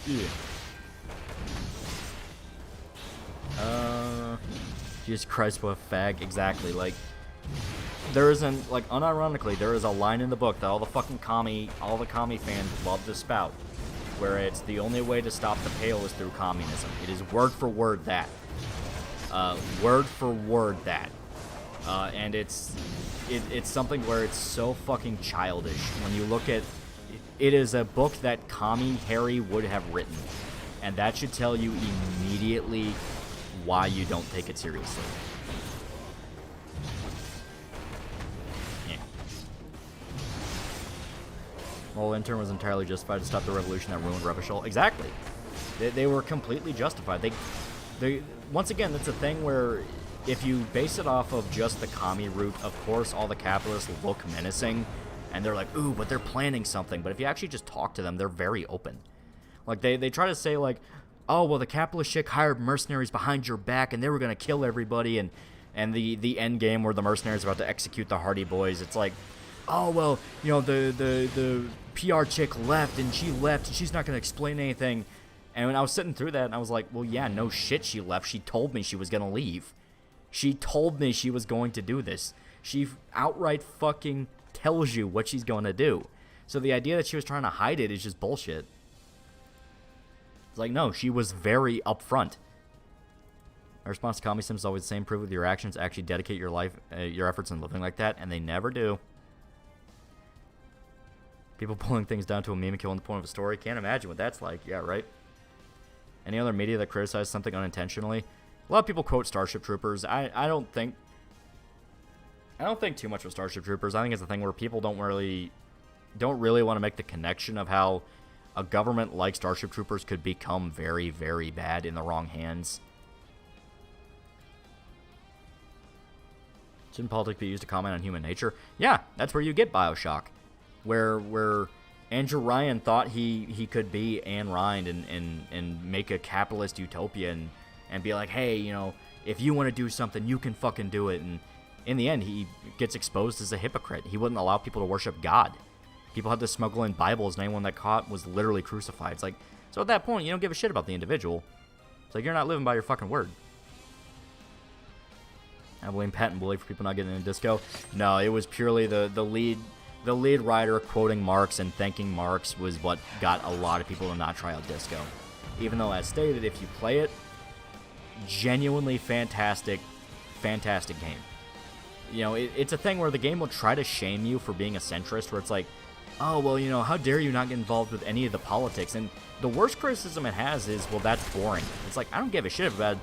Yeah. Jesus Christ, what a fag. Exactly, like, there isn't, like, unironically, there is a line in the book that all the commie fans love to spout, where it's the only way to stop the pale is through communism. It is word for word that. Word for word that. And it's something where it's so fucking childish. When you look at it is a book that Commie Harry would have written, and that should tell you immediately why you don't take it seriously. Yeah. Well, intern was entirely justified to stop the revolution that ruined Revachol. Exactly. They were completely justified. They once again, that's a thing where if you base it off of just the commie route, of course all the capitalists look menacing, and they're like, ooh, but they're planning something. But if you actually just talk to them, they're very open. Like, they try to say, like, oh, well, the capitalist chick hired mercenaries behind your back, and they were going to kill everybody, and the end game where the mercenaries are about to execute the Hardy Boys, it's like, oh, well, you know, the PR chick left, and she left, and she's not going to explain anything. And when I was sitting through that, and I was like, well, yeah, no shit, she left. She told me she was going to leave. She told me she was going to do this. She outright fucking tells you what she's going to do. So the idea that she was trying to hide it is just bullshit. It's like, no, she was very upfront. My response to Comedy Sims is always the same. Prove with your actions. Actually dedicate your life, your efforts in living like that. And they never do. People pulling things down to a meme and killing the point of a story. Can't imagine what that's like. Yeah, right? Any other media that criticizes something unintentionally? A lot of people quote Starship Troopers. I don't think too much of Starship Troopers. I think it's a thing where people don't really want to make the connection of how a government like Starship Troopers could become very, very bad in the wrong hands. Shouldn't politics be used to comment on human nature? Yeah, that's where you get Bioshock. Where Andrew Ryan thought he could be Anne Rind and make a capitalist utopia and be like, hey, you know, if you want to do something, you can fucking do it. And in the end, he gets exposed as a hypocrite. He wouldn't allow people to worship God. People had to smuggle in Bibles, and anyone that caught was literally crucified. It's like, so at that point, you don't give a shit about the individual. It's like, you're not living by your fucking word. I blame Pat and Bully for people not getting into disco. No, it was purely the lead writer quoting Marx and thanking Marx was what got a lot of people to not try out disco. Even though, as stated, if you play it, genuinely fantastic game. You know, it's a thing where the game will try to shame you for being a centrist, where it's like, oh, well, you know, how dare you not get involved with any of the politics? And the worst criticism it has is, well, that's boring. It's like, I don't give a shit about,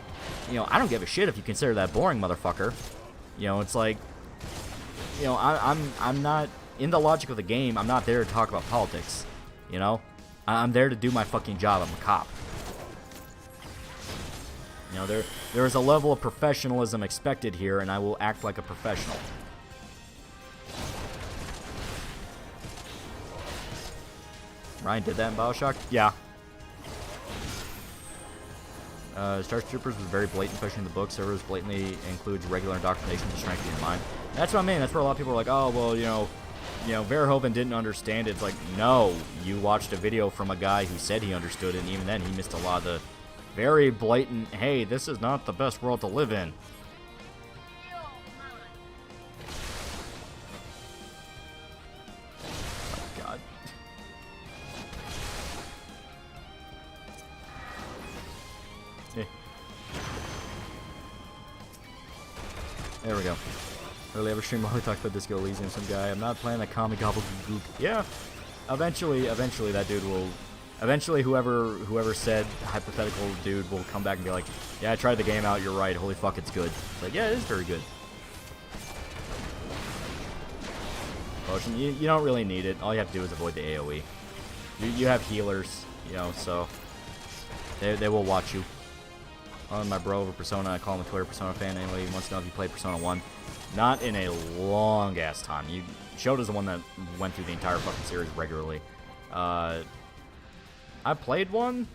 you know, I don't give a shit if you consider that boring, motherfucker. You know, it's like, you know, I'm not, in the logic of the game, I'm not there to talk about politics, you know? I'm there to do my fucking job. I'm a cop. You know, there is a level of professionalism expected here, and I will act like a professional. Ryan did that in Bioshock? Yeah. Starship Troopers was very blatant, pushing the book. Servers blatantly includes regular indoctrination to strengthen your mind. That's what I mean. That's where a lot of people are like, oh, well, you know, Verhoeven didn't understand it. It's like, no, you watched a video from a guy who said he understood it, and even then he missed a lot of the very blatant, hey, this is not the best world to live in. Oh, God. There we go. Early ever stream while we talked about Disco Elysium, some guy. I'm not playing a comic gobbledygook. Yeah. Eventually that dude will. Eventually, whoever said hypothetical dude will come back and be like, yeah, I tried the game out. You're right. Holy fuck, it's good. It's like, yeah, it is very good. Potion, you don't really need it. All you have to do is avoid the AoE. You have healers, you know, so they will watch you. My bro over Persona, I call him a Twitter Persona fan anyway. He wants to know if you played Persona 1. Not in a long ass time. Shoto's the one that went through the entire fucking series regularly. I played one,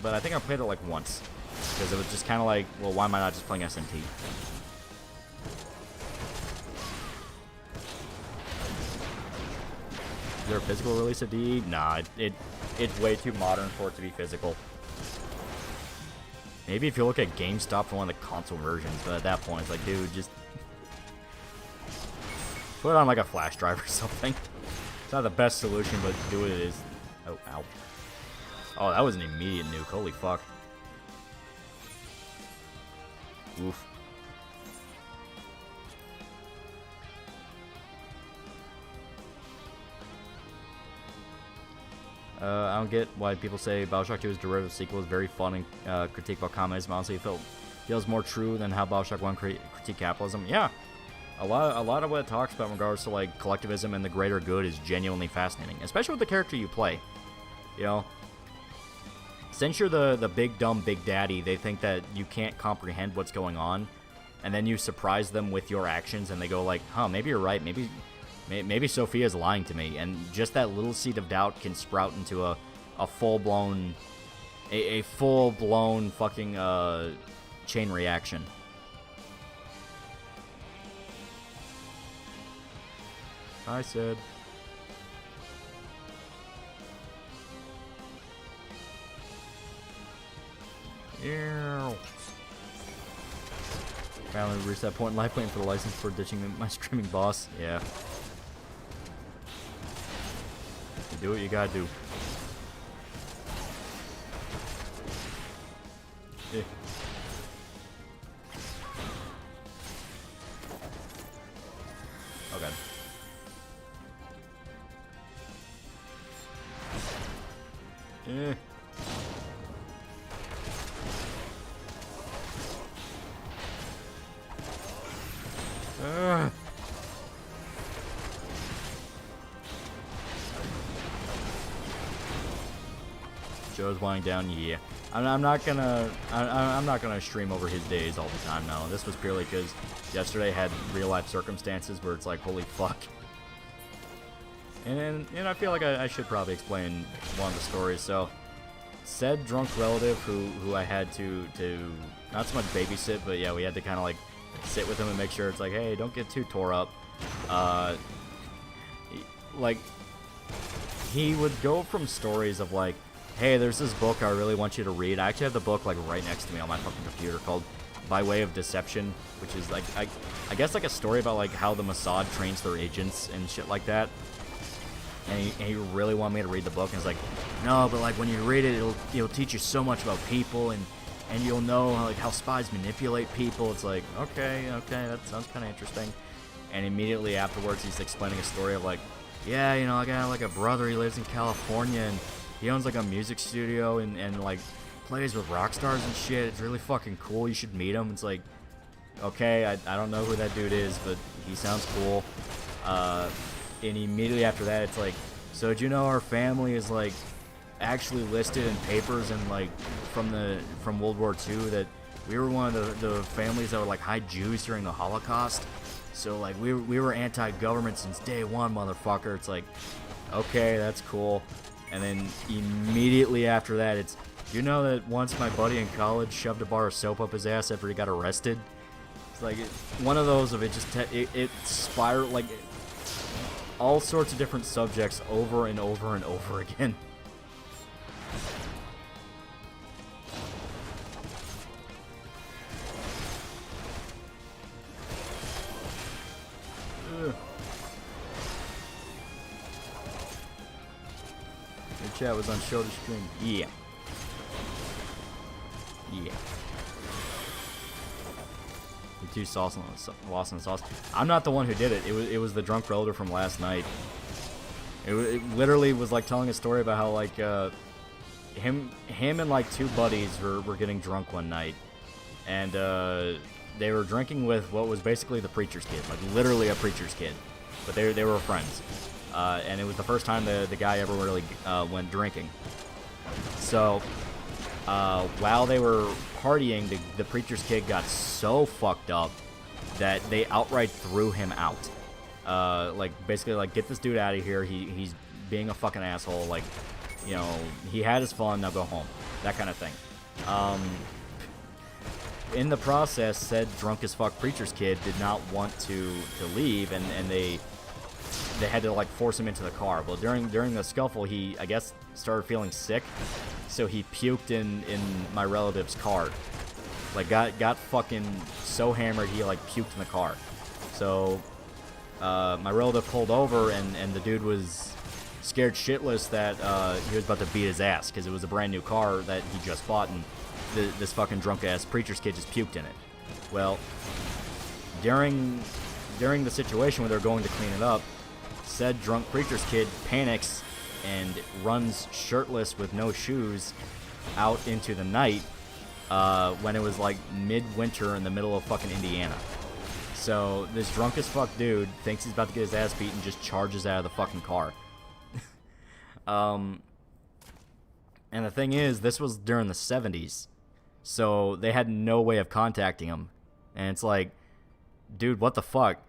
but I think I played it like once. Because it was just kind of like, well, why am I not just playing SMT? Is there a physical release of DE? Nah, it's way too modern for it to be physical. Maybe if you look at GameStop for one of the console versions, but at that point, it's like, dude, just put it on like a flash drive or something. It's not the best solution, but do what it is. Oh, ow. Oh, that was an immediate nuke. Holy fuck. Oof. I don't get why people say Bioshock 2 is a derivative sequel. Is very fun and critique about communism. Honestly, it feels more true than how Bioshock 1 critique capitalism. Yeah, a lot of what it talks about in regards to like collectivism and the greater good is genuinely fascinating, especially with the character you play. You know, since you're the big dumb big daddy, they think that you can't comprehend what's going on, and then you surprise them with your actions, and they go like, "Huh, maybe you're right. Maybe Sophia's lying to me," and just that little seed of doubt can sprout into a full-blown fucking chain reaction. I said. Ew. Finally reached that point in life waiting for the license for ditching my streaming boss. Yeah. You do what you gotta do. Eh. Okay. Eh. Joe's winding down. Yeah, I'm not gonna stream over his days all the time. No, this was purely because yesterday had real life circumstances where it's like, holy fuck. And I feel like I should probably explain one of the stories. So, said drunk relative who I had to not so much babysit, but yeah, we had to kind of like sit with him and make sure it's like, hey, don't get too tore up. Like, he would go from stories of like, hey, there's this book I really want you to read. I actually have the book like right next to me on my fucking computer called By Way of Deception, which is like, I guess like a story about like how the Mossad trains their agents and shit like that. And he really wanted me to read the book, and he's like, no, but like when you read it, it'll teach you so much about people, and you'll know like how spies manipulate people. It's like, okay, that sounds kind of interesting. And immediately afterwards, he's explaining a story of like, yeah, you know, I got like a brother, he lives in California, and he owns like a music studio and like plays with rock stars and shit. It's really fucking cool. You should meet him. It's like, okay, I don't know who that dude is, but he sounds cool. And immediately after that, it's like, so did you know our family is like actually listed in papers and like from World War II that we were one of the families that would like hide Jews during the Holocaust. So like we were anti-government since day one, motherfucker. It's like, okay, that's cool. And then immediately after that, it's, you know that once my buddy in college shoved a bar of soap up his ass after he got arrested? It's like one of those of it just it spiraled like all sorts of different subjects over and over and over again. Your chat was on shoulder screen. Yeah. Yeah. Too lost in the sauce. I'm not the one who did it. It was the drunk relative from last night. It literally was like telling a story about how like him and like two buddies were getting drunk one night, and they were drinking with what was basically the preacher's kid, like literally a preacher's kid, but they were friends, and it was the first time the guy ever really went drinking. So while they were partying, the preacher's kid got so fucked up that they outright threw him out. Like basically like, get this dude out of here. He's being a fucking asshole. Like, you know, he had his fun, now go home. That kind of thing. In the process, said drunk as fuck preacher's kid did not want to leave, and they had to like force him into the car. Well, during the scuffle, he, I guess, started feeling sick, so he puked in my relative's car. Like got fucking so hammered he like puked in the car. So my relative pulled over, and the dude was scared shitless that he was about to beat his ass because it was a brand new car that he just bought, and this fucking drunk ass preacher's kid just puked in it. Well, during the situation where they're going to clean it up, said drunk preacher's kid panics and runs shirtless with no shoes out into the night when it was like midwinter in the middle of fucking Indiana. So this drunk as fuck dude thinks he's about to get his ass beat and just charges out of the fucking car. And the thing is, this was during the 70s, so they had no way of contacting him. And it's like, dude, what the fuck?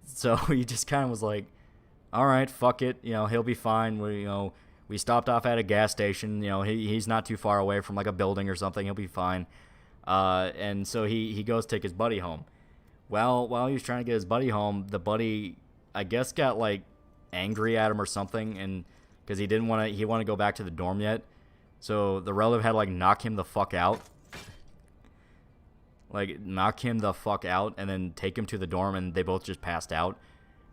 So he just kind of was like, all right, fuck it, you know, he'll be fine. We stopped off at a gas station. You know, he's not too far away from like a building or something. He'll be fine. And so he goes take his buddy home. Well, while he was trying to get his buddy home, the buddy, I guess, got like angry at him or something, and because he wanted to go back to the dorm yet. So the relative had to, like, knock him the fuck out. Like, knock him the fuck out and then take him to the dorm, and they both just passed out.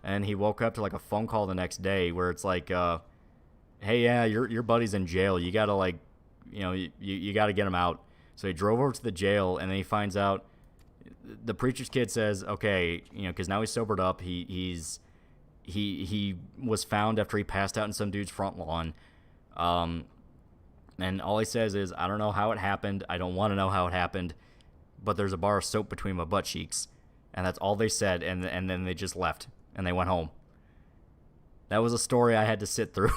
And he woke up to, like, a phone call the next day where it's like, hey, yeah, your buddy's in jail. You gotta, like, you know, you gotta get him out. So he drove over to the jail, and then he finds out, the preacher's kid says, okay, you know, because now he's sobered up. He was found after he passed out in some dude's front lawn. And all he says is, I don't know how it happened. I don't want to know how it happened. But there's a bar of soap between my butt cheeks. And that's all they said, and then they just left. And they went home. That was a story I had to sit through.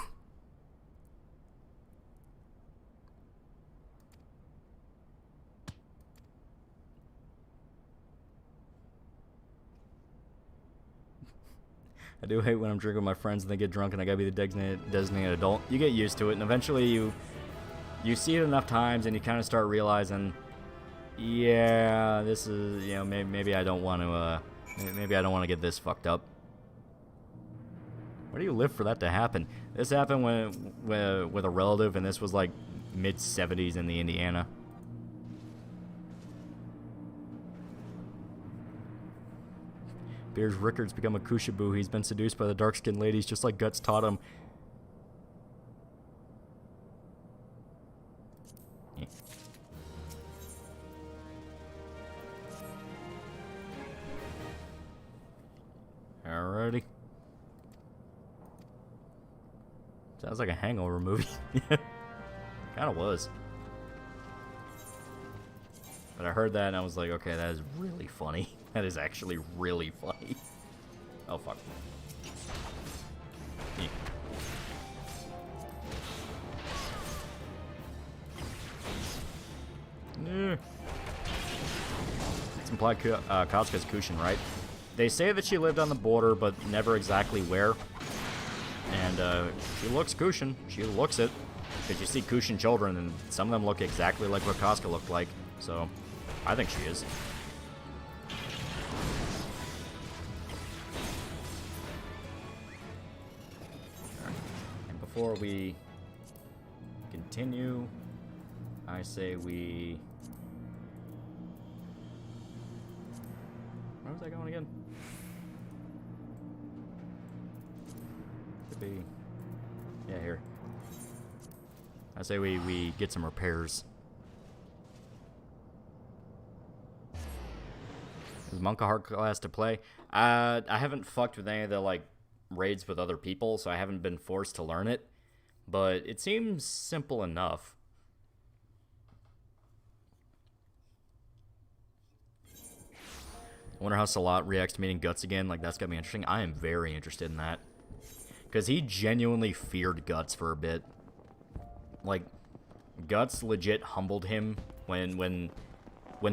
I do hate when I'm drinking with my friends and they get drunk and I gotta be the designated adult. You get used to it, and eventually you see it enough times and you kind of start realizing, yeah, this is, you know, maybe I don't want to get this fucked up. Where do you live for that to happen? This happened with a relative, and this was like mid-70s in the Indiana. Beers Rickard's become a Kushaboo. He's been seduced by the dark-skinned ladies just like Guts taught him. Yeah. Alrighty. Sounds like a Hangover movie. Kinda was. But I heard that and I was like, okay, that is really funny. That is actually really funny. Oh, fuck. Yeah. Yeah. It's implied Kasuga's Kushin, right? They say that she lived on the border, but never exactly where. And she looks Kushin. She looks it. Because you see Kushin children, and some of them look exactly like what Kasuga looked like. So, I think she is. And before we continue, I say we... Where was I going again? Should be... Yeah, here. I say we get some repairs. Is Monk a hard class to play? I haven't fucked with any of the, like, raids with other people, so I haven't been forced to learn it. But it seems simple enough. I wonder how Salat reacts to meeting Guts again. Like, that's got me interesting. I am very interested in that. Because he genuinely feared Guts for a bit. Like, Guts legit humbled him when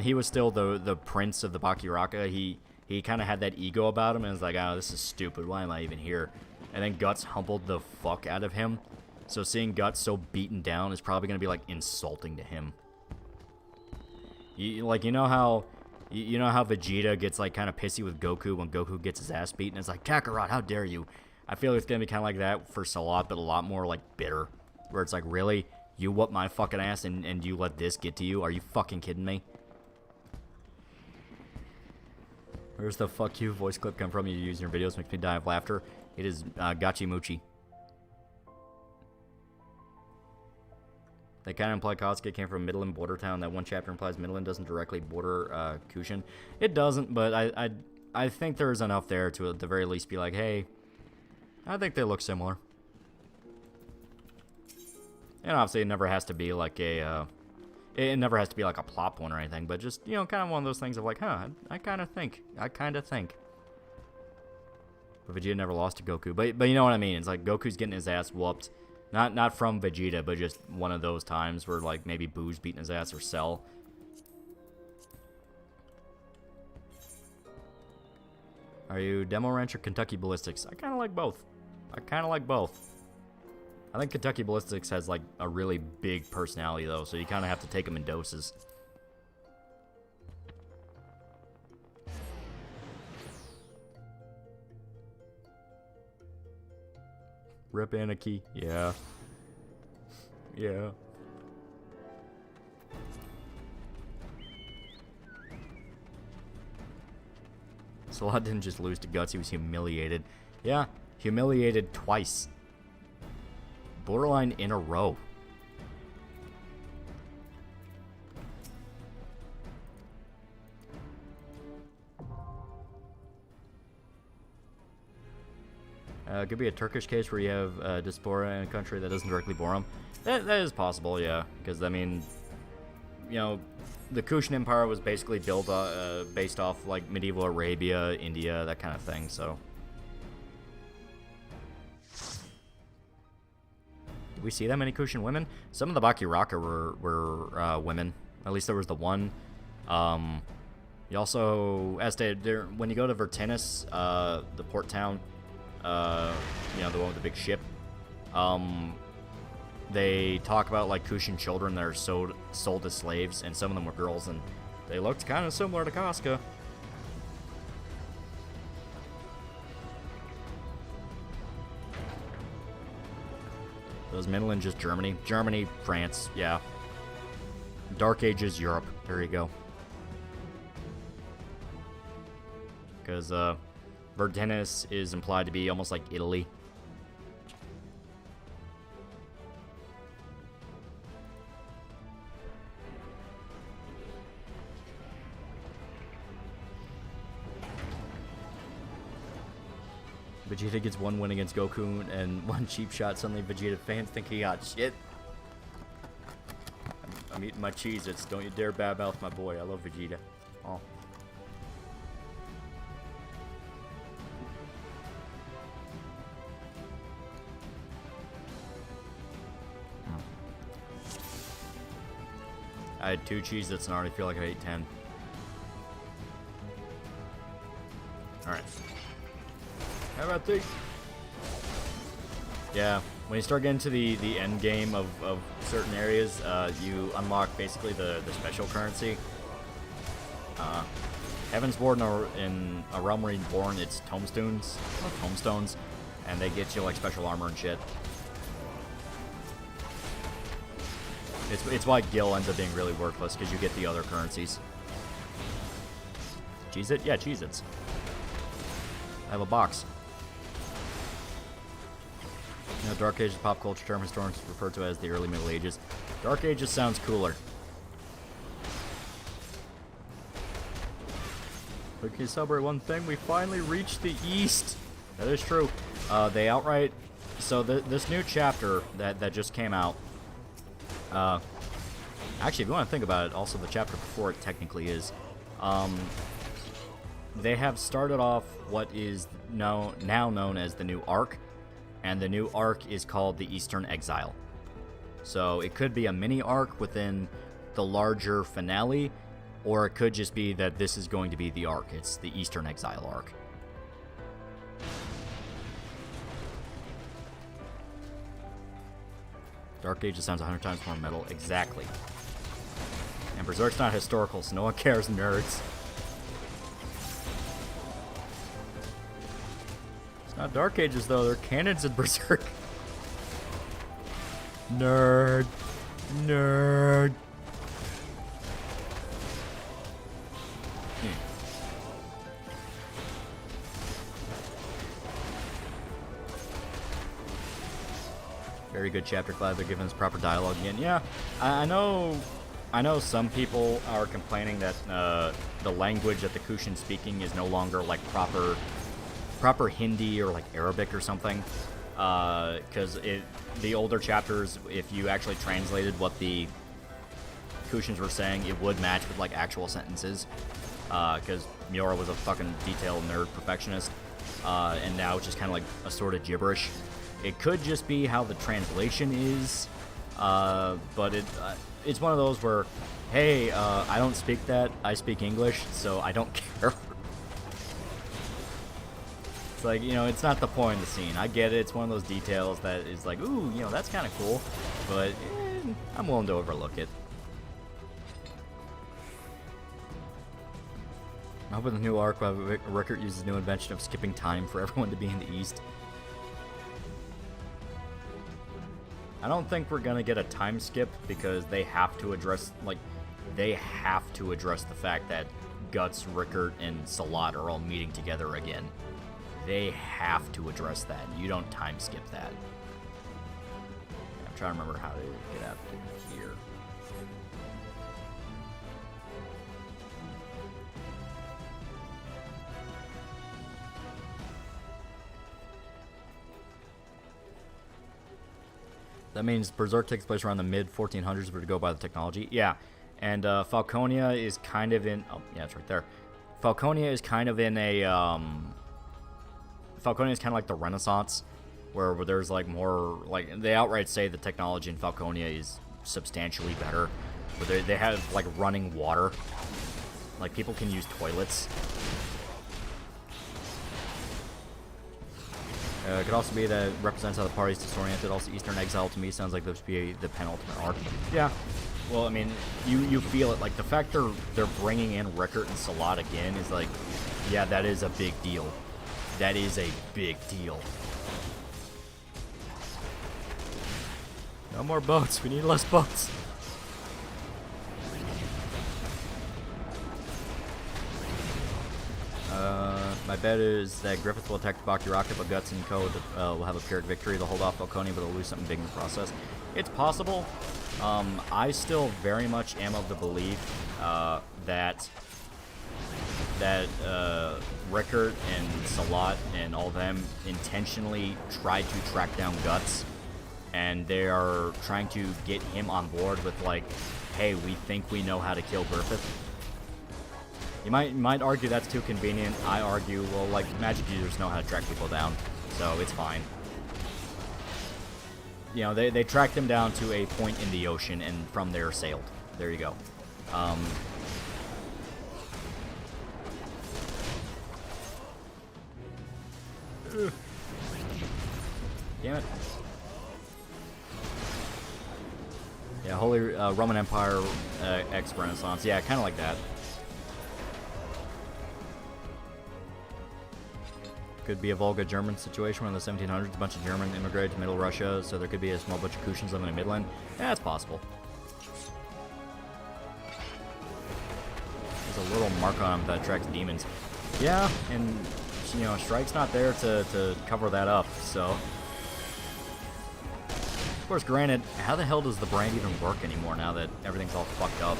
he was still the prince of the Bakiraka. He kind of had that ego about him and was like, oh, this is stupid. Why am I even here? And then Guts humbled the fuck out of him. So seeing Guts so beaten down is probably going to be, like, insulting to him. You know how Vegeta gets, like, kind of pissy with Goku when Goku gets his ass beaten? It's like, Kakarot, how dare you? I feel like it's going to be kind of like that for Salat, but a lot more, like, bitter. Where it's like, really? You whoop my fucking ass and you let this get to you? Are you fucking kidding me? Where's the fuck you voice clip come from? You use in your videos, makes me die of laughter. It is Gachi Muchi. They kind of imply Kasuga came from Midland border town. That one chapter implies Midland doesn't directly border Kushin. It doesn't, but I think there's enough there to at the very least be like, hey, I think they look similar. And obviously, it never has to be like a plot point or anything, but just, you know, kind of one of those things of like, huh, I kind of think. But Vegeta never lost to Goku. But you know what I mean? It's like Goku's getting his ass whooped. Not from Vegeta, but just one of those times where, like, maybe Boo's beating his ass or Cell. Are you Demo Ranch or Kentucky Ballistics? I kind of like both. I think Kentucky Ballistics has, like, a really big personality, though, so you kind of have to take them in doses. Rip Anarchy. Yeah. Yeah. Salah didn't just lose to Guts, he was humiliated. Yeah, humiliated twice. Borderline in a row. It could be a Turkish case where you have diaspora in a country that doesn't directly bore them. That is possible, yeah. Because, I mean, you know, the Kushan Empire was basically built based off, like, medieval Arabia, India, that kind of thing, so. Did we see that many Kushan women? Some of the Bakiraka were women. At least there was the one. You also, as stated, when you go to Vertinis, the port town, you know, the one with the big ship, they talk about, like, Kushan children that are sold as slaves, and some of them were girls, and they looked kind of similar to Casca. Was Midland just Germany? Germany, France, yeah. Dark Ages, Europe. There you go. Because, Vertinis is implied to be almost like Italy. Vegeta gets one win against Goku and one cheap shot. Suddenly Vegeta fans think he got shit. I'm eating my Cheez-Its. Don't you dare bad mouth my boy. I love Vegeta. Oh. I had 2 Cheez-Its and I already feel like I ate 10. Alright. How about these? Yeah, when you start getting to the end game of certain areas, you unlock basically the special currency. Heaven's Born in a Realm Reborn, it's tombstones, and they get you like special armor and shit. It's why Gil ends up being really worthless, because you get the other currencies. Cheez-It? Yeah, Cheez-Its. I have a box. You know, Dark Ages pop culture term historians refer to as the early Middle Ages. Dark Ages sounds cooler. We can celebrate one thing, we finally reached the East! That is true. They outright... So this new chapter that just came out... actually, if you want to think about it, also the chapter before it technically is... they have started off what is now known as the new arc, and the new arc is called the Eastern Exile. So it could be a mini arc within the larger finale, or it could just be that this is going to be the arc. It's the Eastern Exile arc. Dark Ages sounds 100 times more metal. Exactly. And Berserk's not historical, so no one cares, nerds. It's not Dark Ages, though. They're canons in Berserk. Nerd. Nerd. Very good chapter. Glad they're giving us proper dialogue again. Yeah, I know some people are complaining that the language that the Kushan speaking is no longer like proper Hindi or like Arabic or something. Because the older chapters, if you actually translated what the Kushans were saying, it would match with like actual sentences. Because Miura was a fucking detailed nerd perfectionist, and now it's just kind of like a sort of gibberish. It could just be how the translation is, but it's one of those where, hey, I don't speak that, I speak English, so I don't care. It's like, you know, it's not the point of the scene. I get it, it's one of those details that is like, ooh, you know, that's kind of cool, but I'm willing to overlook it. I hope in the new arc, Rickert uses the new invention of skipping time for everyone to be in the East. I don't think we're gonna get a time skip because they have to address, like, they have to address the fact that Guts, Rickert, and Salat are all meeting together again. They have to address that. You don't time skip that. I'm trying to remember how to get out of here. That means Berserk takes place around the mid-1400s if we're to go by the technology. Yeah, and Falconia is kind of in... Oh, yeah, it's right there. Falconia is kind of in a... Falconia is kind of like the Renaissance, where there's, like, more... Like, they outright say the technology in Falconia is substantially better. But they have, like, running water. Like, people can use toilets. It could also be that it represents how the party's disoriented. Also, Eastern Exile to me sounds like this would be the penultimate arc. Yeah. Well, I mean, you feel it. Like, the fact they're bringing in Rickert and Salat again is like, yeah, that is a big deal. That is a big deal. No more boats. We need less boats. My bet is that Griffith will attack the Baki Rocket, but Guts and Co. will have a Pyrrhic victory. They'll hold off Falconia, but they'll lose something big in the process. It's possible. I still very much am of the belief that Rickert and Salat and all them intentionally tried to track down Guts, and they are trying to get him on board with, like, hey, we think we know how to kill Griffith. You might argue that's too convenient. I argue, well, like, magic users know how to track people down, so it's fine. You know, they tracked them down to a point in the ocean, and from there sailed. There you go. Damn it. Yeah, Holy Roman Empire X Renaissance. Yeah, kind of like that. Could be a Volga-German situation where in the 1700s a bunch of German immigrated to Middle Russia, so there could be a small bunch of Kushans living in Midland. Yeah, it's possible. There's a little mark on him that attracts demons. Yeah, and, you know, Strike's not there to cover that up, so... Of course, granted, how the hell does the brand even work anymore now that everything's all fucked up?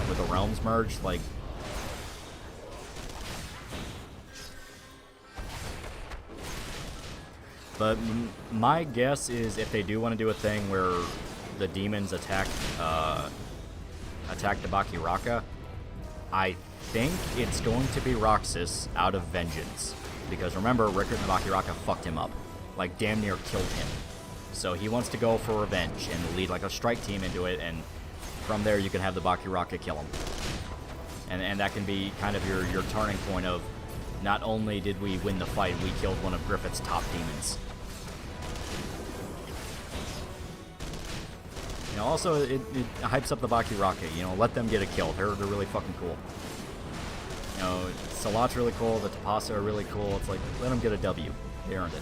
With the realms merged, like... But my guess is if they do want to do a thing where the demons attack the Baki Raka, I think it's going to be Roxas out of vengeance. Because remember, Rickert and the Baki Raka fucked him up. Like, damn near killed him. So he wants to go for revenge and lead like a strike team into it, and from there you can have the Baki Raka kill him. And that can be kind of your turning point of, not only did we win the fight, we killed one of Griffith's top demons. You know, also, it hypes up the Baki Rocket. You know, let them get a kill. They're really fucking cool. You know, Salat's really cool. The Tapasa are really cool. It's like, let them get a W. They earned it.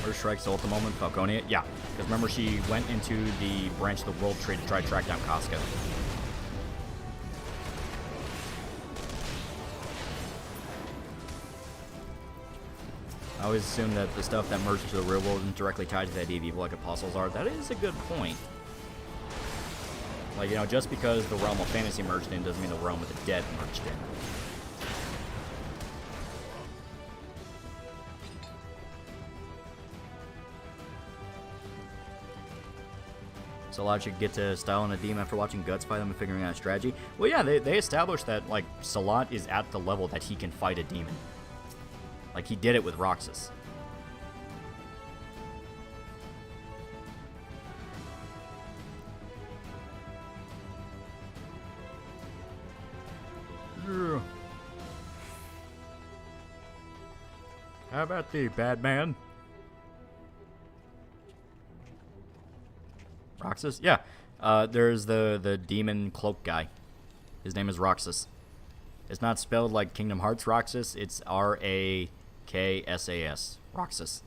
Where's Strike's ult at the moment? Falconia? Yeah. Because remember, she went into the branch of the world tree to try to track down Casca. I always assume that the stuff that merged into the real world isn't directly tied to that evil like apostles are. That is a good point. Like, you know, just because the realm of fantasy merged in doesn't mean the realm of the dead merged in. So a lot you get to styling a demon after watching Guts fight them and figuring out a strategy. Well, yeah, they established that, like, Salat is at the level that he can fight a demon. Like, he did it with Roxas. How about thee, bad man? Roxas? Yeah. There's the demon cloak guy. His name is Roxas. It's not spelled like Kingdom Hearts Roxas. It's Raksas. Roxas.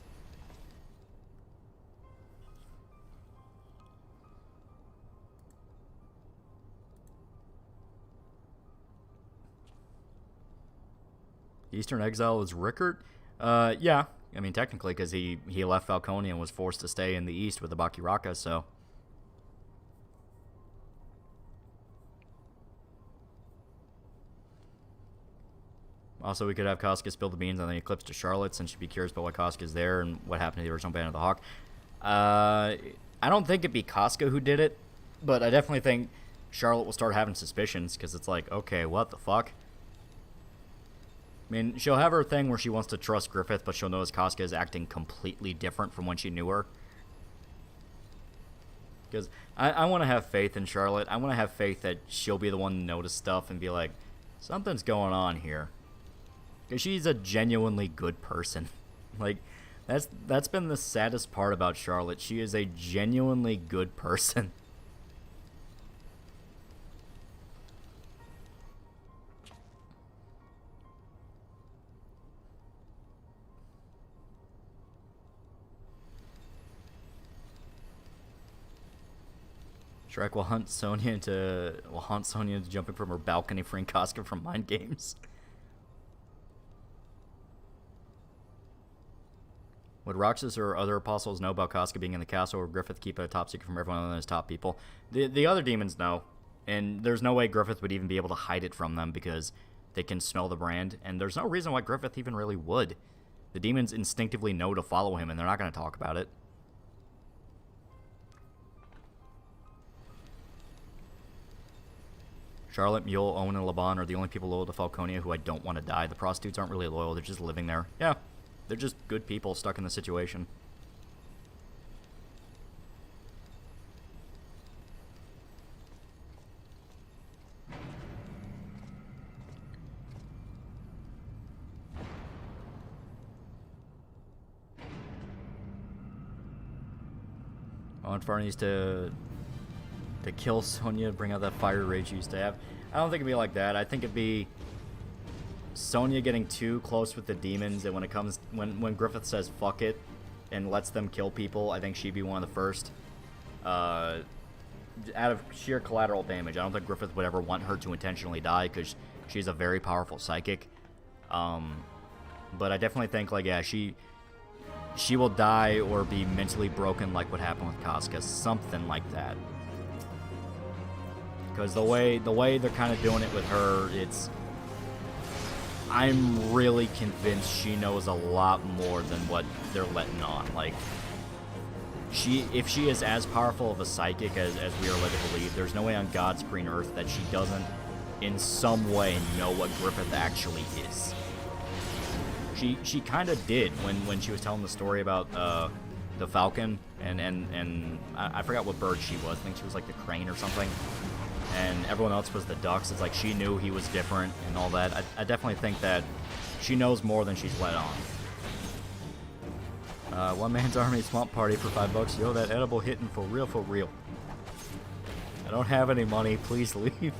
Eastern Exile is Rickert? Yeah. I mean, technically, because he left Falconia and was forced to stay in the East with the Bakiraka, so... Also, we could have Casca spill the beans on the eclipse to Charlotte, since she'd be curious about why Casca's there and what happened to the original Band of the Hawk. I don't think it'd be Casca who did it, but I definitely think Charlotte will start having suspicions, because it's like, okay, what the fuck? I mean, she'll have her thing where she wants to trust Griffith, but she'll notice Casca is acting completely different from when she knew her. Because I want to have faith in Charlotte. I want to have faith that she'll be the one to notice stuff and be like, something's going on here. Because she's a genuinely good person. Like, that's been the saddest part about Charlotte. She is a genuinely good person. Shrek will haunt Sonya into jumping from her balcony, freeing Casca from mind games. Would Roxas or other apostles know about Casca being in the castle, or Griffith keep it a top secret from everyone other than his top people? The other demons know, and there's no way Griffith would even be able to hide it from them because they can smell the brand, and there's no reason why Griffith even really would. The demons instinctively know to follow him, and they're not going to talk about it. Charlotte, Mule, Owen, and Laban are the only people loyal to Falconia who I don't want to die. The prostitutes aren't really loyal, they're just living there. Yeah, they're just good people stuck in the situation. Far needs to kill Sonya, bring out that fire rage she used to have. I don't think it'd be like that. I think it'd be Sonya getting too close with the demons, and when Griffith says fuck it and lets them kill people, I think she'd be one of the first. Out of sheer collateral damage. I don't think Griffith would ever want her to intentionally die because she's a very powerful psychic. But I definitely think, like, yeah, she will die or be mentally broken like what happened with Casca. Something like that. Because the way they're kind of doing it with her, I'm really convinced she knows a lot more than what they're letting on. Like, if she is as powerful of a psychic as we are led to believe, there's no way on God's green earth that she doesn't, in some way, know what Griffith actually is. She kind of did when she was telling the story about the falcon and I forgot what bird she was. I think she was like the crane or something. And everyone else was the ducks. It's like she knew he was different and all that. I definitely think that she knows more than she's let on. One man's army swamp party for $5. Yo, that edible hitting for real, for real. I don't have any money. Please leave.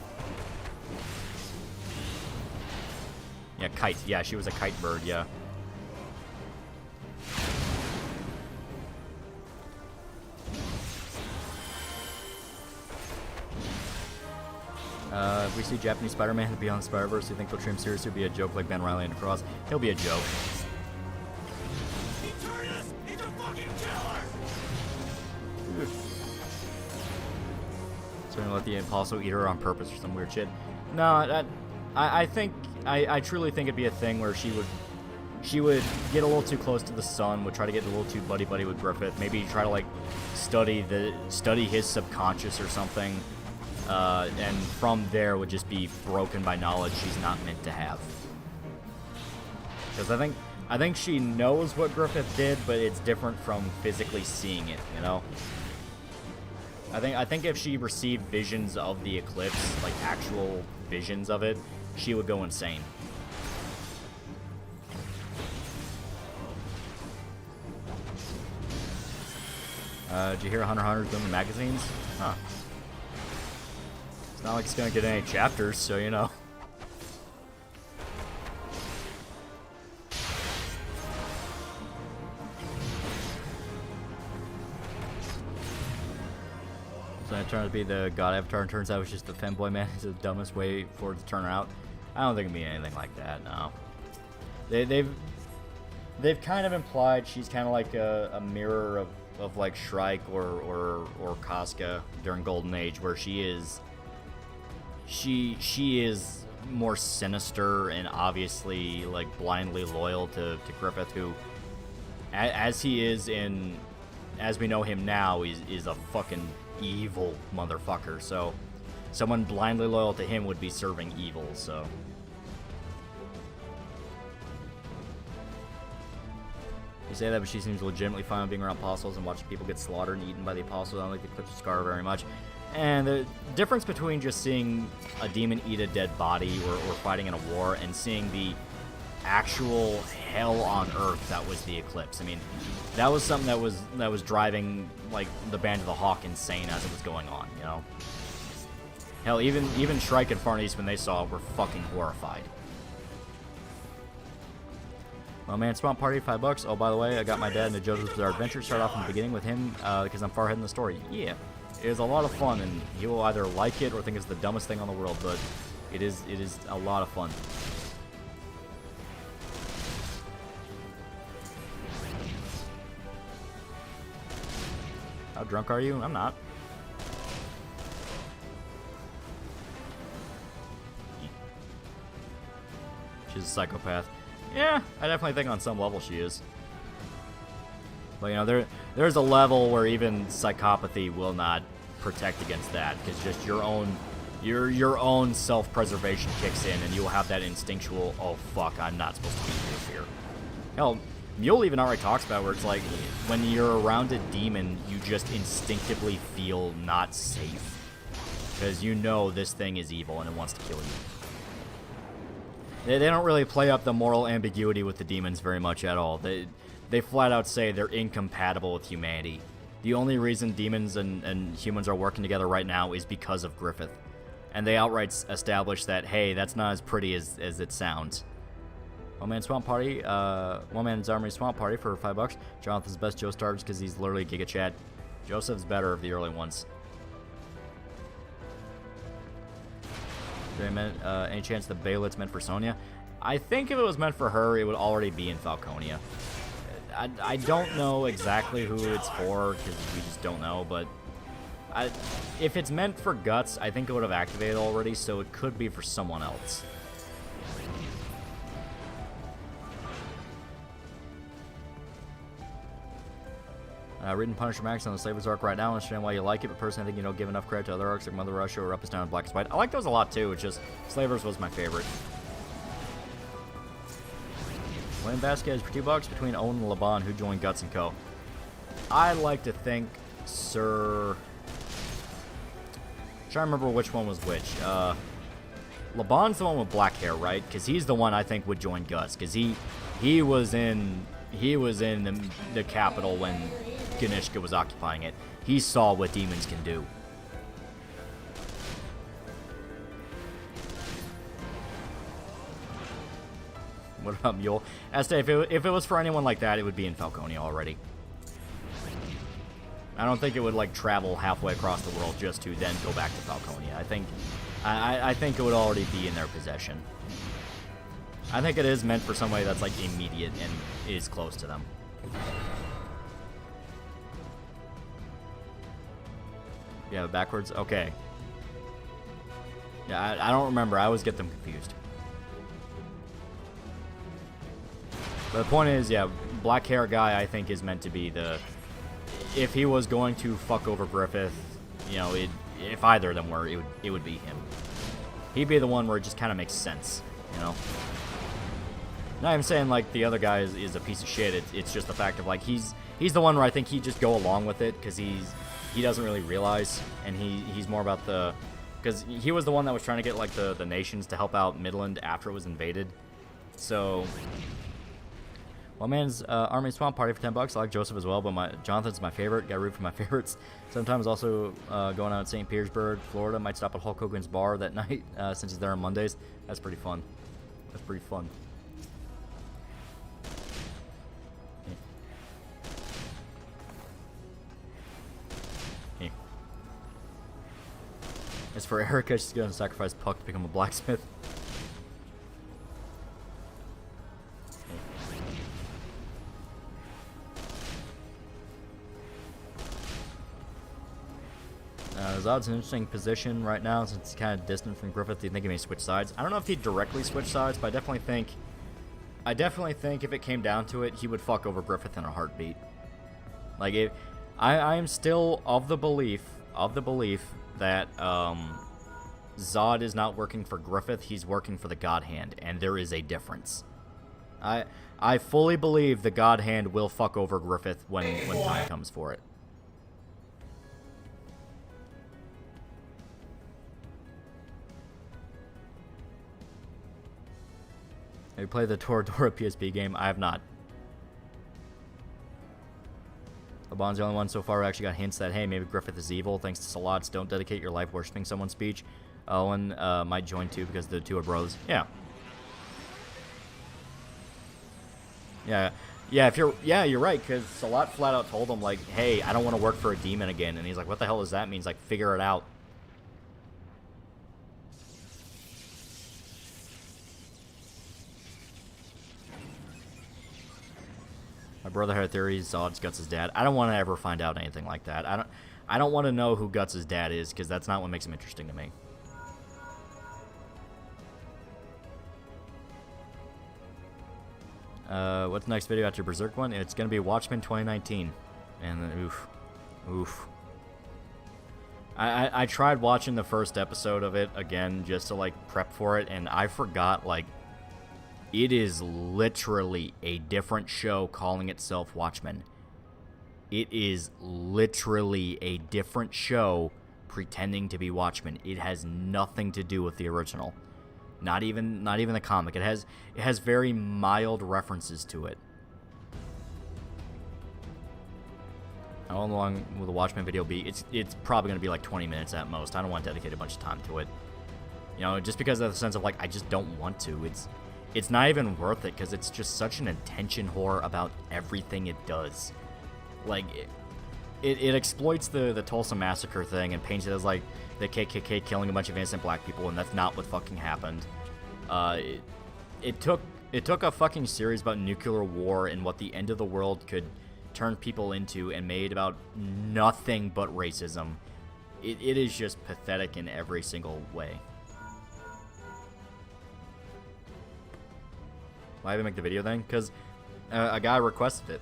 Yeah, kite. Yeah, she was a kite bird, yeah. If we see Japanese Spider-Man to be on Spider-Verse, do you think they'll treat him seriously or be a joke like Ben Reilly and the Cross? He'll be a joke. He turned us into fucking killers! So we're gonna let the Apostle eat her on purpose or some weird shit. No, I truly think it'd be a thing where she would get a little too close to the sun, would try to get a little too buddy-buddy with Griffith, maybe try to, like, study his subconscious or something. And from there would just be broken by knowledge she's not meant to have. Because I think she knows what Griffith did, but it's different from physically seeing it, you know? I think if she received visions of the eclipse, like actual visions of it, she would go insane. Did you hear Hunter x Hunter's doing the magazines? Huh. Not like it's gonna get any chapters, so you know. So I turned to be the god avatar, and turns out it was just the femboy man. It's the dumbest way for it to turn out. I don't think it'd be anything like that, no. They've kind of implied she's kind of like a mirror of like Shrike or Casca during Golden Age, where she is more sinister and obviously like blindly loyal to Griffith, who as he is as we know him now, is a fucking evil motherfucker. So someone blindly loyal to him would be serving evil. So you say that, but she seems legitimatately fine with being around apostles and watching people get slaughtered and eaten by the apostles. I don't like the Eclipse of Scar very much. And the difference between just seeing a demon eat a dead body or fighting in a war and seeing the actual hell on earth that was the Eclipse. I mean, that was something that was driving like the Band of the Hawk insane as it was going on, you know. Hell, even Shrike and Farnese, when they saw it, were fucking horrified. Well, man, Swamp Party, $5. Oh, by the way, I got my dad into JoJo's Bizarre Adventure. Start off in the beginning with him because I'm far ahead in the story. Yeah, it is a lot of fun, and he will either like it or think it's the dumbest thing on the world, but it is a lot of fun. How drunk are you? I'm not. She's a psychopath. Yeah, I definitely think on some level she is. But you know, there's a level where even psychopathy will not protect against that, because just your own self-preservation kicks in, and you'll have that instinctual, oh fuck, I'm not supposed to be here. Hell, Mule even already talks about where it's like, when you're around a demon, you just instinctively feel not safe. Because you know this thing is evil and it wants to kill you. They don't really play up the moral ambiguity with the demons very much at all. They flat out say they're incompatible with humanity. The only reason demons and humans are working together right now is because of Griffith. And they outright establish that, hey, that's not as pretty as it sounds. One Man Swamp Party, One Man's Army Swamp Party for $5. Jonathan's best Joe stars because he's literally Giga Chad. Joseph's better of the early ones. Any chance the Baylit's meant for Sonya? I think if it was meant for her, it would already be in Falconia. I don't know exactly who it's for, because we just don't know, but if it's meant for Guts, I think it would have activated already, so it could be for someone else. Reading Punisher Max on the Slavers arc right now. I understand why you like it, but personally I think you don't give enough credit to other arcs like Mother Russia or Up is Down and Black is White. I like those a lot too, it's just Slavers was my favorite. William Vasquez for $2 between Owen and Laban, who joined Guts and Co. I like to think Sir... I'm trying to remember which one was which. Laban's the one with black hair, right? Because he's the one I think would join Guts, because he was in the capital when Ganishka was occupying it. He saw what demons can do. What about Mule? As to if it was for anyone like that, it would be in Falconia already. I don't think it would like travel halfway across the world just to then go back to Falconia. I think it would already be in their possession. I think it is meant for somebody that's like immediate and is close to them. Yeah, backwards? Okay. Yeah, I don't remember. I always get them confused. But the point is, yeah, black hair guy I think is meant to be the... If he was going to fuck over Griffith, you know, if either of them were, it would be him. He'd be the one where it just kind of makes sense, you know? Not even saying, like, the other guy is a piece of shit. It's just the fact of, like, he's the one where I think he'd just go along with it because he doesn't really realize, and he's more about the... Because he was the one that was trying to get, like, the nations to help out Midland after it was invaded. So... Well, man's Army Swamp Party for $10. I like Joseph as well, but Jonathan's my favorite. Got root for my favorites. Sometimes also going out in St. Petersburg, Florida. Might stop at Hulk Hogan's bar that night since he's there on Mondays. That's pretty fun. That's pretty fun. Here. As for Erica, she's going to sacrifice Puck to become a blacksmith. Zod's in an interesting position right now since he's kind of distant from Griffith. Do you think he may switch sides? I don't know if he'd directly switch sides, but I definitely think if it came down to it, he would fuck over Griffith in a heartbeat. Like, I am still of the belief that Zod is not working for Griffith, he's working for the God Hand, and there is a difference. I fully believe the God Hand will fuck over Griffith when time comes for it. Have you played the Toradora PSP game? I have not. LeBron's the only one so far who actually got hints that, hey, maybe Griffith is evil. Thanks to Salat's Don't Dedicate Your Life Worshipping Someone speech. Owen might join too because the two are bros. Yeah. Yeah, you're right, because Salat flat out told him, like, hey, I don't want to work for a demon again. And he's like, what the hell does that mean? He's like, figure it out. My brother had a theory Zod's Guts' dad. I don't want to ever find out anything like that. I don't want to know who Guts' dad is, because that's not what makes him interesting to me. What's the next video after Berserk one? It's going to be Watchmen 2019. And oof. I tried watching the first episode of it again just to, like, prep for it, and I forgot, like, it is literally a different show calling itself Watchmen. It is literally a different show pretending to be Watchmen. It has nothing to do with the original. Not even the comic. It has very mild references to it. How long will the Watchmen video be? It's probably going to be like 20 minutes at most. I don't want to dedicate a bunch of time to it. You know, just because of the sense of, like, I just don't want to. It's not even worth it because it's just such an attention whore about everything it does. Like, it exploits the Tulsa Massacre thing and paints it as, like, the KKK killing a bunch of innocent black people, and that's not what fucking happened. It took a fucking series about nuclear war and what the end of the world could turn people into and made about nothing but racism. It is just pathetic in every single way. Why even make the video then? Because a guy requested it.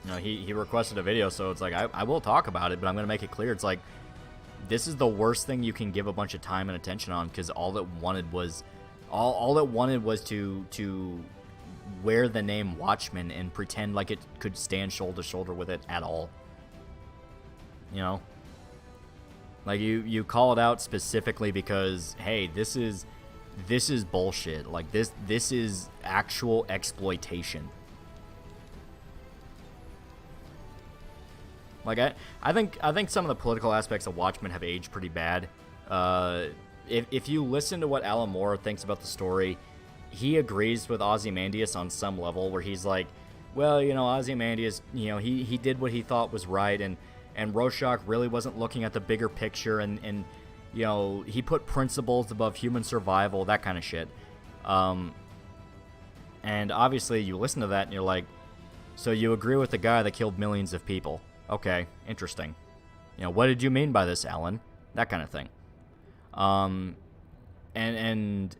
You know, he requested a video, so it's like, I will talk about it, but I'm going to make it clear. It's like, this is the worst thing you can give a bunch of time and attention on, because all it wanted was to wear the name Watchmen and pretend like it could stand shoulder to shoulder with it at all. You know? Like, you call it out specifically because, hey, this is bullshit. Like, this is actual exploitation. Like, I think some of the political aspects of Watchmen have aged pretty bad. If you listen to what Alan Moore thinks about the story, he agrees with Ozymandias on some level, where he's like, well, you know, Ozymandias, you know, he did what he thought was right, and Rorschach really wasn't looking at the bigger picture, and you know, he put principles above human survival, that kind of shit. And obviously you listen to that and you're like, so you agree with the guy that killed millions of people. Okay, interesting. You know, what did you mean by this, Alan? That kind of thing. And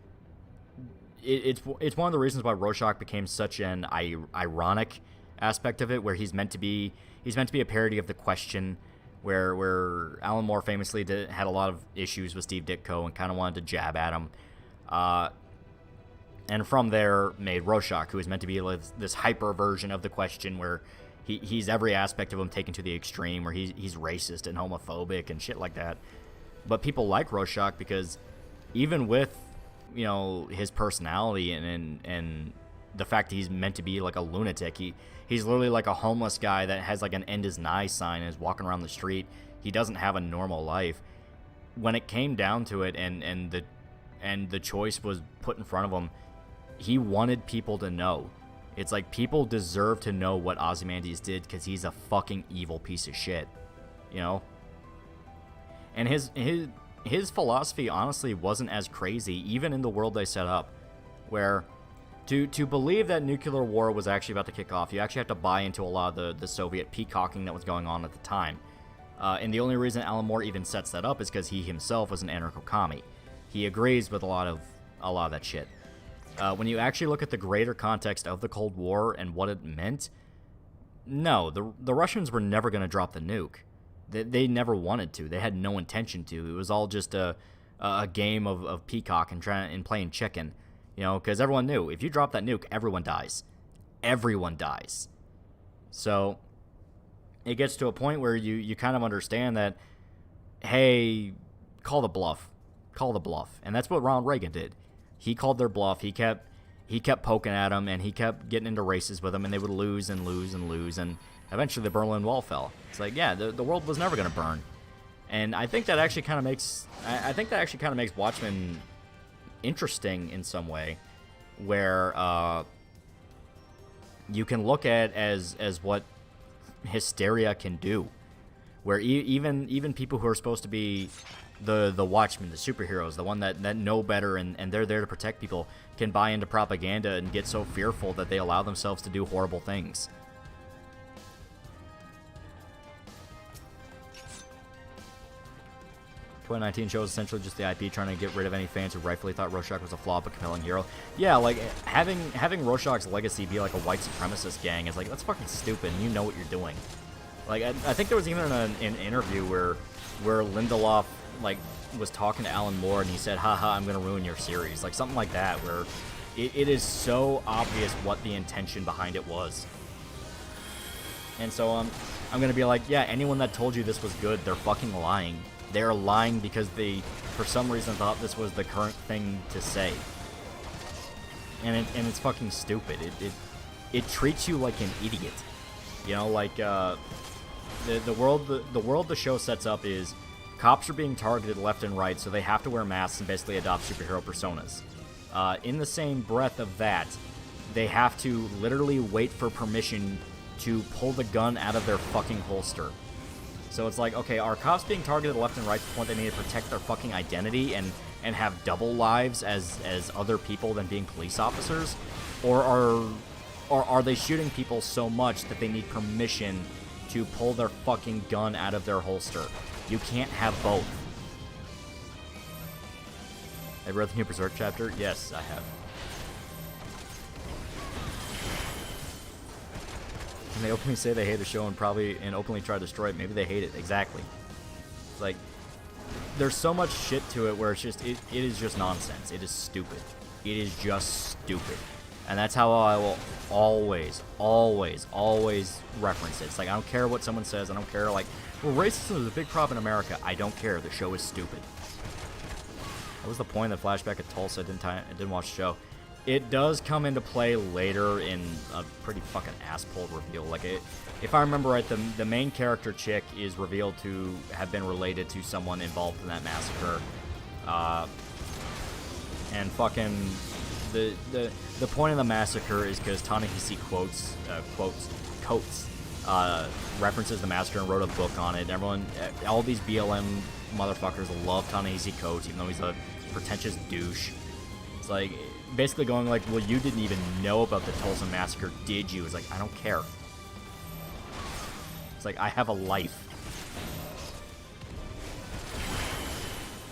it's one of the reasons why Rorschach became such an ironic aspect of it, where he's meant to be a parody of The Question, where Alan Moore famously had a lot of issues with Steve Ditko and kind of wanted to jab at him. And from there made Rorschach, who is meant to be like this hyper version of The Question, where he's every aspect of him taken to the extreme, where he's racist and homophobic and shit like that. But people like Rorschach because even with, you know, his personality and the fact that he's meant to be like a lunatic. He's literally like a homeless guy that has like an end is nigh sign and is walking around the street. He doesn't have a normal life. When it came down to it, and the choice was put in front of him, he wanted people to know. It's like, people deserve to know what Ozymandias did because he's a fucking evil piece of shit, you know? And his philosophy honestly wasn't as crazy, even in the world they set up, where to believe that nuclear war was actually about to kick off, you actually have to buy into a lot of the Soviet peacocking that was going on at the time. And the only reason Alan Moore even sets that up is because he himself was an anarcho-commie. He agrees with a lot of that shit. When you actually look at the greater context of the Cold War and what it meant, no, the Russians were never going to drop the nuke. They never wanted to. They had no intention to. It was all just a game of peacock and playing chicken, you know, because everyone knew if you drop that nuke, everyone dies. Everyone dies. So it gets to a point where you kind of understand that, hey, call the bluff. Call the bluff. And that's what Ronald Reagan did. He called their bluff. He kept poking at them, and he kept getting into races with them, and they would lose and lose and lose, and eventually the Berlin Wall fell. It's like, yeah, the world was never going to burn. And I think that actually kind of makes Watchmen interesting in some way, where you can look at as what hysteria can do, where even people who are supposed to be the Watchmen, the superheroes, the one that know better and they're there to protect people, can buy into propaganda and get so fearful that they allow themselves to do horrible things. '19 show is essentially just the IP trying to get rid of any fans who rightfully thought Rorschach was a flawed but compelling hero. Yeah, like, having Rorschach's legacy be like a white supremacist gang is like, that's fucking stupid, and you know what you're doing. Like, I think there was even an interview where Lindelof, like, was talking to Alan Moore, and he said, haha, I'm gonna ruin your series. Like, something like that, where it is so obvious what the intention behind it was. And so I'm gonna be like, yeah, anyone that told you this was good, they're fucking lying. They're lying because they, for some reason, thought this was the current thing to say. And it's fucking stupid. It treats you like an idiot. You know, like, the world the show sets up is cops are being targeted left and right, so they have to wear masks and basically adopt superhero personas. In the same breath of that, they have to literally wait for permission to pull the gun out of their fucking holster. So it's like, okay, are cops being targeted left and right to the point they need to protect their fucking identity and have double lives as other people than being police officers? Or are they shooting people so much that they need permission to pull their fucking gun out of their holster? You can't have both. Have you read the new Berserk chapter? Yes, I have. And they openly say they hate the show and openly try to destroy it. Maybe they hate it. Exactly. It's like, there's so much shit to it where it's just, it is just nonsense. It is stupid. It is just stupid. And that's how I will always, always, always reference it. It's like, I don't care what someone says. I don't care, like, well, racism is a big problem in America. I don't care. The show is stupid. What was the point of the flashback at Tulsa? I didn't watch the show. It does come into play later in a pretty fucking ass-pulled reveal. Like, if I remember right, the main character chick is revealed to have been related to someone involved in that massacre. And fucking the point of the massacre is because Ta-Nehisi quotes references the massacre and wrote a book on it. Everyone, all these BLM motherfuckers love Ta-Nehisi Coates, even though he's a pretentious douche. It's like, basically going like, well, you didn't even know about the Tulsa massacre, did you? It's like, I don't care. It's like, I have a life.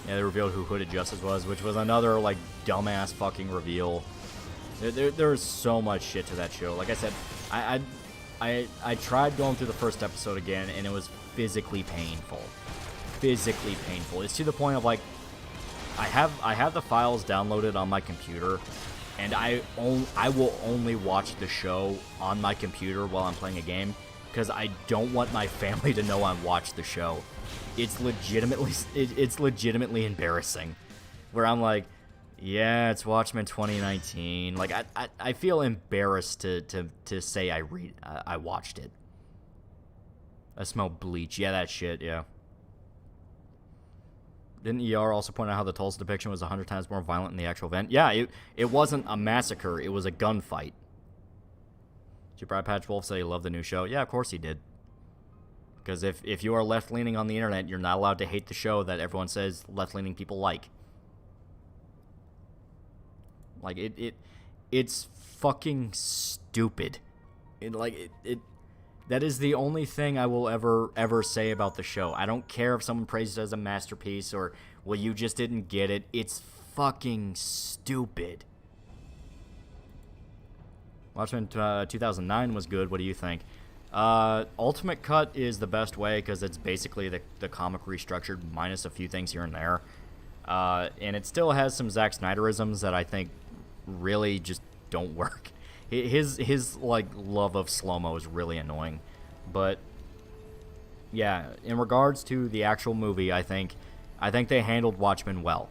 Yeah, they revealed who Hooded Justice was, which was another, like, dumbass fucking reveal. There's so much shit to that show. Like I said, I tried going through the first episode again, and it was physically painful. Physically painful. It's to the point of, like, I have the files downloaded on my computer, and I will only watch the show on my computer while I'm playing a game, because I don't want my family to know I watched the show. It's legitimately embarrassing. Where I'm like, Yeah, it's Watchmen 2019. Like, I feel embarrassed to say I watched it. I smell Bleach. Yeah, that shit, yeah. Didn't ER also point out how the Tulsa depiction was 100 times more violent than the actual event? Yeah, it wasn't a massacre. It was a gunfight. Did Brad Patch Wolf say he loved the new show? Yeah, of course he did. Because if you are left-leaning on the internet, you're not allowed to hate the show that everyone says left-leaning people like. Like, it's fucking stupid. That is the only thing I will ever say about the show. I don't care if someone praises it as a masterpiece or, well, you just didn't get it. It's fucking stupid. Watchmen 2009 was good. What do you think? Ultimate Cut is the best way because it's basically the comic restructured minus a few things here and there. And it still has some Zack Snyderisms that I think really just don't work. His like love of slow-mo is really annoying. But yeah, in regards to the actual movie, I think they handled Watchmen well.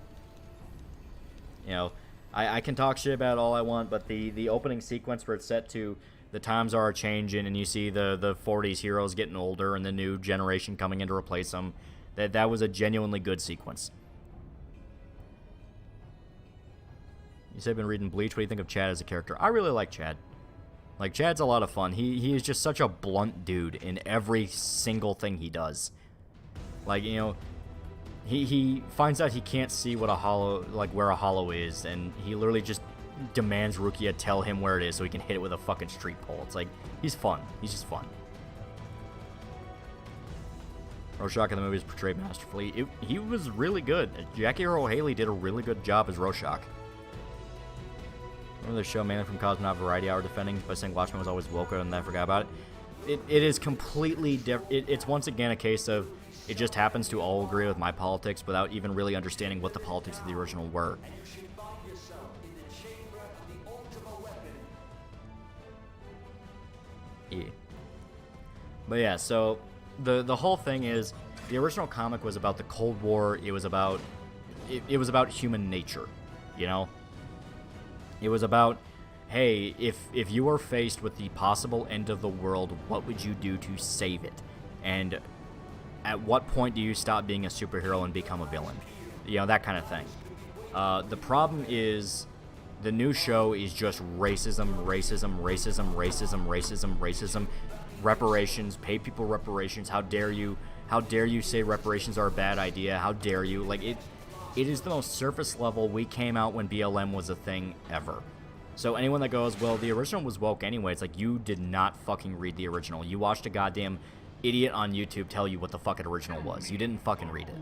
You know, I can talk shit about it all I want, but the opening sequence where it's set to the times are changing and you see the 40s heroes getting older and the new generation coming in to replace them, that was a genuinely good sequence. You said I've been reading Bleach. What do you think of Chad as a character? I really like Chad. Like, Chad's a lot of fun. He is just such a blunt dude in every single thing he does. Like, you know, he finds out he can't see what where a hollow is, and he literally just demands Rukia tell him where it is so he can hit it with a fucking street pole. It's like, he's fun. He's just fun. Rorschach in the movie is portrayed masterfully. He was really good. Jackie Earle Haley did a really good job as Rorschach. Remember the show mainly from Cosmonaut Variety Hour defending by saying Watchmen was always woke and then forgot about it? It is completely different. It's once again a case of it just happens to all agree with my politics without even really understanding what the politics of the original were. Yeah. But yeah, so the whole thing is the original comic was about the Cold War. It was about human nature, you know? It was about, hey, if you were faced with the possible end of the world, what would you do to save it? And at what point do you stop being a superhero and become a villain? You know, that kind of thing. The problem is the new show is just racism, reparations, pay people reparations. How dare you say reparations are a bad idea? How dare you? Like, it is the most surface level. We came out when BLM was a thing ever. So anyone that goes, well, the original was woke anyway, it's like, you did not fucking read the original. You watched a goddamn idiot on YouTube tell you what the fucking original was. You didn't fucking read it.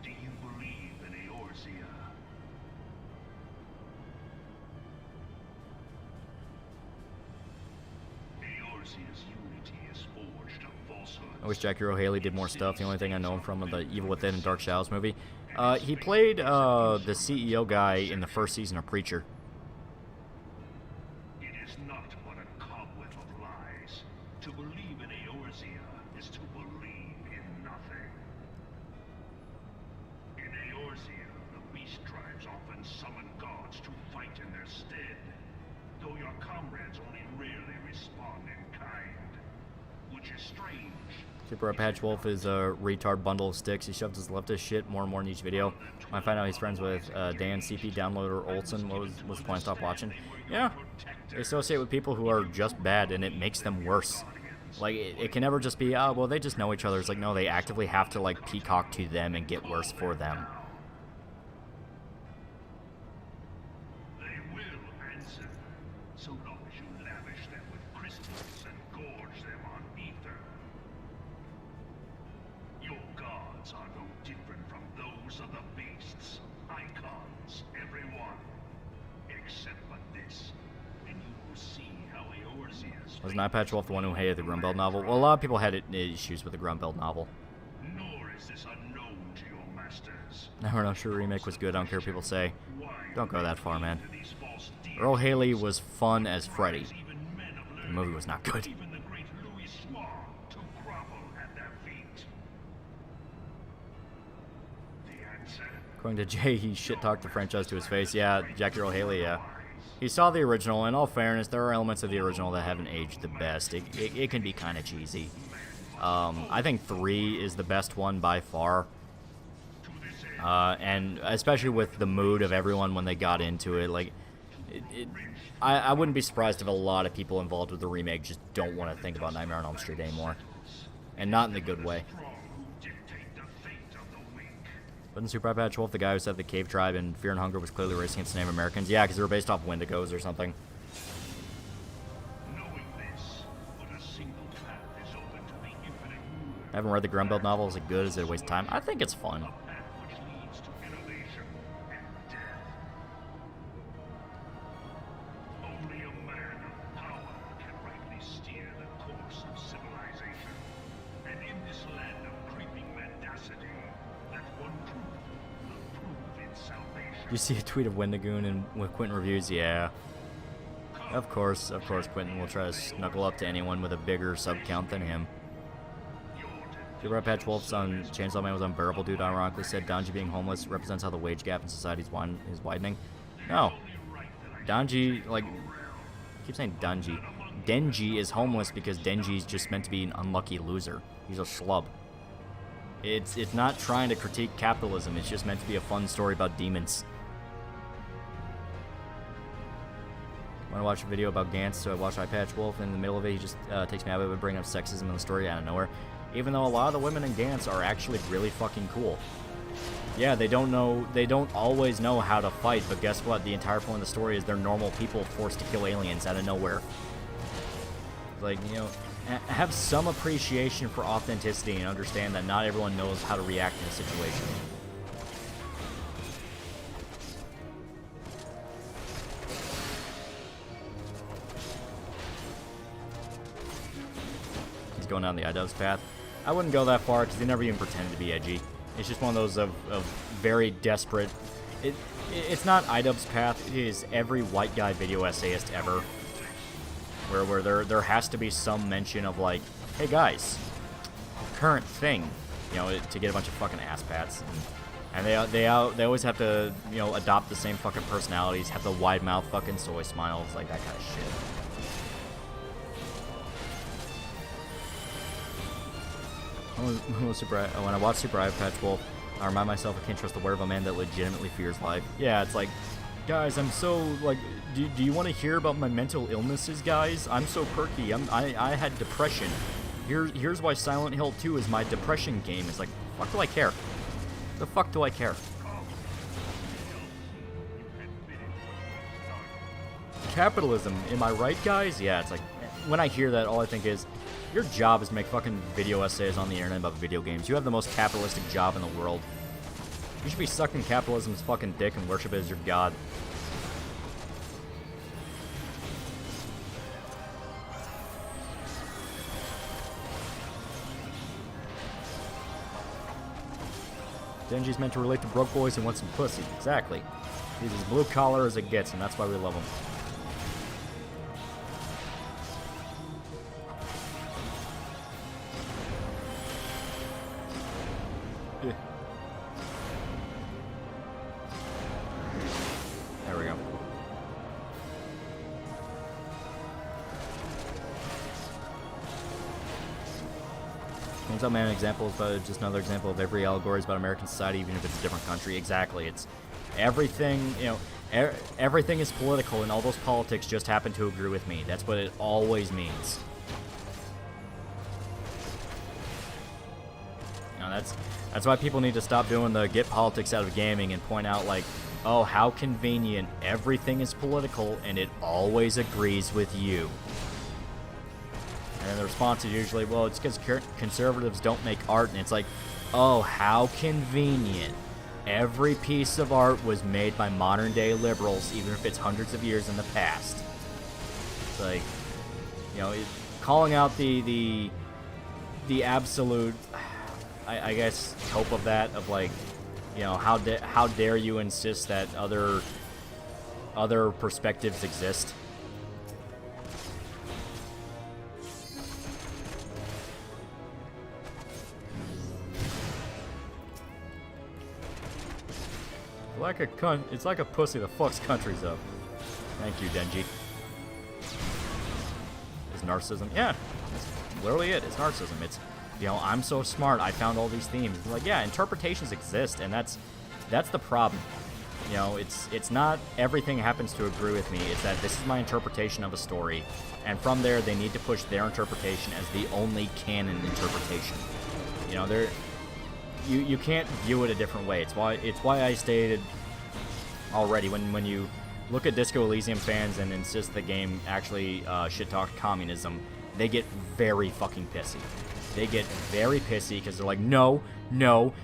Do you believe in Eorzea? Eorzea's unity is forged of falsehood. I wish Jackie Earle Haley did more stuff. The only thing I know him from the Evil Within and Dark Shadows movie. He played the CEO guy in the first season of Preacher. It is not but a cobweb of lies. To believe in Eorzea is to believe in nothing. In Eorzea, the beast tribes often summon gods to fight in their stead, though your comrades only rarely respond in kind, which is strange. Super Patch Wolf is a retard bundle of sticks. He shoves his leftist shit more and more in each video. When I find out he's friends with Dan CP Downloader Olson, what's the point? Stop watching. Yeah, they associate with people who are just bad, and it makes them worse. Like, it can never just be, oh, well, they just know each other. It's like, no, they actively have to, like, peacock to them and get worse for them. They will answer, so long as you lavish them with crystals and gorge them on ether. Your gods are no different from those of the beasts. Icons, everyone. Except for this. And you will see how Eorzea's... Was Night Patch Wolf the one who hated the Grumbeld novel? Well, a lot of people had issues with the Grumbeld novel. Nor is this unknown to your masters. Never know, sure remake was good. I don't care what people say. Don't go that far, man. Earl Haley was fun as Freddy. The movie was not good. Even the great Louis sworn to grovel at their feet. The answer? According to Jay, he shit-talked the franchise to his face. Yeah, Jackie Earle Haley, yeah. He saw the original. In all fairness, there are elements of the original that haven't aged the best. It can be kind of cheesy. I think 3 is the best one by far. And especially with the mood of everyone when they got into it. Like, I wouldn't be surprised if a lot of people involved with the remake just don't want to think about Nightmare on Elm Street anymore. And not in the good way. But in Super Patch Wolf, the guy who said the cave tribe in Fear and Hunger was clearly racing against Native Americans. Yeah, because they were based off Wendigos or something. I haven't read the Grumbuild novel. Is it good? Is it a waste of time? I think it's fun. You see a tweet of Wendigoon and with Quentin reviews? Yeah. Of course, Quentin will try to snuggle up to anyone with a bigger sub count than him. Super Patch Wolf's on Chainsaw Man was unbearable, dude. Ironically said Danji being homeless represents how the wage gap in society is widening. No. Danji, like, I keep saying Danji. Denji is homeless because Denji's just meant to be an unlucky loser. He's a schlub. It's not trying to critique capitalism. It's just meant to be a fun story about demons. Want to watch a video about Gantz, so I watch Eye Patch Wolf. In the middle of it, he just takes me out of it, bringing up sexism in the story out of nowhere. Even though a lot of the women in Gantz are actually really fucking cool. Yeah, they don't always know how to fight, but guess what? The entire point of the story is they're normal people forced to kill aliens out of nowhere. Like, you know, have some appreciation for authenticity and understand that not everyone knows how to react in a situation. He's going down the iDubbbz path. I wouldn't go that far because they never even pretended to be edgy. It's just one of those of very desperate. It's not iDubbbz path. It is every white guy video essayist ever. Where there has to be some mention of like, hey guys, current thing, you know, to get a bunch of fucking ass pats, and they always have to, you know, adopt the same fucking personalities, have the wide mouth fucking soy smiles, like that kind of shit. When I watch Super Eye Patch Wolf, I remind myself I can't trust the word of a man that legitimately fears life. Yeah, it's like, guys, I'm so, like, do you want to hear about my mental illnesses, guys? I'm so perky. I had depression. Here's why Silent Hill 2 is my depression game. It's like, fuck do I care? The fuck do I care? Capitalism, am I right, guys? Yeah, it's like, when I hear that, all I think is, your job is to make fucking video essays on the internet about video games. You have the most capitalistic job in the world. You should be sucking capitalism's fucking dick and worship it as your god. Denji's meant to relate to broke boys and want some pussy. Exactly. He's as blue collar as it gets, and that's why we love him. There we go. Chainsaw Man example is just another example of every allegory is about American society, even if it's a different country. Exactly. It's everything, you know, everything is political, and all those politics just happen to agree with me. That's what it always means. You know, that's why people need to stop doing the get politics out of gaming and point out, like, oh, how convenient. Everything is political, and it always agrees with you. And the response is usually, well, it's because conservatives don't make art, and it's like, oh, how convenient. Every piece of art was made by modern-day liberals, even if it's hundreds of years in the past. It's like, you know, calling out the absolute, I guess, hope of that, of like, you know, how dare you insist that other perspectives exist? It's like a pussy that fucks countries up. Thank you, Denji. Is narcissism? Yeah, that's literally it. It's narcissism. It's, you know, I'm so smart. I found all these themes. Like, yeah, interpretations exist, and that's the problem. You know, it's not everything happens to agree with me. It's that this is my interpretation of a story, and from there they need to push their interpretation as the only canon interpretation. You know, you can't view it a different way. It's why I stated already when you look at Disco Elysium fans and insist the game actually shit-talk communism, they get very fucking pissy. They get very pissy because they're like, no,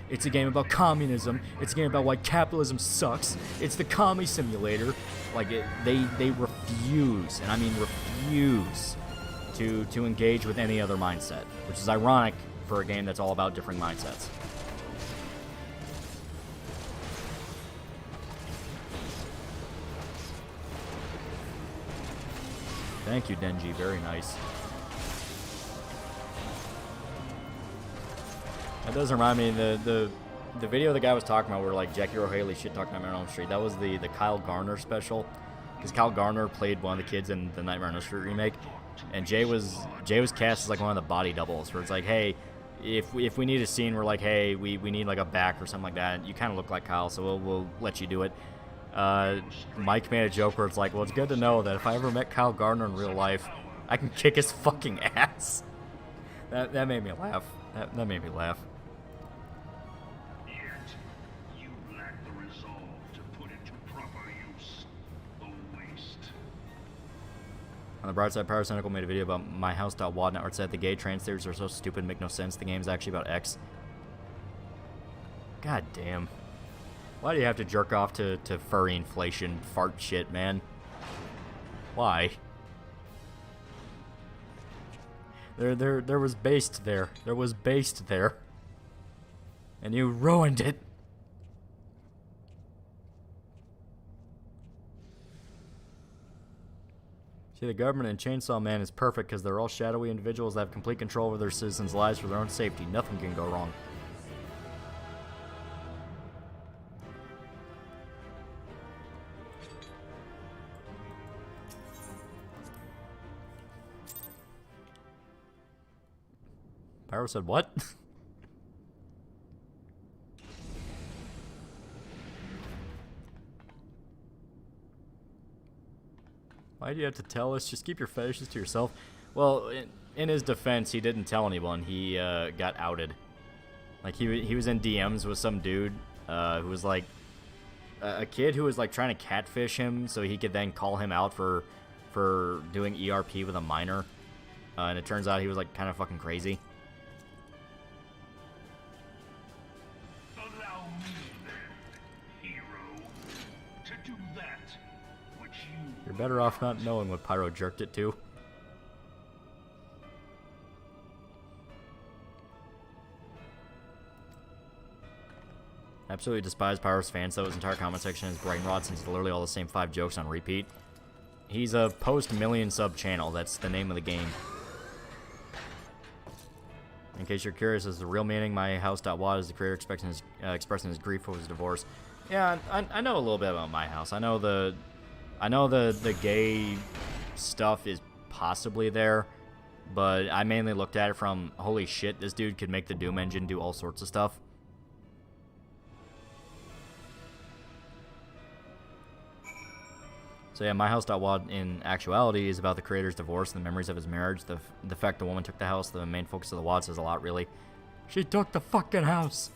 it's a game about communism. It's a game about why capitalism sucks. It's the commie simulator. Like, they refuse, and I mean refuse, to engage with any other mindset, which is ironic for a game that's all about different mindsets. Thank you, Denji. Very nice. That does remind me, the video the guy was talking about where, like, Jackie Earle Haley shit talking Nightmare on Elm Street, that was the Kyle Garner special. Because Kyle Garner played one of the kids in the Nightmare on Elm Street remake. And Jay was cast as, like, one of the body doubles, where it's like, hey, if we need a scene where, like, hey, we need, like, a back or something like that, you kind of look like Kyle, so we'll let you do it. Mike made a joke where it's like, well, it's good to know that if I ever met Kyle Gardner in real life, I can kick his fucking ass. That made me laugh. That made me laugh. Yet, you lack the resolve to put it to proper use. A waste. On the bright side, Pyrocynical made a video about myhouse.wadnet where it said the gay trans theories are so stupid and make no sense. The game's actually about X. God damn. Why do you have to jerk off to furry inflation fart shit, man? Why? There was based there. There was based there. And you ruined it. See, the government in Chainsaw Man is perfect because they're all shadowy individuals that have complete control over their citizens' lives for their own safety. Nothing can go wrong. Pyro said, what? Why do you have to tell us? Just keep your fetishes to yourself. Well, in his defense, he didn't tell anyone. He got outed. Like, he was in DMs with some dude who was like a kid who was like trying to catfish him so he could then call him out for doing ERP with a minor. And it turns out he was like kind of fucking crazy. You're better off not knowing what Pyro jerked it to. Absolutely despise Pyro's fans, though. His entire comment section is brain rot since it's literally all the same 5 jokes on repeat. He's a post-million sub channel. That's the name of the game. In case you're curious, as the real meaning, myhouse.wad is the creator expressing his grief over his divorce. Yeah, I know a little bit about My House. I know the gay stuff is possibly there, but I mainly looked at it from, holy shit, this dude could make the Doom engine do all sorts of stuff. So yeah, myhouse.wad in actuality is about the creator's divorce and the memories of his marriage. The fact the woman took the house, the main focus of the WAD, says a lot, really. She took the fucking house!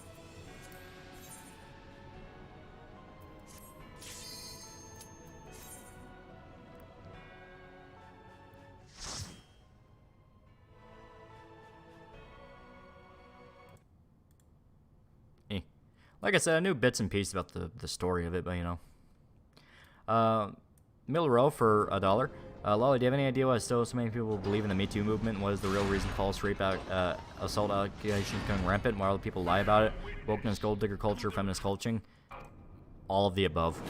Like I said, I knew bits and pieces about the story of it, but you know. Middle row for $1. Loli, do you have any idea why still so many people believe in the Me Too movement? What is the real reason false rape assault allegations going rampant? Why all the people lie about it? Wokeness, gold digger culture, feminist coaching? All of the above.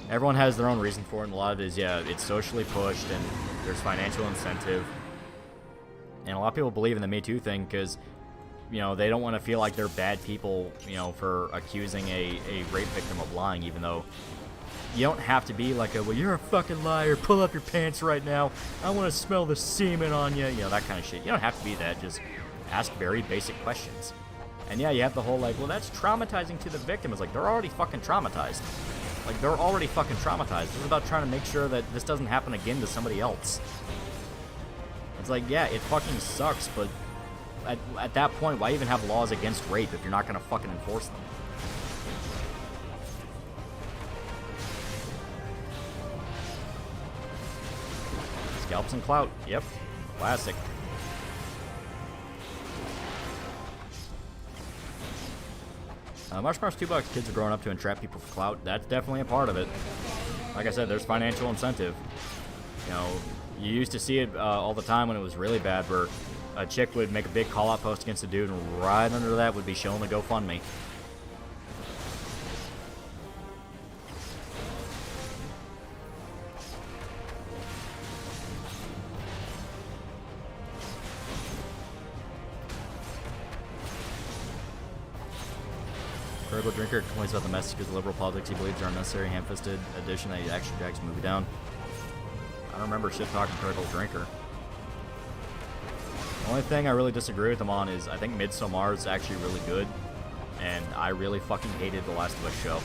Everyone has their own reason for it, and a lot of it is, yeah, it's socially pushed, and there's financial incentive. And a lot of people believe in the Me Too thing because you know, they don't want to feel like they're bad people, you know, for accusing a rape victim of lying, even though you don't have to be like well, you're a fucking liar, pull up your pants right now, I want to smell the semen on you, you know, that kind of shit. You don't have to be that, just ask very basic questions. And yeah, you have the whole like, well, that's traumatizing to the victim. It's like, they're already fucking traumatized. Like, they're already fucking traumatized. This is about trying to make sure that this doesn't happen again to somebody else. It's like, yeah, it fucking sucks, but at that point, why even have laws against rape if you're not gonna fucking enforce them? Scalps and clout. Yep. Classic. Marshmallow's $2. Kids are growing up to entrap people for clout. That's definitely a part of it. Like I said, there's financial incentive. You know, you used to see it all the time when it was really bad, where a chick would make a big call-out post against a dude, and right under that would be showing the GoFundMe. Critical Drinker complains about the message of the liberal politics he believes are unnecessary, ham-fisted addition that he actually drags the movie down. I don't remember shit talking Critical Drinker. The only thing I really disagree with him on is I think Midsommar is actually really good, and I really fucking hated The Last of Us show.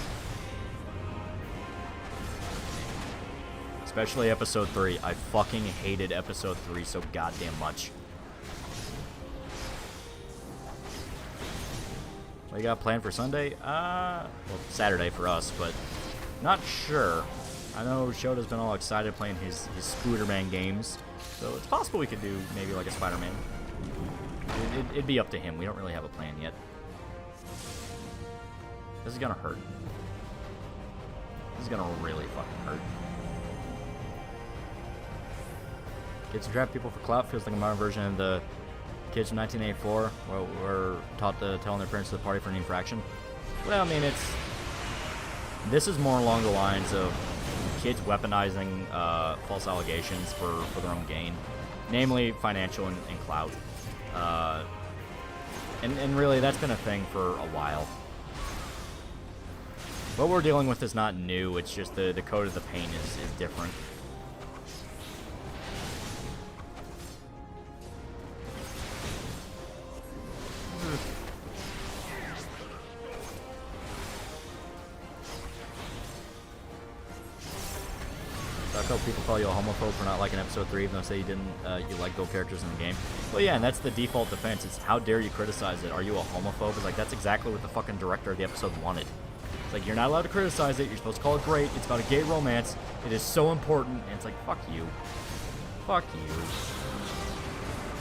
Especially episode 3. I fucking hated episode 3 so goddamn much. What you got planned for Sunday? Well, Saturday for us, but not sure. I know Shota's been all excited playing his Spooderman games, so it's possible we could do maybe like a Spider-Man. It'd be up to him. We don't really have a plan yet. This is gonna hurt. This is gonna really fucking hurt. Kids who trap people for clout feels like a modern version of the kids from 1984 were taught to tell their parents to the party for an infraction. Well, I mean, this is more along the lines of kids weaponizing false allegations for their own gain, namely financial and clout. And really, that's been a thing for a while. What we're dealing with is not new, it's just the code of the pain is different. I hope people call you a homophobe for not liking episode 3, even though say you didn't, you like gold characters in the game. Well, yeah, and that's the default defense. It's how dare you criticize it? Are you a homophobe? It's like, that's exactly what the fucking director of the episode wanted. It's like, you're not allowed to criticize it. You're supposed to call it great. It's about a gay romance. It is so important. And it's like, fuck you. Fuck you.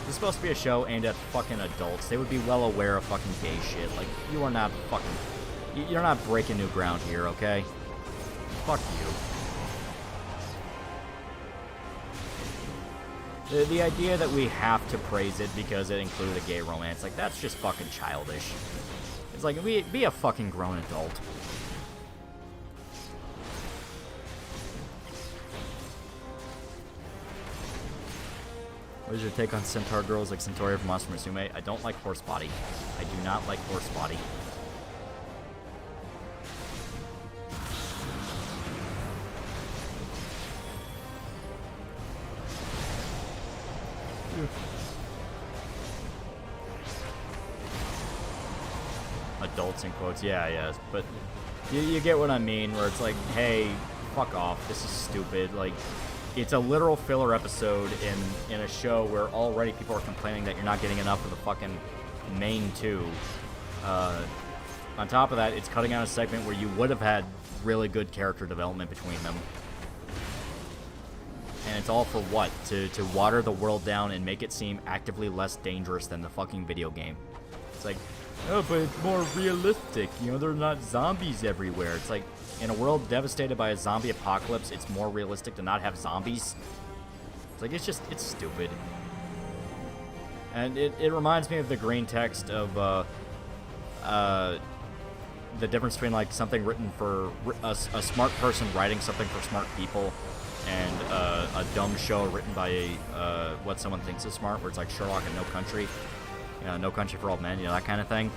This is supposed to be a show aimed at fucking adults. They would be well aware of fucking gay shit. Like, you are not fucking... You're not breaking new ground here, okay? Fuck you. The idea that we have to praise it because it included a gay romance, like, that's just fucking childish. It's like, be a fucking grown adult. What is your take on centaur girls like Centauria from Monster Musume? I don't like horse body. I do not like horse body. Adults in quotes, yeah, but you get what I mean, where it's like, hey, fuck off, this is stupid. Like, it's a literal filler episode in a show where already people are complaining that you're not getting enough of the fucking main two. On top of that, it's cutting out a segment where you would have had really good character development between them. And it's all for what? To water the world down and make it seem actively less dangerous than the fucking video game. It's like, oh, but it's more realistic. You know, there are not zombies everywhere. It's like, in a world devastated by a zombie apocalypse, it's more realistic to not have zombies. It's like, it's stupid. And it reminds me of the green text of, the difference between, like, something written for a smart person writing something for smart people, and a dumb show written by what someone thinks is smart, where it's like Sherlock and No Country. You know, No Country for Old Men, you know, that kind of thing.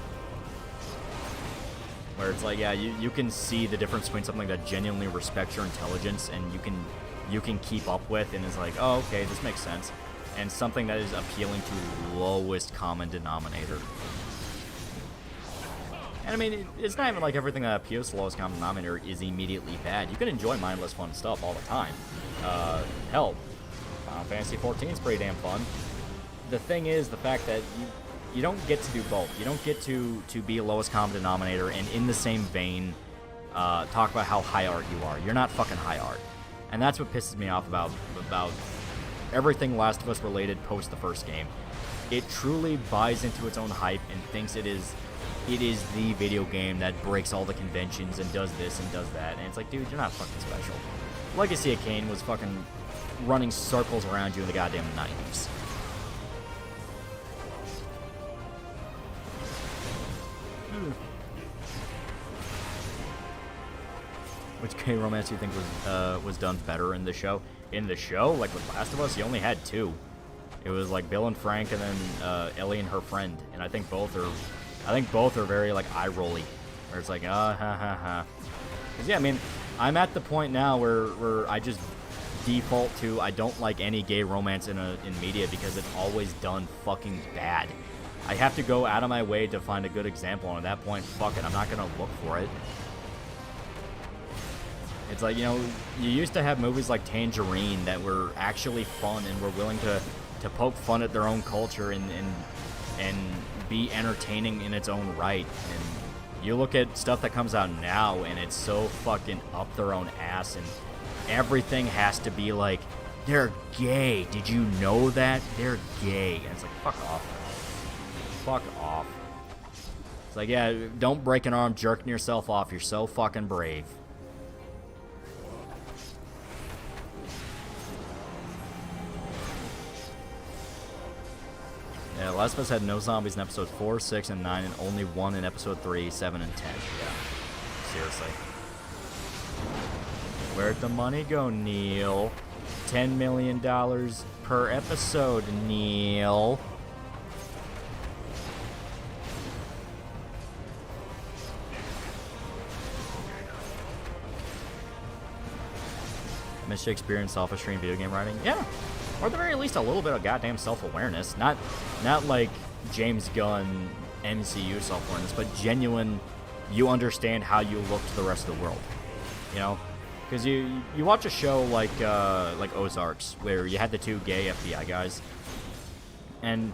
Where it's like, yeah, you can see the difference between something that genuinely respects your intelligence and you can keep up with and is like, oh, okay, this makes sense, and something that is appealing to lowest common denominator. And I mean, it's not even like everything that appeals to lowest common denominator is immediately bad. You can enjoy mindless fun stuff all the time. Hell, Final Fantasy 14 is pretty damn fun. The thing is the fact that you don't get to do both. You don't get to be a lowest common denominator and in the same vein talk about how high art you are. You're not fucking high art. And that's what pisses me off about everything Last of Us related post the first game. It truly buys into its own hype and thinks it is the video game that breaks all the conventions and does this and does that. And it's like, dude, you're not fucking special. Legacy of Kain was fucking running circles around you in the goddamn 90s. Which gay romance do you think was done better in the show? In the show, like with Last of Us, you only had two. It was like Bill and Frank, and then Ellie and her friend. And I think both are very like eye rolly, where it's like ha ha ha. Cause yeah, I mean, I'm at the point now where I just default to I don't like any gay romance in media because it's always done fucking bad. I have to go out of my way to find a good example, and at that point, fuck it, I'm not gonna look for it. It's like, you know, you used to have movies like Tangerine that were actually fun and were willing to poke fun at their own culture and be entertaining in its own right. And you look at stuff that comes out now and it's so fucking up their own ass and everything has to be like, they're gay. Did you know that? They're gay. And it's like, fuck off. Fuck off. It's like, yeah, don't break an arm jerking yourself off. You're so fucking brave. Yeah, Last of Us had no zombies in episodes 4, 6, and 9, and only one in episode 3, 7, and 10. Yeah. Seriously. Where'd the money go, Neil? $10 million per episode, Neil. Miss Shakespeare and sophistry in video game writing? Yeah. Or at the very least, a little bit of goddamn self-awareness. Not like James Gunn MCU self-awareness, but genuine, you understand how you look to the rest of the world. You know? Because you watch a show like Ozarks, where you had the two gay FBI guys, and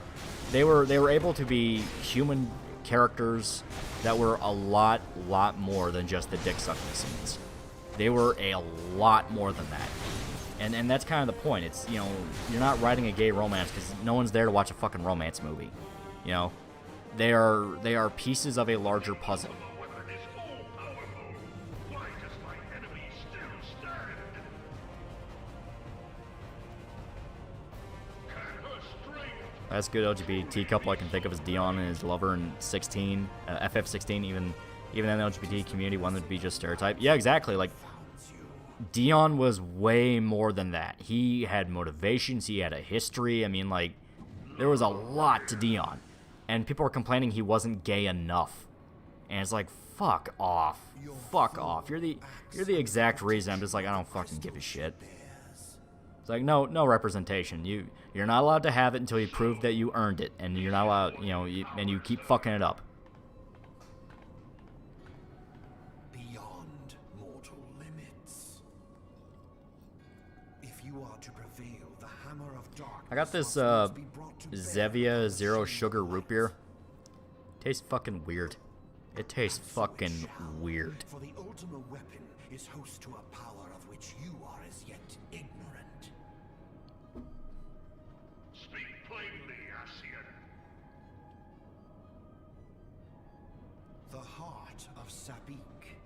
they were able to be human characters that were a lot more than just the dick-sucking scenes. They were a lot more than that. And that's kind of the point. It's, you know, you're not writing a gay romance because no one's there to watch a fucking romance movie. You know? They are pieces of a larger puzzle. That's a good LGBT couple I can think of is Dion and his lover in 16, FF16, even in the LGBT community wanted to be just stereotype. Yeah, exactly. Like, Dion was way more than that. He had motivations, he had a history. I mean, like, there was a lot to Dion. And people were complaining he wasn't gay enough. And it's like, fuck off. Fuck off. You're the exact reason I'm just like, I don't fucking give a shit. It's like, no representation. You're not allowed to have it until you prove that you earned it. And you're not allowed, you know, and you keep fucking it up. I got this Zevia Zero Sugar Root Beer. Tastes fucking weird. It tastes fucking weird. For the ultimate weapon is host to a power of which you are as yet ignorant. Speak plainly, Asian. The heart of Sabik.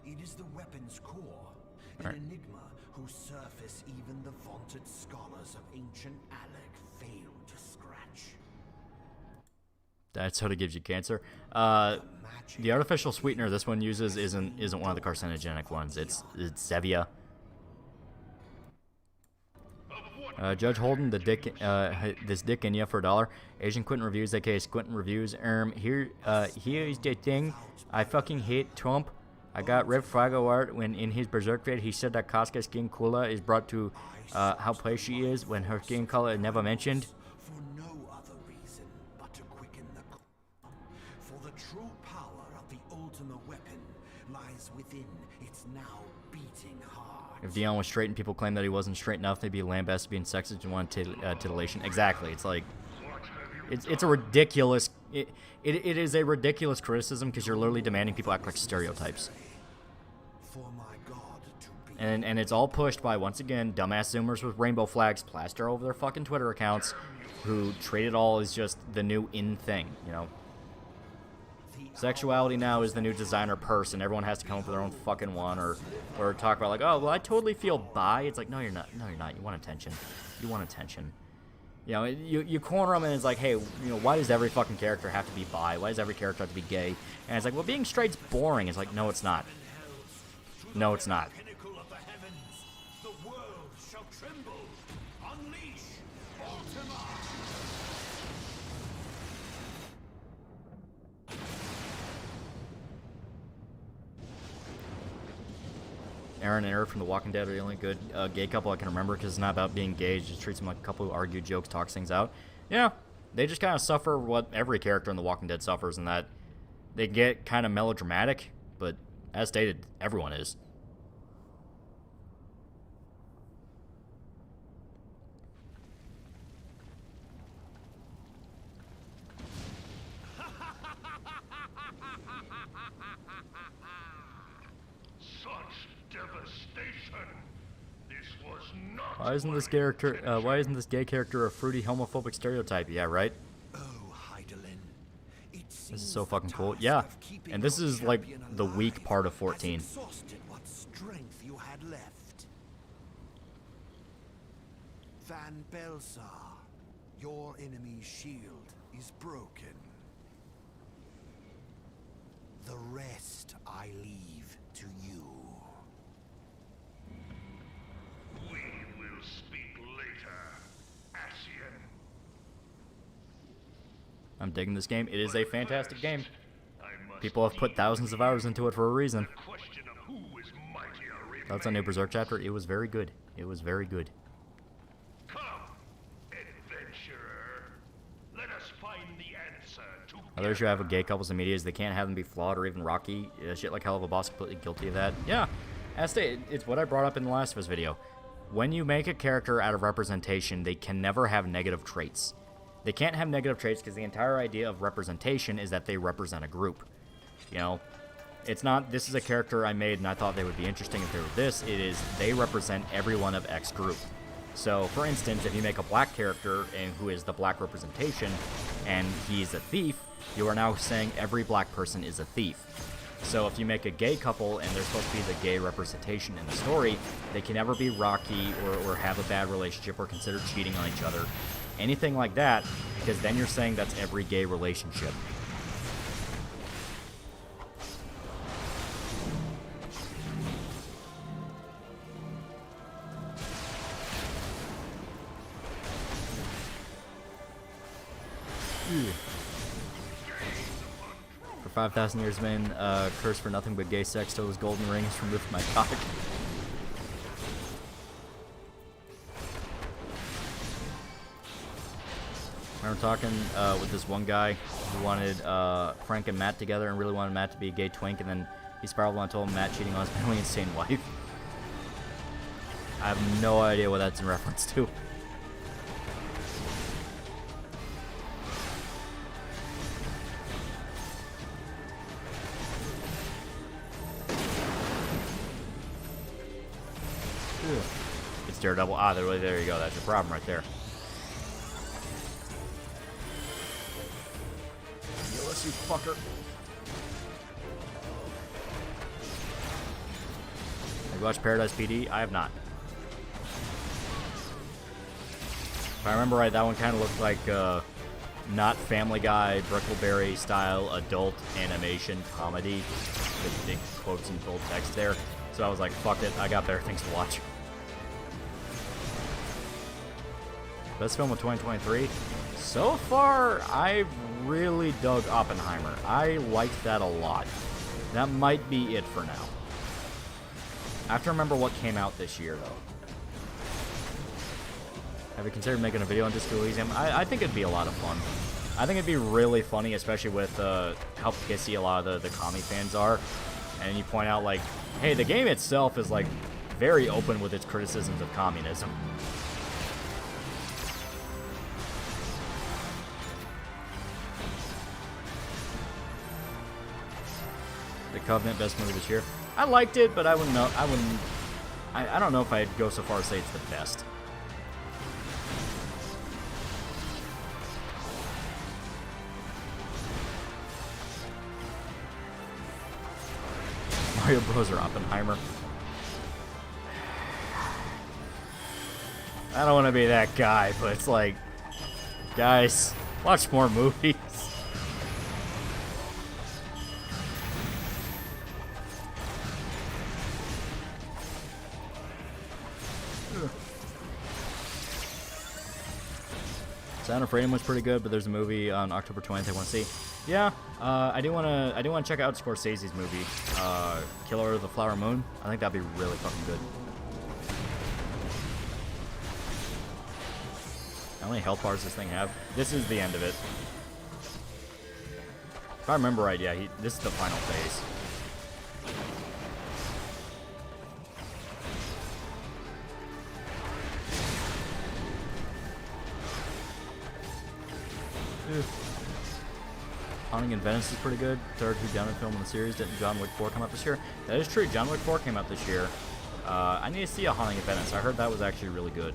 It is the weapon's core. An enigma whose surface even the vaunted scholars of ancient Alec failed to scratch. That soda gives you cancer. The artificial sweetener this one uses isn't one of the carcinogenic ones. It's Zevia. Judge Holden, the dick, this dick in ya for $1. Asian Quentin Reviews, aka Squintin Reviews. Here's the thing. I fucking hate Trump. I got Rev Frago art when in his berserk vid he said that Casca's skin color is brought to how pale she is when her skin color is never mentioned. For no other reason but to quicken the core. For the true power of the ultimate weapon lies within its now beating heart. If Dion was straight and people claim that he wasn't straight enough, they'd be lambasted being sexist and want titillation. Exactly. It's like, it's a ridiculous, it is a ridiculous criticism because you're literally demanding people act like stereotypes. For my God to be And it's all pushed by, once again, dumbass Zoomers with rainbow flags plastered over their fucking Twitter accounts who treat it all as just the new in thing, you know? Sexuality now is the new designer purse, and everyone has to come up with their own fucking one, or talk about like, oh, well, I totally feel bi. It's like, no, you're not. No, you're not. You want attention. You want attention. You know, you corner them, and it's like, hey, you know, why does every fucking character have to be bi? Why does every character have to be gay? And it's like, well, being straight's boring. It's like, no, it's not. No, it's not. pinnacle of the heavens. The world shall tremble. Unleash Ultima. Aaron and Eric from The Walking Dead are the only good gay couple I can remember because it's not about being gay. It just treats them like a couple who argue, jokes, talks things out. Yeah, they just kind of suffer what every character in The Walking Dead suffers, in that they get kind of melodramatic, but as stated, everyone is. Such devastation. This was not. Why isn't this character? Why isn't this gay character a fruity homophobic stereotype? Yeah, right. Oh, Heidelin. This is so fucking cool. Yeah, and this is like the weak part of 14. Exhausted what strength you had left. Van Belsar, your enemy's shield is broken. The rest I leave to you. We will speak later, Ascian. I'm digging this game. It is a fantastic game. I must People have put thousands of hours into it for a reason. the question of who is mightier. That's a new Berserk chapter. It was very good. It was very good. Come, adventurer. Let us find the answer to. Other issue I have with gay couples in media is they can't have them be flawed or even rocky. Shit like Hell of a Boss, completely guilty of that. Yeah, as stated, it's what I brought up in the Last of Us video. When you make a character out of representation, they can never have negative traits. They can't have negative traits because the entire idea of representation is that they represent a group. You know, it's not, this is a character I made and I thought they would be interesting if they were this. It is, they represent everyone of X group. So, for instance, if you make a black character and who is the black representation, and he's a thief, you are now saying every black person is a thief. So if you make a gay couple and they're supposed to be the gay representation in the story, they can never be rocky or have a bad relationship or consider cheating on each other. Anything like that, because then you're saying that's every gay relationship. For 5,000 years, men cursed for nothing but gay sex till his golden ring is removed from my cock. I remember talking with this one guy who wanted Frank and Matt together and really wanted Matt to be a gay twink, and then he spiraled on and told him Matt cheating on his mentally insane wife. I have no idea what that's in reference to. It's Daredevil. Ah, there you go. That's your problem right there. Yes, you fucker. Have you watched Paradise PD? I have not. If I remember right, that one kind of looked like not Family Guy, Brickleberry style adult animation comedy with big quotes and bold text there. So I was like, fuck it, I got better things to watch. Best film of 2023? So far, I've really dug Oppenheimer. I liked that a lot. That might be it for now. I have to remember what came out this year, though. Have you considered making a video on Disco Elysium? I think it'd be a lot of fun. I think it'd be really funny, especially with how pissy a lot of the commie fans are. And you point out, like, hey, the game itself is, like, very open with its criticisms of communism. The Covenant, best movie this year. I liked it, but I wouldn't know. I don't know if I'd go so far as to say it's the best. Mario Bros. Or Oppenheimer. I don't want to be that guy, but it's like, guys, watch more movies. Sound of Freedom was pretty good, but there's a movie on October 20th I want to see. Yeah, I do want to check out Scorsese's movie, Killer of the Flower Moon. I think that'd be really fucking good. How many health bars does this thing have? This is the end of it. If I remember right, yeah, this is the final phase. Haunting in Venice is pretty good. Third whodunit film in the series. Didn't John Wick 4 come out this year? That is true. John Wick 4 came out this year. I need to see a Haunting in Venice. I heard that was actually really good.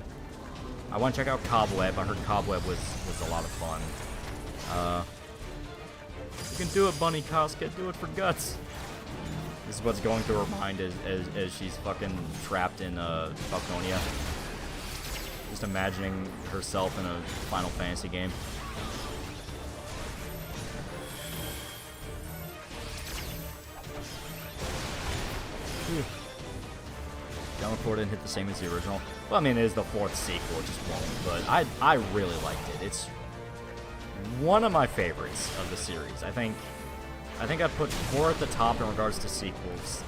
I want to check out Cobweb. I heard Cobweb was a lot of fun. You can do it, Bunny Koska. Do it for guts. This is what's going through her mind as she's fucking trapped in Falconia. Just imagining herself in a Final Fantasy game. John Wick 4 didn't hit the same as the original. Well, I mean, it is the fourth sequel, it just won't. But I really liked it. It's one of my favorites of the series. I think I'd put 4 at the top in regards to sequels.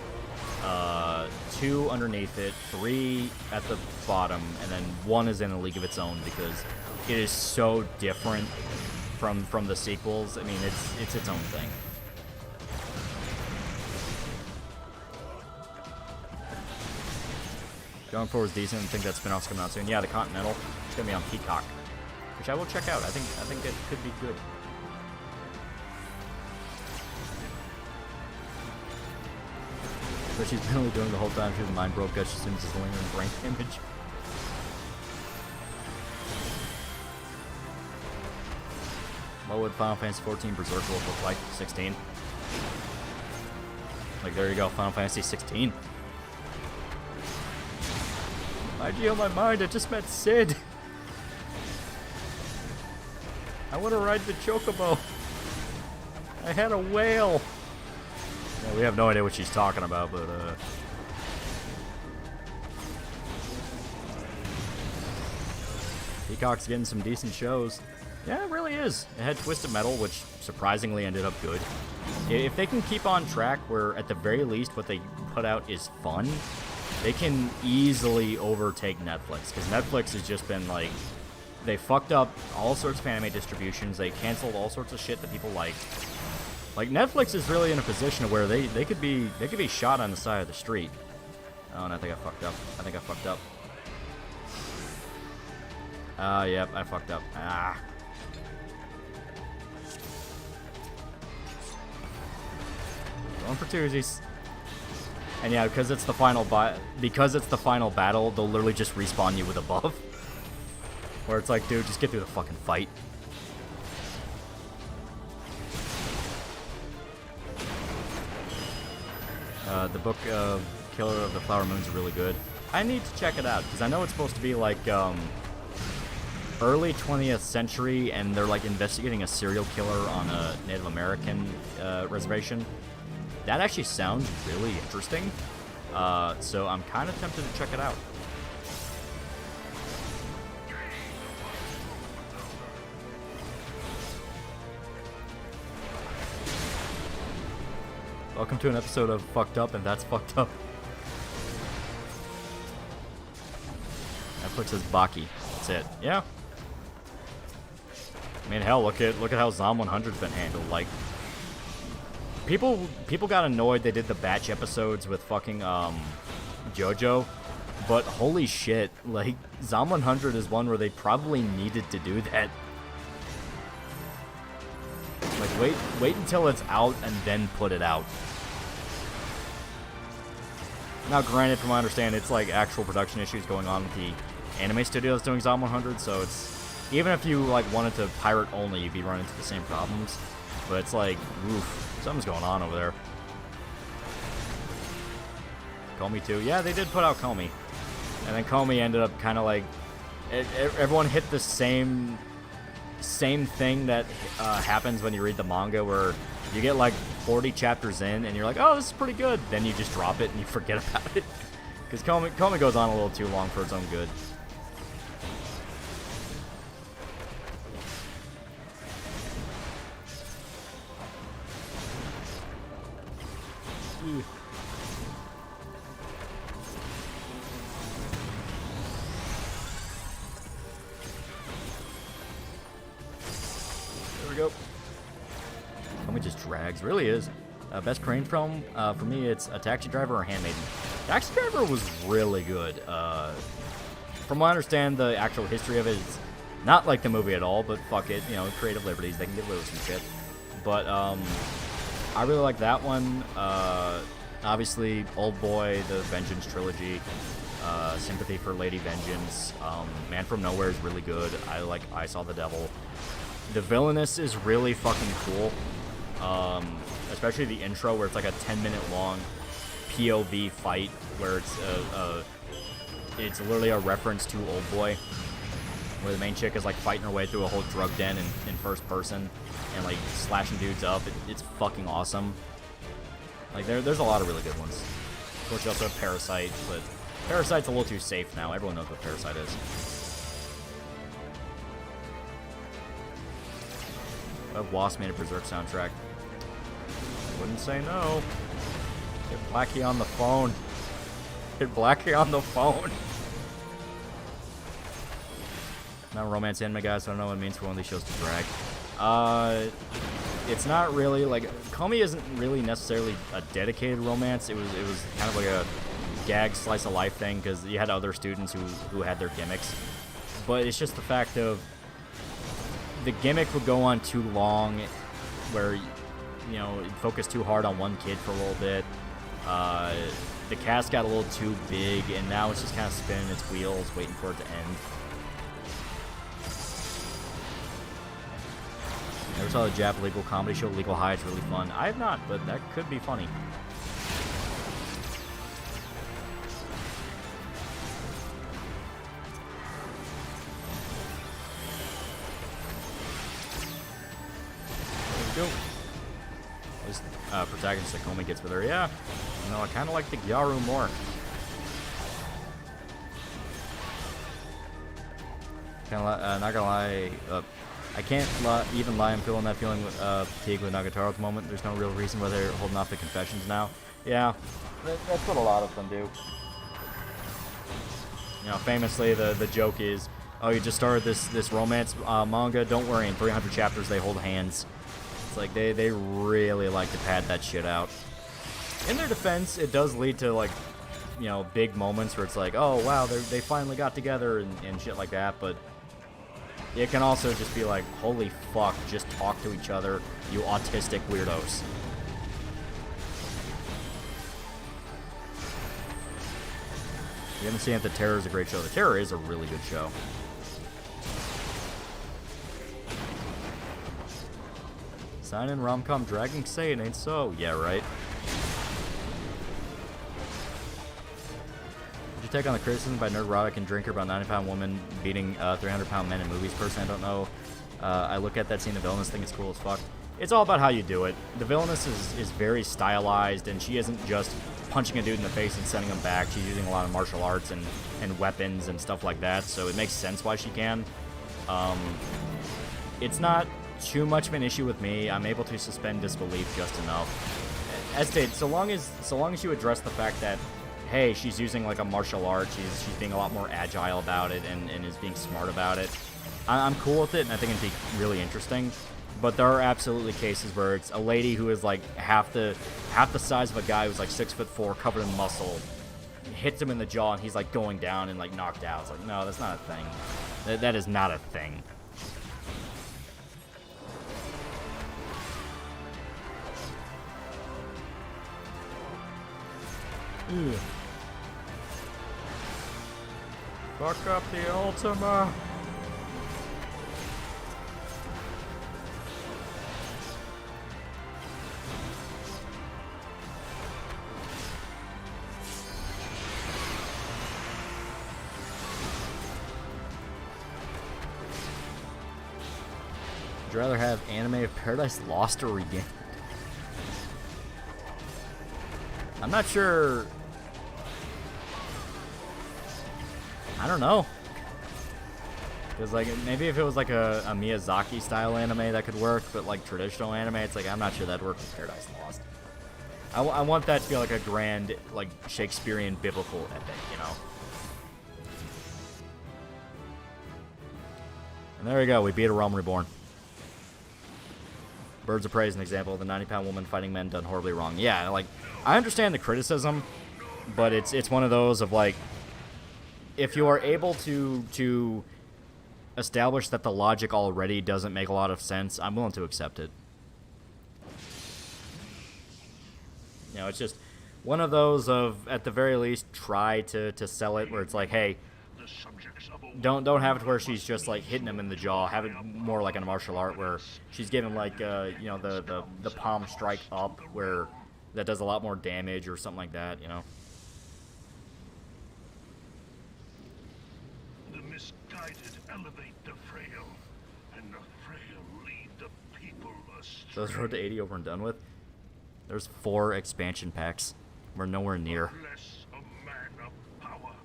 2 underneath it, 3 at the bottom, and then 1 is in a league of its own because it is so different from the sequels. I mean, it's its own thing. John Wick 4 is decent. I think that spin-off's coming out soon. Yeah, The Continental. It's gonna be on Peacock, which I will check out. I think it could be good. But she's been only doing the whole time. She's mind broke as soon as it's lingering brain damage. What would Final Fantasy 14 Berserk look like? 16. Like, there you go, Final Fantasy 16. IG on my mind, I just met Sid. I want to ride the Chocobo. I had a whale. Yeah, we have no idea what she's talking about, but Peacock's getting some decent shows. Yeah, it really is. It had Twisted Metal, which surprisingly ended up good. If they can keep on track where, at the very least, what they put out is fun, they can easily overtake Netflix, because Netflix has just been like, they fucked up all sorts of anime distributions, they canceled all sorts of shit that people liked. Like, Netflix is really in a position where they could be shot on the side of the street. Oh, and I think I fucked up. Yep, I fucked up. Going for twosies. And yeah, because it's the final battle, they'll literally just respawn you with a buff. Where it's like, dude, just get through the fucking fight. The book of Killer of the Flower Moon is really good. I need to check it out, because I know it's supposed to be like early 20th century, and they're like investigating a serial killer on a Native American reservation. That actually sounds really interesting, so I'm kind of tempted to check it out. Welcome to an episode of Fucked Up, and that's fucked up. Netflix says Baki. That's it. Yeah. I mean, hell, look at how Zom 100's been handled. Like, people got annoyed they did the batch episodes with fucking JoJo, but holy shit, like Zom 100 is one where they probably needed to do that. Like, wait until it's out and then put it out. Now, granted, from what I understand, it's like actual production issues going on with the anime studios doing Zom 100, so it's, even if you like wanted to pirate only, you'd be running into the same problems. But it's like, oof, something's going on over there. Comey too. Yeah, they did put out Comey. And then Comey ended up kind of like, everyone hit the same thing that happens when you read the manga, where you get like 40 chapters in and you're like, oh, this is pretty good. Then you just drop it and you forget about it. Because Comey goes on a little too long for its own good. There we go. Comey just drags. Really is. Best Crane film, for me, it's A Taxi Driver or Handmaiden. Taxi Driver was really good. From what I understand, the actual history of it is not like the movie at all, but fuck it, you know, creative liberties, they can get away with some shit. But, I really like that one. Obviously, Old Boy, the Vengeance trilogy, Sympathy for Lady Vengeance, Man from Nowhere is really good. I like I Saw the Devil. The Villainous is really fucking cool. Especially the intro, where it's like a 10-minute long POV fight, where it's literally a reference to Old Boy, where the main chick is like fighting her way through a whole drug den in first person and like slashing dudes up. It's fucking awesome. Like there's a lot of really good ones. Of course, you also have Parasite, but Parasite's a little too safe now. Everyone knows what Parasite is. Wasp made a Berserk soundtrack. Wouldn't say no. Get Blackie on the phone. Get Blackie on the phone. Not a romance anime, guys, so I don't know what it means for one of these shows to drag. It's not really, like, Comey isn't really necessarily a dedicated romance. It was kind of like a gag slice of life thing, because you had other students who had their gimmicks. But it's just the fact of the gimmick would go on too long, where, you know, it focused too hard on one kid for a little bit. The cast got a little too big, and now it's just kind of spinning its wheels, waiting for it to end. Never saw the Jap legal comedy show Legal High. It's really fun. I have not, but that could be funny. There we go. This protagonist that Comey gets with her. Yeah, you know, I kind of like the Gyaru more. Not gonna lie. I can't even lie. I'm feeling that feeling with fatigue with Nagatoro at the moment. There's no real reason why they're holding off the confessions now. Yeah, that's what a lot of them do. You know, famously, the joke is, oh, you just started this romance manga. Don't worry, in 300 chapters they hold hands. It's like they really like to pad that shit out. In their defense, it does lead to, like, you know, big moments where it's like, oh wow, they finally got together and shit like that. But it can also just be like, holy fuck, just talk to each other, you autistic weirdos. If you haven't seen it, The Terror is a great show. The Terror is a really good show. Sign in rom-com dragging say it ain't so. Yeah, right. Take on the criticism by Nerdrotic and Drinker about 90-pound woman beating 300-pound men in movies. Personally, I don't know. I look at that scene, the villainous thing is cool as fuck. It's all about how you do it. The villainess is very stylized, and she isn't just punching a dude in the face and sending him back. She's using a lot of martial arts and weapons and stuff like that, so it makes sense why she can. It's not too much of an issue with me. I'm able to suspend disbelief just enough. as stated, so long as you address the fact that, hey, she's using like a martial art, she's being a lot more agile about it and is being smart about it, I'm cool with it, and I think it'd be really interesting. But there are absolutely cases where it's a lady who is like half the size of a guy who's like 6'4", covered in muscle, hits him in the jaw, and he's like going down and like knocked out. It's like, no, that's not a thing. That is not a thing. Ugh. Fuck up the Ultima. Would you rather have Anime of Paradise Lost or Regained? I'm not sure. I don't know. Because, like, maybe if it was like a Miyazaki style anime that could work, but like traditional anime, it's like, I'm not sure that'd work with Paradise Lost. I want that to be like a grand, like, Shakespearean biblical epic, you know? And there we go, we beat a Realm Reborn. Birds of Prey is an example of the 90-pound woman fighting men done horribly wrong. Yeah, like, I understand the criticism, but it's one of those of, like, if you are able to establish that the logic already doesn't make a lot of sense, I'm willing to accept it. You know, it's just one of those of, at the very least, try to sell it where it's like, hey, don't have it where she's just like hitting him in the jaw. Have it more like in a martial art where she's giving like you know, the palm strike up where that does a lot more damage or something like that, you know. The misguided elevate the frail, and the frail lead the people astray. So is Road to 80 over and done with? There's 4 expansion packs. We're nowhere near. Unless a man of power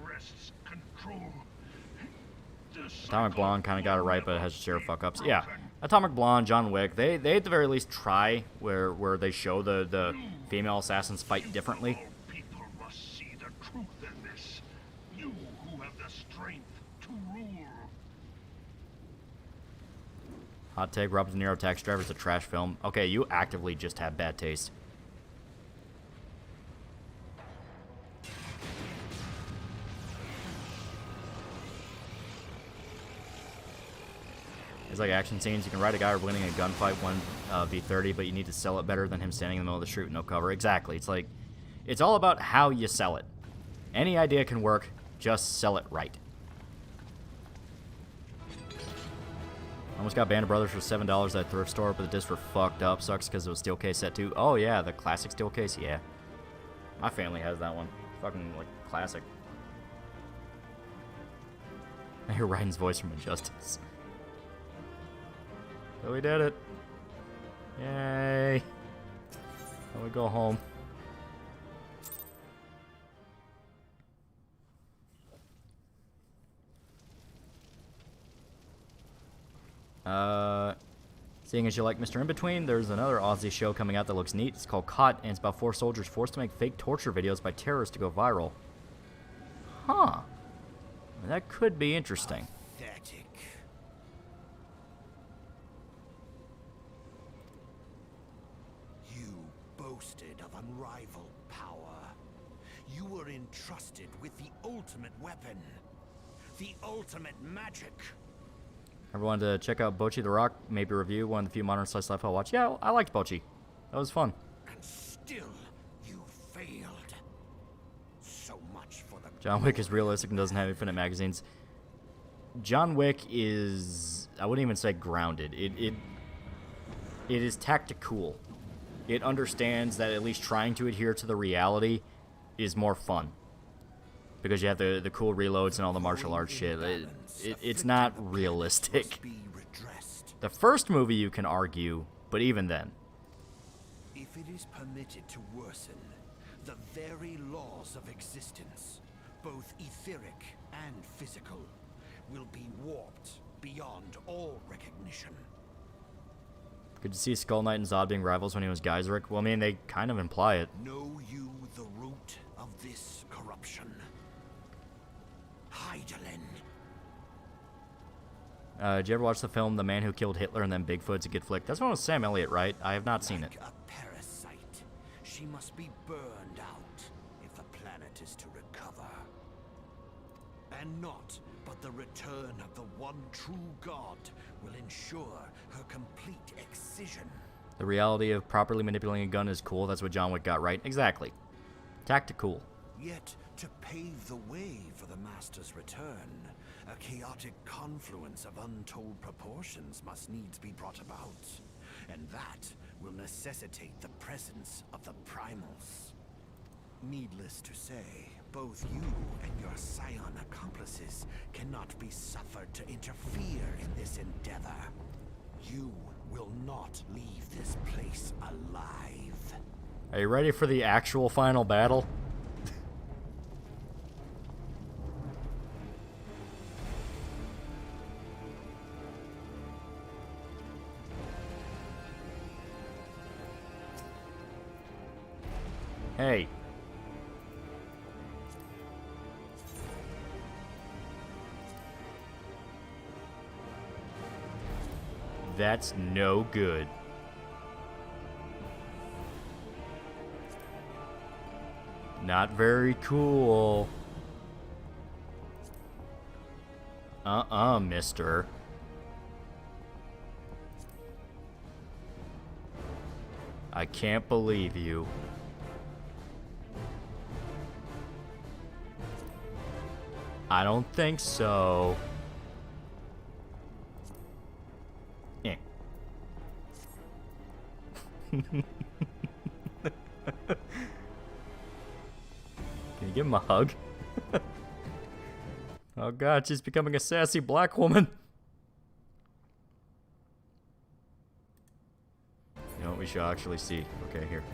wrests control. Atomic Blonde kind of got it right, but it has a share of fuck-ups. Yeah, Atomic Blonde, John Wick, they at the very least try where they show the female assassins fight differently. People must see the truth in this. You who have the strength to rule. Hot take, Robert De Niro Taxi Driver is a trash film. Okay, you actively just have bad taste. It's like action scenes. You can ride a guy winning a gunfight 1v30, but you need to sell it better than him standing in the middle of the street with no cover. Exactly. It's like, it's all about how you sell it. Any idea can work, just sell it right. Almost got Band of Brothers for $7 at a thrift store, but the discs were fucked up. Sucks because it was steel case set too. Oh yeah, the classic steel case, yeah. My family has that one. Fucking, like, classic. I hear Ryan's voice from Injustice. So we did it. Yay. Now we go home. Seeing as you like Mr. In-Between, there's another Aussie show coming out that looks neat. It's called Caught, and it's about 4 soldiers forced to make fake torture videos by terrorists to go viral. Huh. That could be interesting. Pathetic. You boasted of unrivaled power. You were entrusted with the ultimate weapon. The ultimate magic. Everyone to check out Bocchi the Rock, maybe review, one of the few modern slice life I'll watch. Yeah, I liked Bocchi. That was fun. And still, you failed. So much for the... John Wick is realistic and doesn't have infinite magazines. John Wick is, I wouldn't even say grounded. It is tactical. It understands that at least trying to adhere to the reality is more fun. Because you have the cool reloads and all the martial arts shit. It's not realistic. The first movie you can argue, but even then. If it is permitted to worsen, the very laws of existence, both etheric and physical, will be warped beyond all recognition. Could you see Skull Knight and Zod being rivals when he was Geiseric? Well, I mean, they kind of imply it. Know you the root of this corruption? Hydelin. Did you ever watch the film The Man Who Killed Hitler and Then Bigfoot? It's a good flick. That's one with Sam Elliott, right? I have not seen it. Like a parasite, she must be burned out if the planet is to recover. And not but the return of the one true God will ensure her complete excision. The reality of properly manipulating a gun is cool. That's what John Wick got right. Exactly. Tactical. Yet, to pave the way for the Master's return, a chaotic confluence of untold proportions must needs be brought about. And that will necessitate the presence of the primals. Needless to say, both you and your scion accomplices cannot be suffered to interfere in this endeavor. You will not leave this place alive. Are you ready for the actual final battle? Hey. That's no good. Not very cool. Mister. I can't believe you. I don't think so. Eh. Can you give him a hug? Oh god, she's becoming a sassy black woman. You know what we should actually see? Okay, here.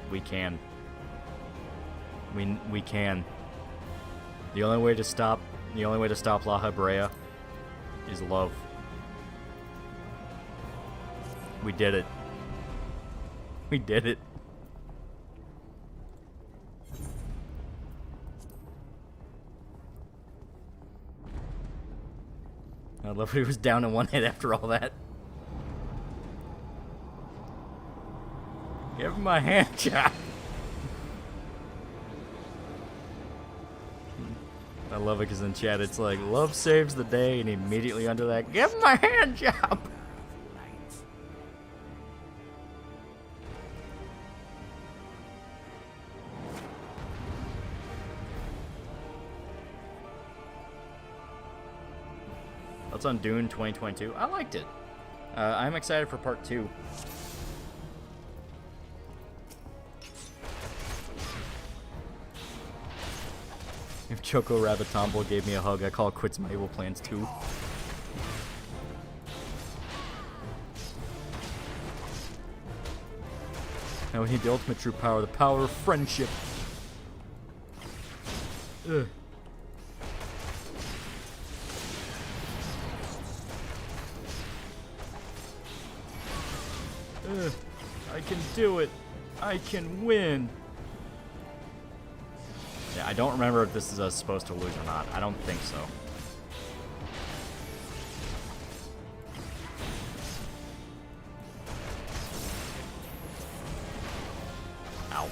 We can. We can. The only way to stop La Hebrea is love. We did it. We did it. I love he was down in one hit after all that. Give him a hand job. I love it because in chat it's like, love saves the day, and immediately under that, give him a hand job. That's on Dune 2022. I liked it. I'm excited for part 2. If Choco Rabbit Tomboy gave me a hug, I call it quits my evil plans too. Now we need the ultimate true power, the power of friendship. Ugh. I can do it. I can win. Yeah, I don't remember if this is us supposed to lose or not. I don't think so. Ow.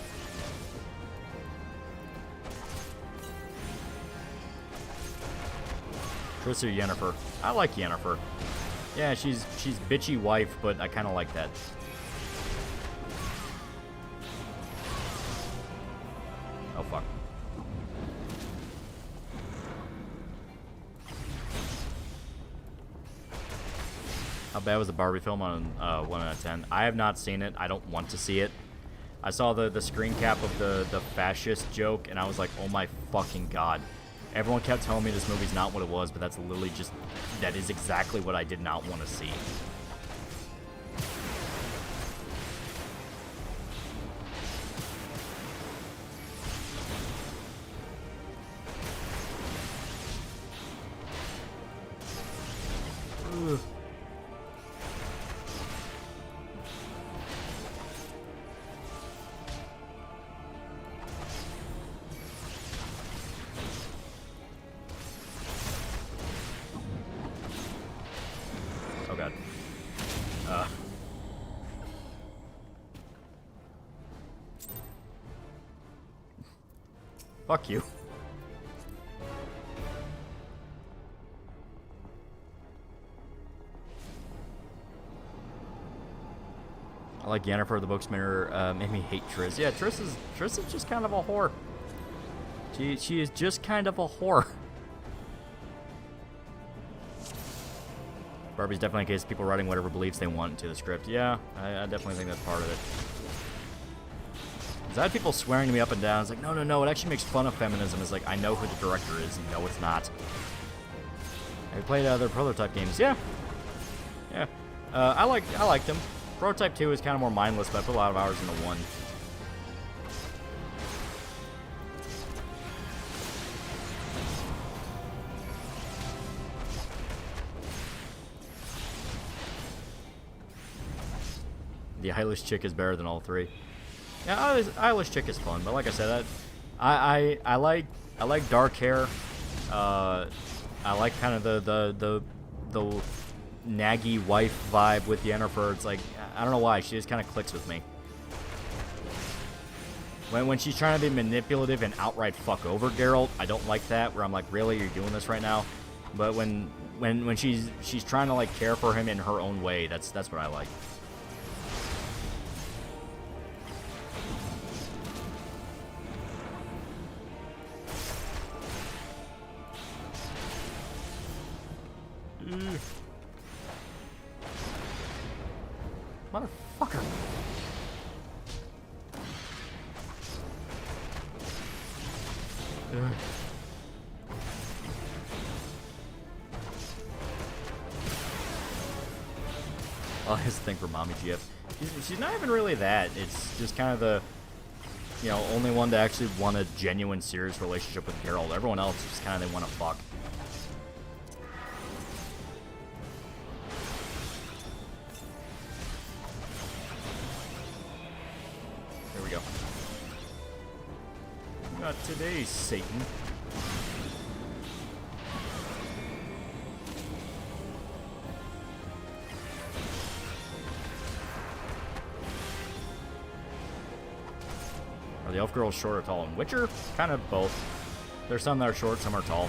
Triss or Yennefer? I like Yennefer. Yeah, she's bitchy wife, but I kind of like that. Oh fuck. How bad was the Barbie film on 1 out of 10? I have not seen it. I don't want to see it. I saw the screen cap of the fascist joke, and I was like, oh my fucking god. Everyone kept telling me this movie's not what it was, but that's literally just... that is exactly what I did not want to see. Fuck you. I like Yennefer, the Booksmith, made me hate Triss. Yeah, Triss is just kind of a whore. She is just kind of a whore. Barbie's definitely a case of people writing whatever beliefs they want into the script. Yeah, I definitely think that's part of it. Because I had people swearing to me up and down. It's like, no, it actually makes fun of feminism. It's like, I know who the director is. No, it's not. Have you played other Prototype games? Yeah. Yeah. I liked them. Prototype 2 is kind of more mindless, but I put a lot of hours into 1. The eyeless chick is better than all 3. Yeah, eyeless chick is fun, but like I said, I like dark hair. I like kind of the naggy wife vibe with Yennefer. It's like, I don't know why, she just kind of clicks with me. When she's trying to be manipulative and outright fuck over Geralt, I don't like that. Where I'm like, really, you're doing this right now? But when she's trying to like care for him in her own way, that's what I like. Motherfucker. Oh, his thing for Mommy GF. She's not even really that. It's just kind of the, only one to actually want a genuine, serious relationship with Geralt. Everyone else just kind of, they want to fuck. There we go. Not today, Satan. Are the elf girls short or tall? In Witcher, kind of both. There's some that are short, some are tall.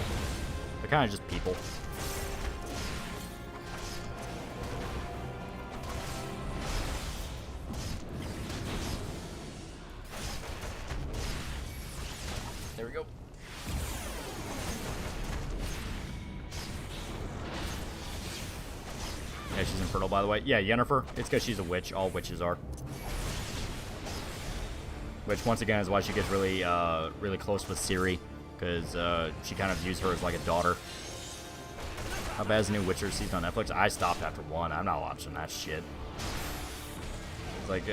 They're kind of just people. There we go. Yeah, she's infertile, by the way. Yeah, Yennefer. It's because she's a witch. All witches are. Which, once again, is why she gets really, really close with Ciri, because she kind of views her as like a daughter. How bad is the new Witcher season on Netflix? I stopped after 1. I'm not watching that shit. It's like,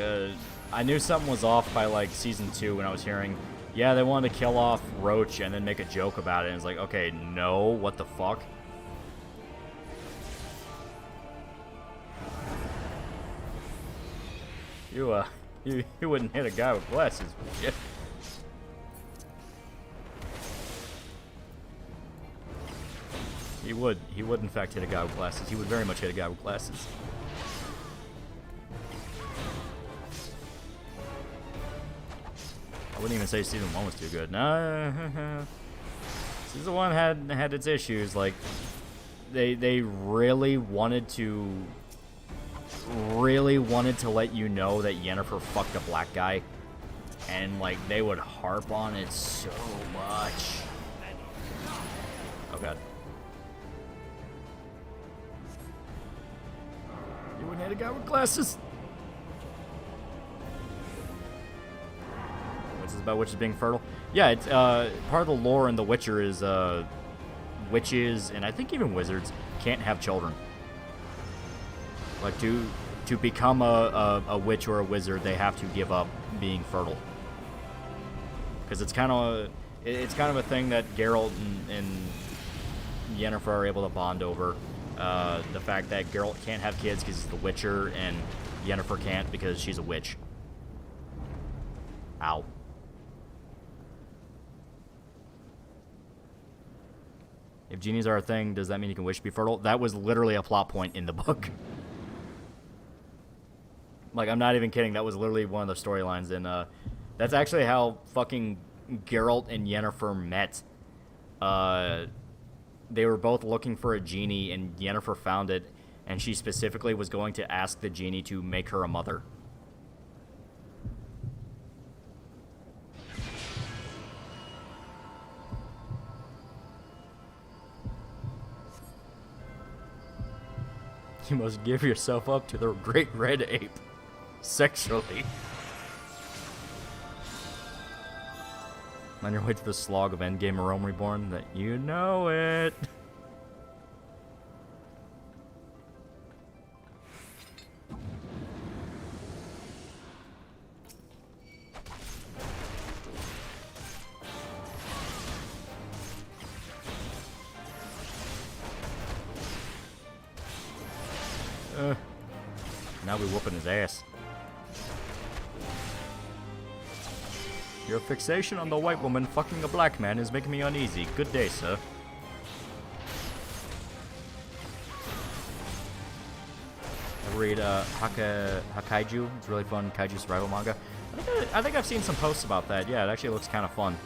I knew something was off by like season 2 when I was hearing, yeah, they wanted to kill off Roach and then make a joke about it. And it's like, okay, no, what the fuck? You wouldn't hit a guy with glasses, would you? He would. He would, in fact, hit a guy with glasses. He would very much hit a guy with glasses. I wouldn't even say season 1 was too good. No. Season 1 had its issues. Like, they really wanted to let you know that Yennefer fucked a black guy, and like they would harp on it so much. Oh god. You wouldn't hit a guy with glasses. What's this about witches being fertile? Yeah, it's part of the lore in The Witcher is witches and I think even wizards can't have children. Like, to become a witch or a wizard, they have to give up being fertile. Because it's kind of a thing that Geralt and Yennefer are able to bond over. The fact that Geralt can't have kids because he's the Witcher, and Yennefer can't because she's a witch. Ow. If genies are a thing, does that mean you can wish to be fertile? That was literally a plot point in the book. Like, I'm not even kidding. That was literally one of the storylines, and that's actually how fucking Geralt and Yennefer met, they were both looking for a genie, and Yennefer found it, and she specifically was going to ask the genie to make her a mother. You must give yourself up to the great red ape. Sexually. On your way to the slog of Endgame Rome Reborn, that you know it. Now we whooping his ass. Your fixation on the white woman fucking a black man is making me uneasy. Good day, sir. I read Hakaiju. It's really fun kaiju survival manga. I think I've seen some posts about that. Yeah, it actually looks kind of fun.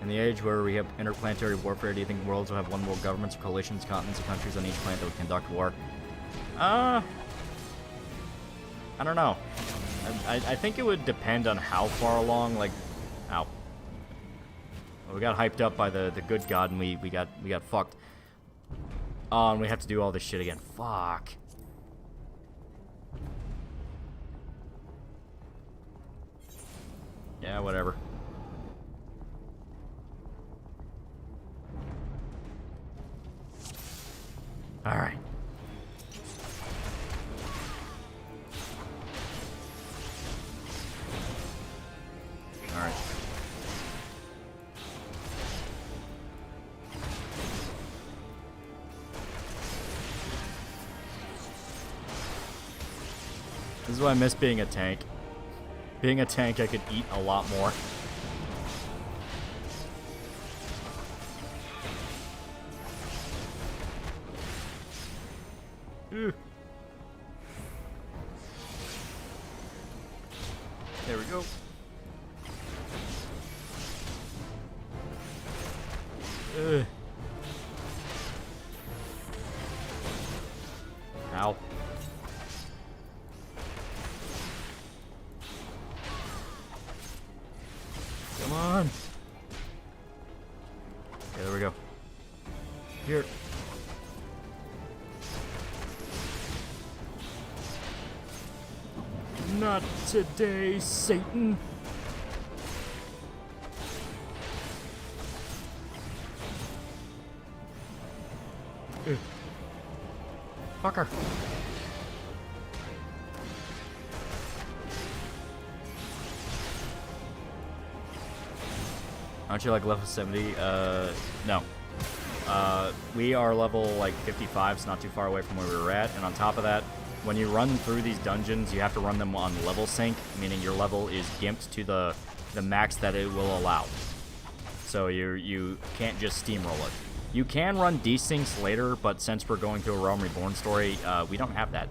In the age where we have interplanetary warfare, do you think worlds will have one world governments or coalitions, continents, or countries on each planet that would conduct war? I don't know. I think it would depend on how far along, like, ow. Well, we got hyped up by the good god, and we got fucked. Oh, and we have to do all this shit again. Fuck. Yeah, whatever. Alright. Alright. This is why I miss being a tank. Being a tank, I could eat a lot more. There we go. Ow. Come on. Okay, there we go. Here. Not today, Satan. Fucker. Aren't you like level 70? No. We are level like 55, so not too far away from where we were at. And on top of that, when you run through these dungeons, you have to run them on level sync, meaning your level is gimped to the max that it will allow. So you can't just steamroll it. You can run desyncs later, but since we're going through a Realm Reborn story, we don't have that.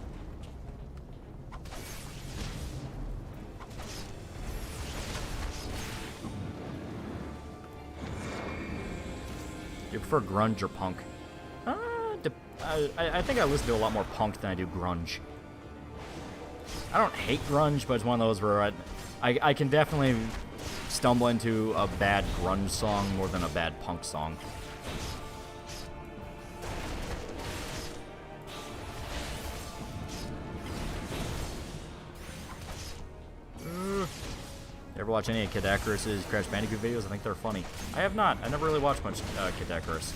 Do you prefer grunge or punk? I think I listen to a lot more punk than I do grunge. I don't hate grunge, but it's one of those where I can definitely stumble into a bad grunge song more than a bad punk song. You ever watch any of Kid Icarus's Crash Bandicoot videos? I think they're funny. I have not. I never really watched much Kid Icarus.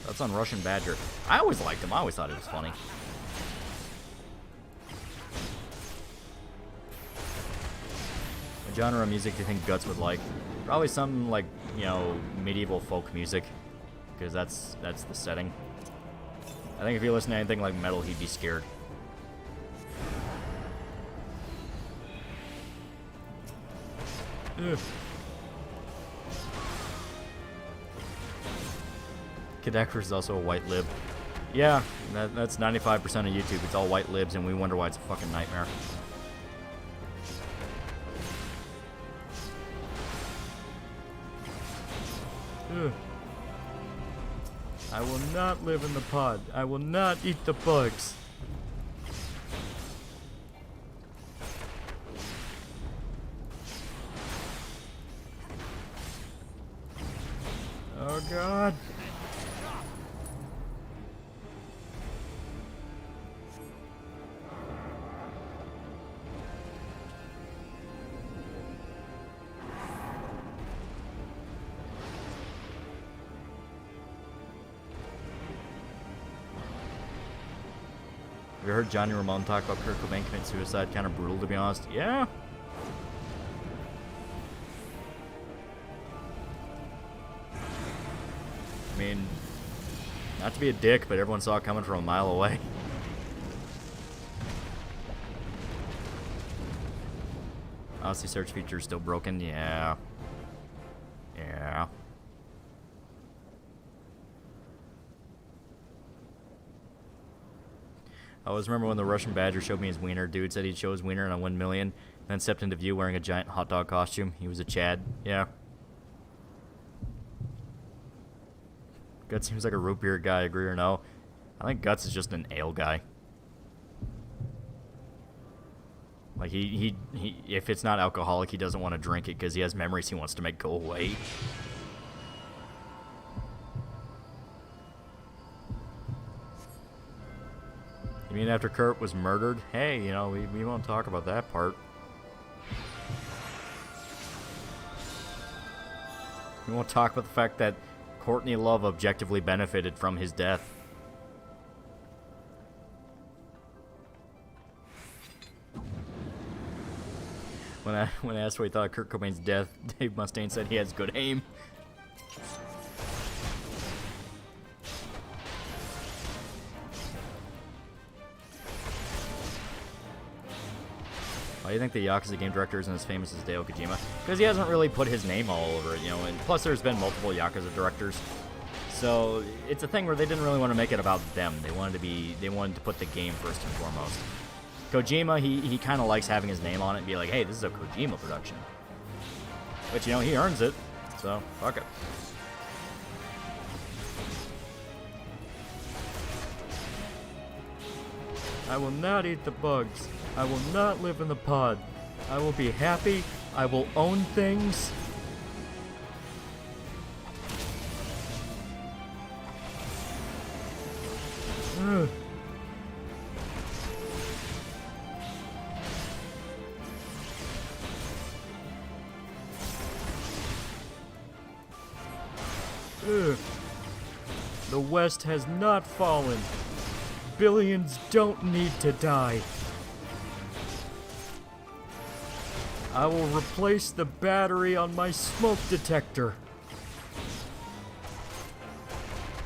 That's on Russian Badger. I always liked him. I always thought it was funny. What genre of music do you think Guts would like? Probably something like, you know, medieval folk music, because that's the setting. I think if you listen to anything like metal, he'd be scared. Ugh. Kadekra is also a white lib. Yeah, that's 95% of YouTube. It's all white libs, and we wonder why it's a fucking nightmare. Ugh. I will not live in the pod. I will not eat the bugs. Oh God. Have you heard Johnny Ramone talk about Kurt Cobain commit suicide? Kind of brutal, to be honest. Yeah. I mean, not to be a dick, but everyone saw it coming from a mile away. Honestly, search feature is still broken. Yeah. Yeah. I always remember when the Russian Badger showed me his wiener. Dude said he'd show his wiener and I won million. Then stepped into view wearing a giant hot dog costume. He was a Chad. Yeah. Guts seems like a root beer guy, agree or no? I think Guts is just an ale guy. Like, he if it's not alcoholic, he doesn't want to drink it because he has memories he wants to make go away. You mean after Kurt was murdered? Hey, you know, we won't talk about that part. We won't talk about the fact that Courtney Love objectively benefited from his death. When asked what he thought of Kurt Cobain's death, Dave Mustaine said he has good aim. Why do you think the Yakuza game director isn't as famous as Hideo Kojima? Because he hasn't really put his name all over it, you know, and plus there's been multiple Yakuza directors. So it's a thing where they didn't really want to make it about them. They wanted to put the game first and foremost. Kojima, he kind of likes having his name on it and be like, hey, this is a Kojima production. But, you know, he earns it, so fuck it. I will not eat the bugs. I will not live in the pod. I will be happy. I will own things. Ugh. Ugh. The West has not fallen. Billions don't need to die. I will replace the battery on my smoke detector.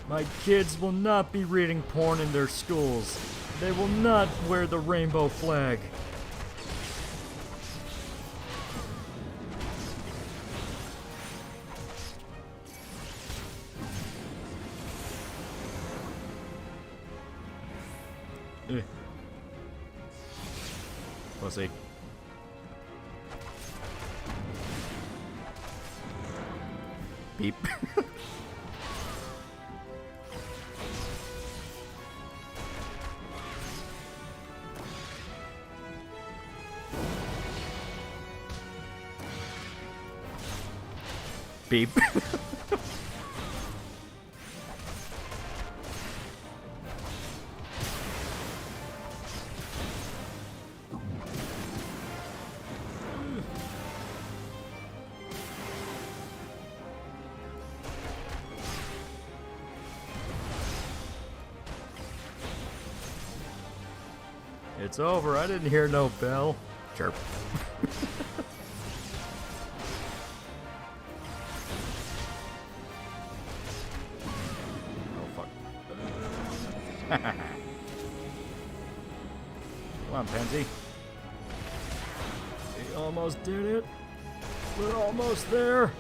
My kids will not be reading porn in their schools. They will not wear the rainbow flag. We'll see. Beep. Beep. It's over. I didn't hear no bell. Chirp. Oh, fuck. Come on, Pansy. We almost did it. We're almost there.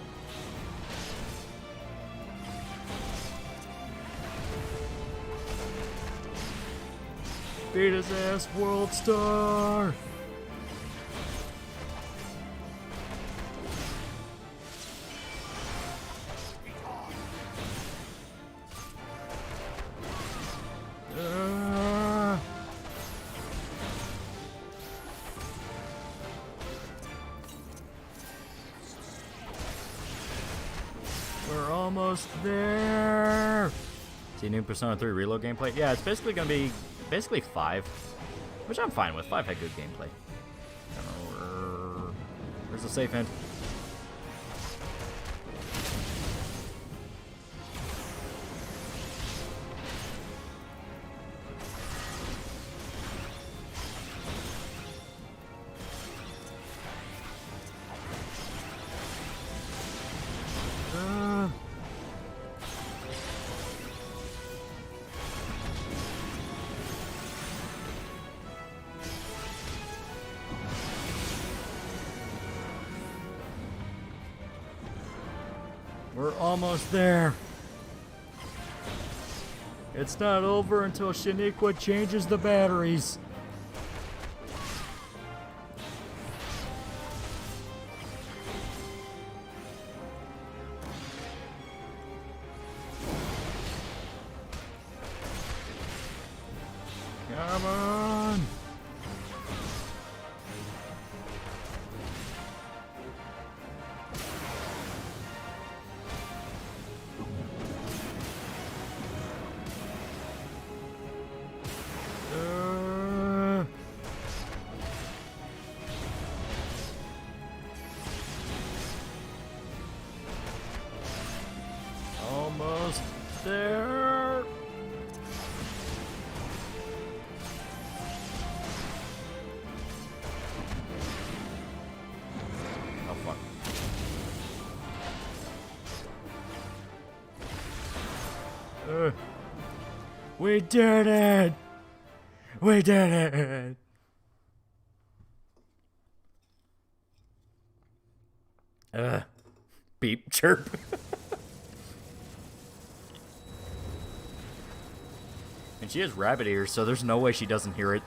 Beat his ass, World Star. We're almost there. See new Persona 3 Reload gameplay? Yeah, it's basically gonna be 5, which I'm fine with. 5 had good gameplay. Where's the safe end? We're almost there. It's not over until Shaniqua changes the batteries. Come on. Almost there. Oh fuck. We did it! We did it! Beep, chirp. And she has rabbit ears, so there's no way she doesn't hear it.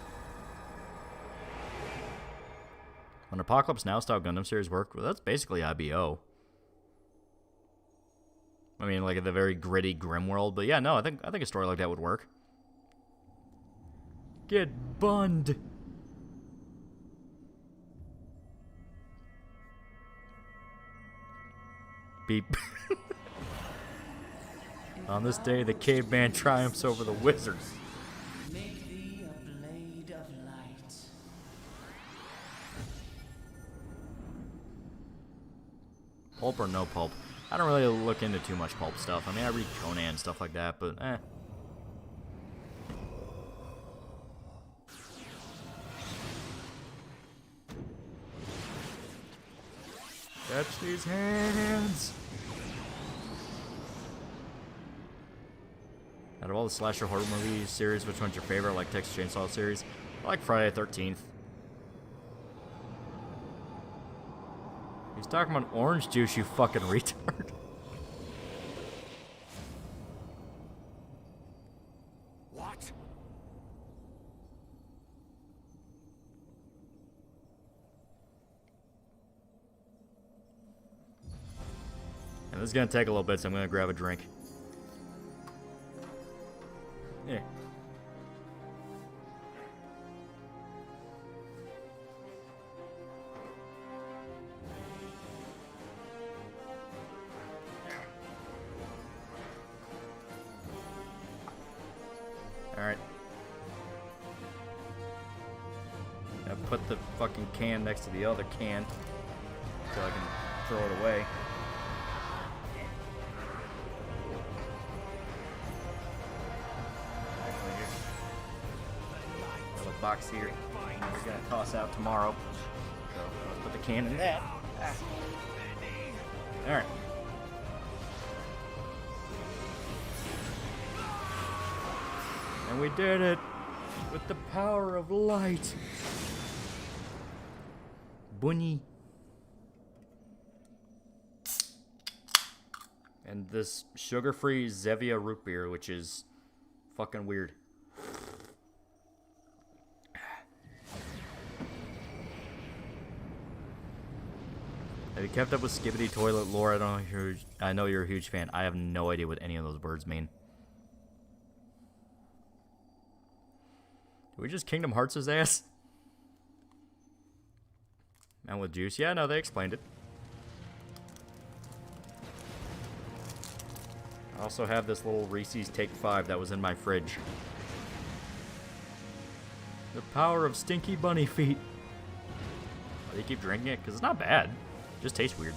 When Apocalypse Now style Gundam series worked, well, that's basically IBO. I mean, like the very gritty, grim world, but yeah, no, I think a story like that would work. Get bunned. Beep. On this day, the caveman triumphs over the wizards. Make thee a blade of light. Pulp or no pulp? I don't really look into too much pulp stuff. I mean, I read Conan and stuff like that, but eh. Catch these hands! Out of all the slasher horror movie series, which one's your favorite? I like Texas Chainsaw series. I like Friday the 13th. He's talking about orange juice, you fucking retard. What? And this is gonna take a little bit, so I'm gonna grab a drink. Yeah. Alright. Now put the fucking can next to the other can so I can throw it away. Little box here. We're gonna toss out tomorrow. So I'll put the can in that. Alright. And we did it with the power of light. Bunny. And this sugar-free Zevia root beer, which is fucking weird. Have you kept up with Skibbity Toilet lore? I know you're a huge fan. I have no idea what any of those words mean. Did we just Kingdom Hearts his ass? And with juice? Yeah, no, they explained it. I also have this little Reese's Take 5 that was in my fridge. The power of stinky bunny feet. Why do you keep drinking it? Because it's not bad. It just tastes weird.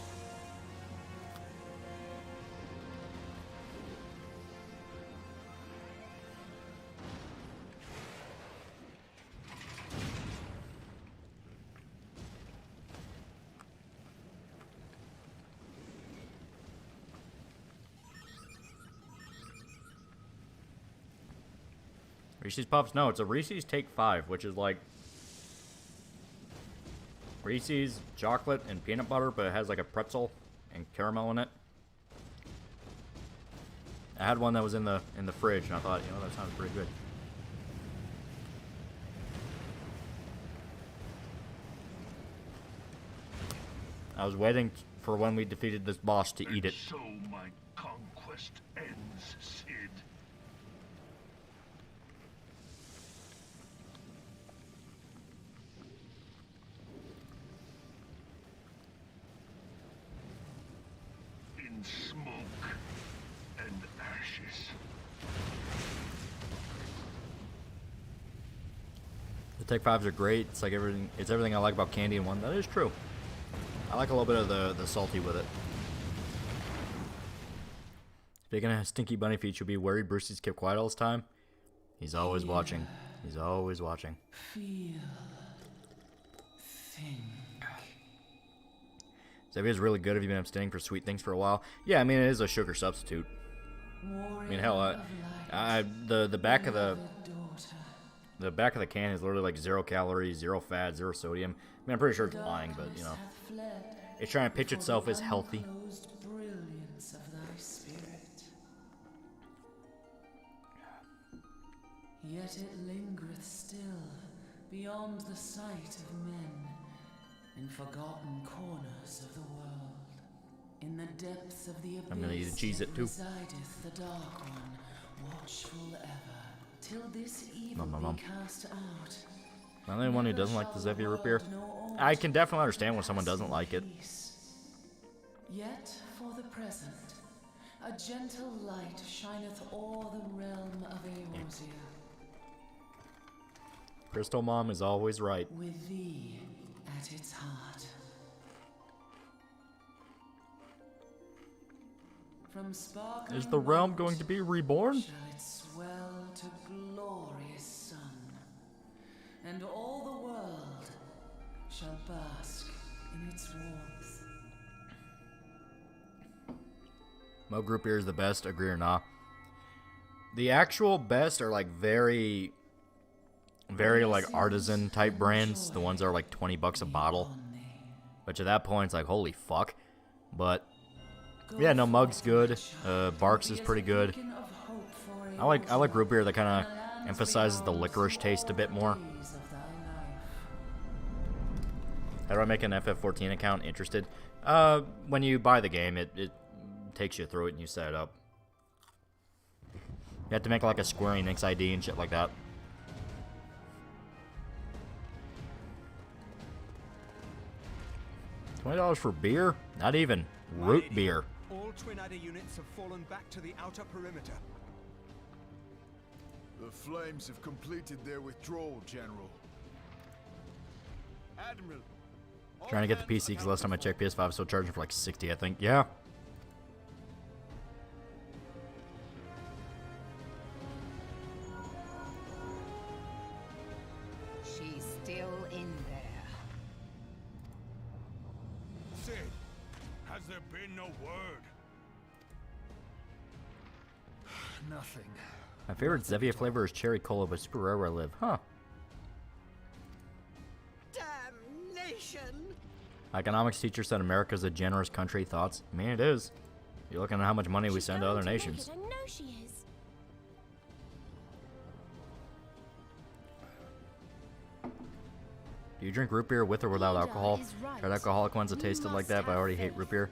Reese's Puffs? No, it's a Reese's Take 5, which is like Reese's chocolate and peanut butter, but it has like a pretzel and caramel in it. I had one that was in the fridge, and I thought, you know, that sounds pretty good. I was waiting for when we defeated this boss to eat it. So my conquest ends, Sid. In smoke and ashes. The Take 5s are great. It's like everything. It's everything I like about candy in one. That is true. I like a little bit of the salty with it. Speaking of stinky bunny feet, you'll be worried Brucey's kept quiet all this time. He's always watching. He's always watching. Feel. Think. Zevia's really good if you've been abstaining for sweet things for a while. Yeah, I mean it is a sugar substitute. I mean hell, the back of the can is literally like 0 calories, 0 fat, 0 sodium. I mean I'm pretty sure it's lying, but you know, it's trying to pitch itself as healthy. Brilliance of thy spirit. Yet it lingereth still beyond the sight of men. In forgotten corners of the world, in the depths of the abyss, I'm gonna eat a Cheez-It too. Resideth the Dark One, watchful ever, till this evil Nom. be cast out. I'm the only one who doesn't like the Zevia root beer. I can definitely understand when someone doesn't like it. Yet for the present, a gentle light shineth o'er the realm of Eorzea. Crystal Mom is always right. With thee at its heart. From sparkling Is the realm light going to be reborn? shall it swell to glorious sun, and all the world shall bask in its warmth. Mo Group Beer is the best, agree or not? The actual best are like very like artisan type brands. The ones that are like $20 a bottle. Which at that point it's like holy fuck. But yeah, no, Mug's good. Barks is pretty good. I like root beer that kind of emphasizes the licorice taste a bit more. How do I make an FF14 account? Interested? When you buy the game, it takes you through it and you set it up. You have to make like a Square Enix ID and shit like that. $20 for beer? Not even. Root beer. All Twin Adder units have fallen back to the outer perimeter. The Flames have completed their withdrawal, General. Admiral. Trying to get the PC because last time I checked PS5 still charging for like 60, I think. Yeah. She's still in there. Sid, has there been no word? Nothing. My favorite Zevia flavor is cherry cola, but super rare where I live. Huh. Damnation! Economics teacher said America's a generous country. Thoughts? I mean, it is. You're looking at how much money we She's send to going other make nations. it, I know she is. Do you drink root beer with or without Hilda alcohol? is right. Tried alcoholic ones that You tasted like must that, but I have already hate faith. root beer.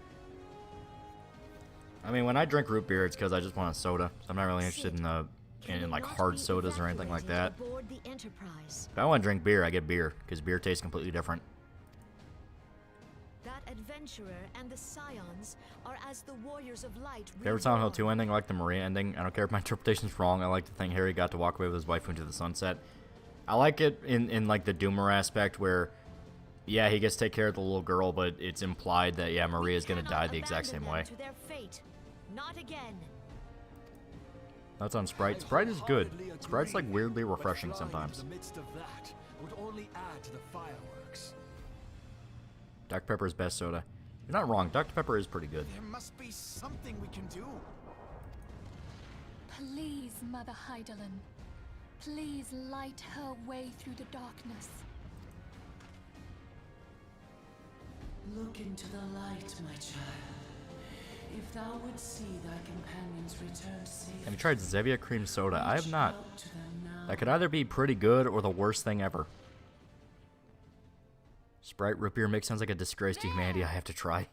I mean, when I drink root beer, it's because I just want a soda. I'm not really interested in like hard sodas or anything like that. Aboard the Enterprise. If I want to drink beer, I get beer, because beer tastes completely different. That adventurer and the Scions are as the warriors of light. Favorite Silent Hill 2 ending, I like the Maria ending. I don't care if my interpretation's wrong. I like to think Harry got to walk away with his wife into the sunset. I like it in like the Doomer aspect where, yeah, he gets to take care of the little girl, but it's implied that, yeah, Maria's gonna die the exact same way. To their fate. Not again. That's on Sprite. Sprite is good. Sprite's like weirdly refreshing sometimes. In the midst of that would only add to the fireworks. Dr. Pepper's best soda. You're not wrong. Dr. Pepper is pretty good. There must be something we can do. Please, Mother Heidelin. Please light her way through the darkness. Look into the light, my child. If thou would see thy companions return safe. Have you tried Zevia cream soda? I have not. Out to them now. That could either be pretty good or the worst thing ever. Sprite root beer mix sounds like a disgrace to humanity I have to try.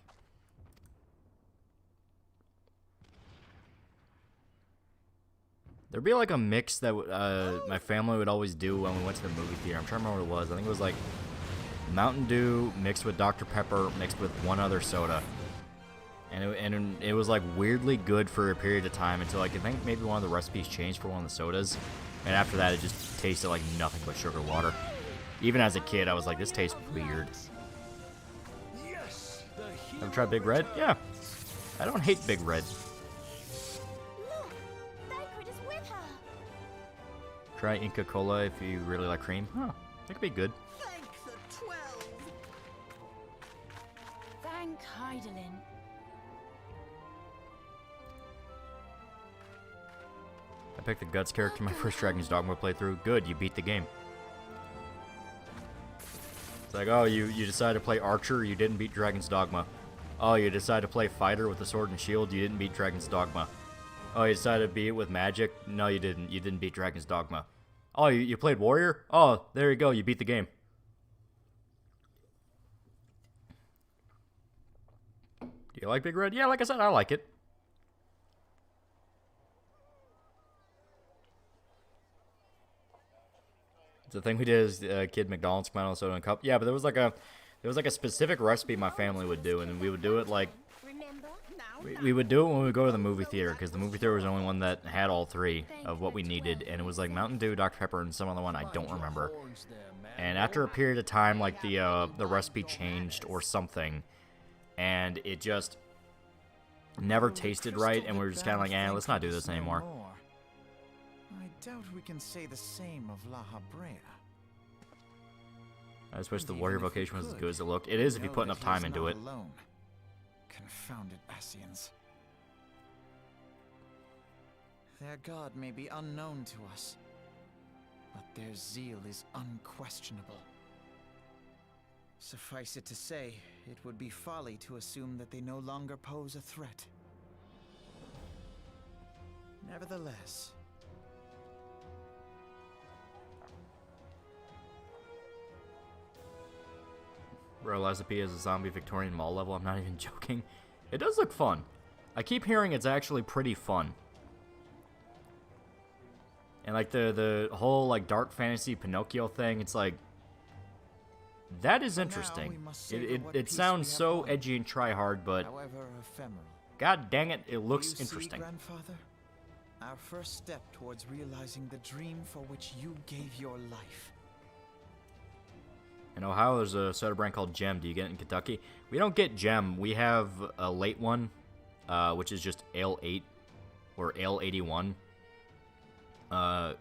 There'd be like a mix that my family would always do when we went to the movie theater. I'm trying to remember what it was. I think it was like Mountain Dew mixed with Dr. Pepper mixed with one other soda. And it was like weirdly good for a period of time until like I think maybe one of the recipes changed for one of the sodas. And after that, it just tasted like nothing but sugar water. Even as a kid, I was like, this tastes weird. Yes, Ever tried Big Red? Yeah. I don't hate Big Red. Look, Thancred is with her. Try Inca Cola if you really like cream. Huh. That could be good. Thank the 12. Thank Heidelin. I picked the Guts character in my first Dragon's Dogma playthrough. Good, you beat the game. It's like, oh, you decided to play Archer, you didn't beat Dragon's Dogma. Oh, you decided to play Fighter with the Sword and Shield, you didn't beat Dragon's Dogma. Oh, you decided to beat it with Magic? No, you didn't. You didn't beat Dragon's Dogma. Oh, you played Warrior? Oh, there you go, you beat the game. Do you like Big Red? Yeah, like I said, I like it. The thing we did is kid McDonald's come out on soda and cup. Yeah, but there was like a specific recipe my family would do, and we would do it like Remember? Now. we would do it when we would go to the movie theater because the movie theater was the only one that had all three of what we needed, and it was like Mountain Dew, Dr. Pepper, and some other one I don't remember. And after a period of time, like the recipe changed or something, and it just never tasted right, and we were just kind of like, let's not do this anymore. I doubt we can say the same of La Habrea. I just wish the warrior vocation was as good as it looked. It is if you put enough time into it. Alone. Confounded Ascians. Their god may be unknown to us, but their zeal is unquestionable. Suffice it to say, it would be folly to assume that they no longer pose a threat. Nevertheless, Realize P is a zombie Victorian mall level. I'm not even joking. It does look fun. I keep hearing it's actually pretty fun. And like the whole like dark fantasy Pinocchio thing, it's like that is interesting. It sounds so edgy and try hard, but however ephemeral. god dang it, it looks You interesting. see, grandfather? Our first step towards realizing the dream for which you gave your life. In Ohio, there's a soda brand called Gem. Do you get it in Kentucky? We don't get Gem. We have a late one, which is just Ale 8 or Ale 81.